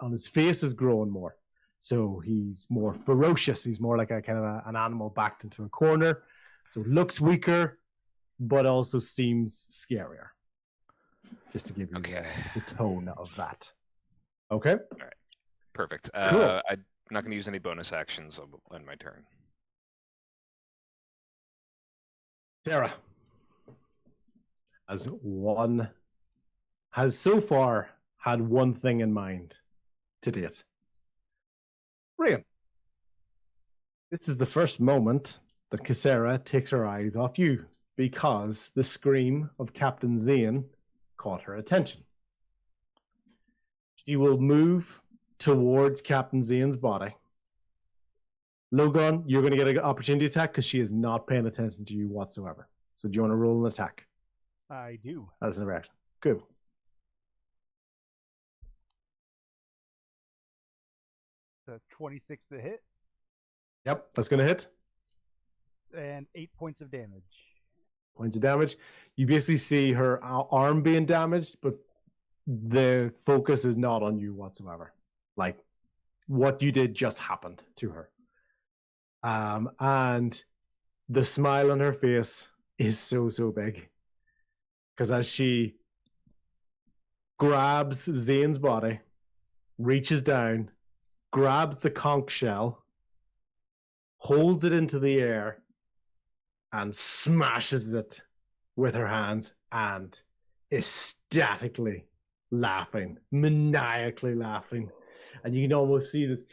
on his face is growing more. So he's more ferocious. He's more like a kind of an animal backed into a corner. So looks weaker, but also seems scarier. Just to give you the tone of that. Okay? All right. Perfect. Cool. I'm not going to use any bonus actions on my turn. Sarah has so far had one thing in mind to date. Ryan, this is the first moment that Kisera takes her eyes off you because the scream of Captain Zane caught her attention. She will move towards Captain Zane's body. Logan, you're going to get an opportunity attack because she is not paying attention to you whatsoever. So do you want to roll an attack? I do. As an reaction. Good. The 26 to hit. Yep, that's going to hit. And 8 points of damage. Points of damage. You basically see her arm being damaged, but the focus is not on you whatsoever. Like, what you did just happened to her. And the smile on her face is so big. Because as she grabs Zane's body, reaches down, grabs the conch shell, holds it into the air, and smashes it with her hands and ecstatically laughing, maniacally laughing. And you can almost see this.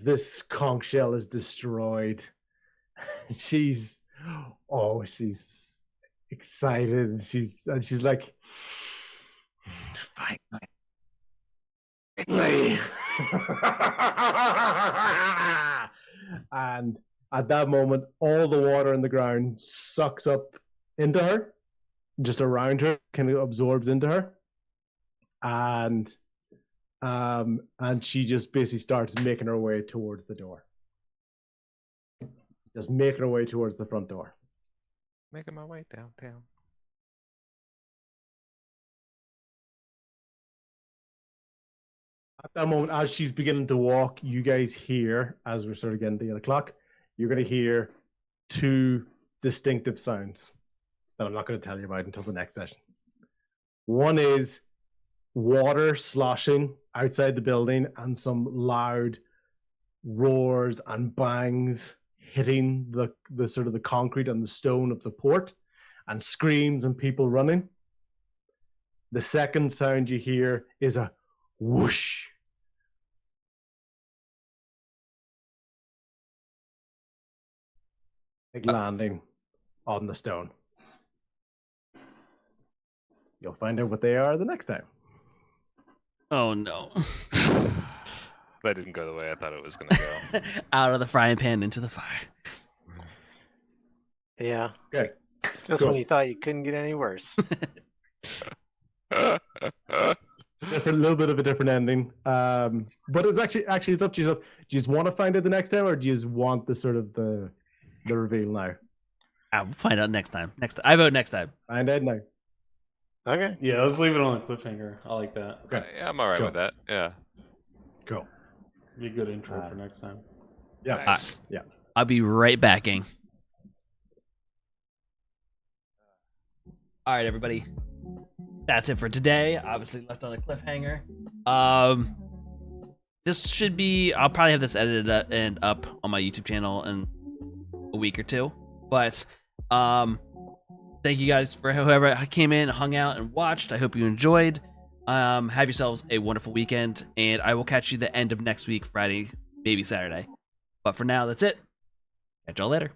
This conch shell is destroyed. She's excited. She's like, finally. And at that moment, all the water in the ground sucks up into her, just around her, kind of absorbs into her, and she just basically starts making her way towards the door. Just making her way towards the front door. Making my way downtown. At that moment, as she's beginning to walk, you guys hear, as we're sort of getting to 8 o'clock, you're going to hear two distinctive sounds that I'm not going to tell you about until the next session. One is water sloshing outside the building and some loud roars and bangs hitting the sort of the concrete and the stone of the port, and screams and people running. The second sound you hear is a whoosh. Big landing on the stone. You'll find out what they are the next time. Oh no. That didn't go the way I thought it was going to go. Out of the frying pan into the fire. Yeah. Okay. Just Cool. when you thought you couldn't get any worse. little bit of a different ending. But it's actually it's up to yourself. Do you just want to find out the next time, or do you just want the sort of the reveal now? We'll find out next time. I vote next time. Find out now. Okay. Yeah, let's leave it on a cliffhanger. I like that. Okay. Yeah, I'm all right Cool. with that. Yeah. Cool. Be a good intro for next time. Yeah. Nice. I'll be right back, gang. All right, everybody. That's it for today. Obviously left on a cliffhanger. This should be. I'll probably have this edited and up on my YouTube channel in a week or two. But thank you guys for whoever came in, hung out, and watched. I hope you enjoyed. Have yourselves a wonderful weekend, and I will catch you the end of next week, Friday, maybe Saturday. But for now, that's it. Catch y'all later.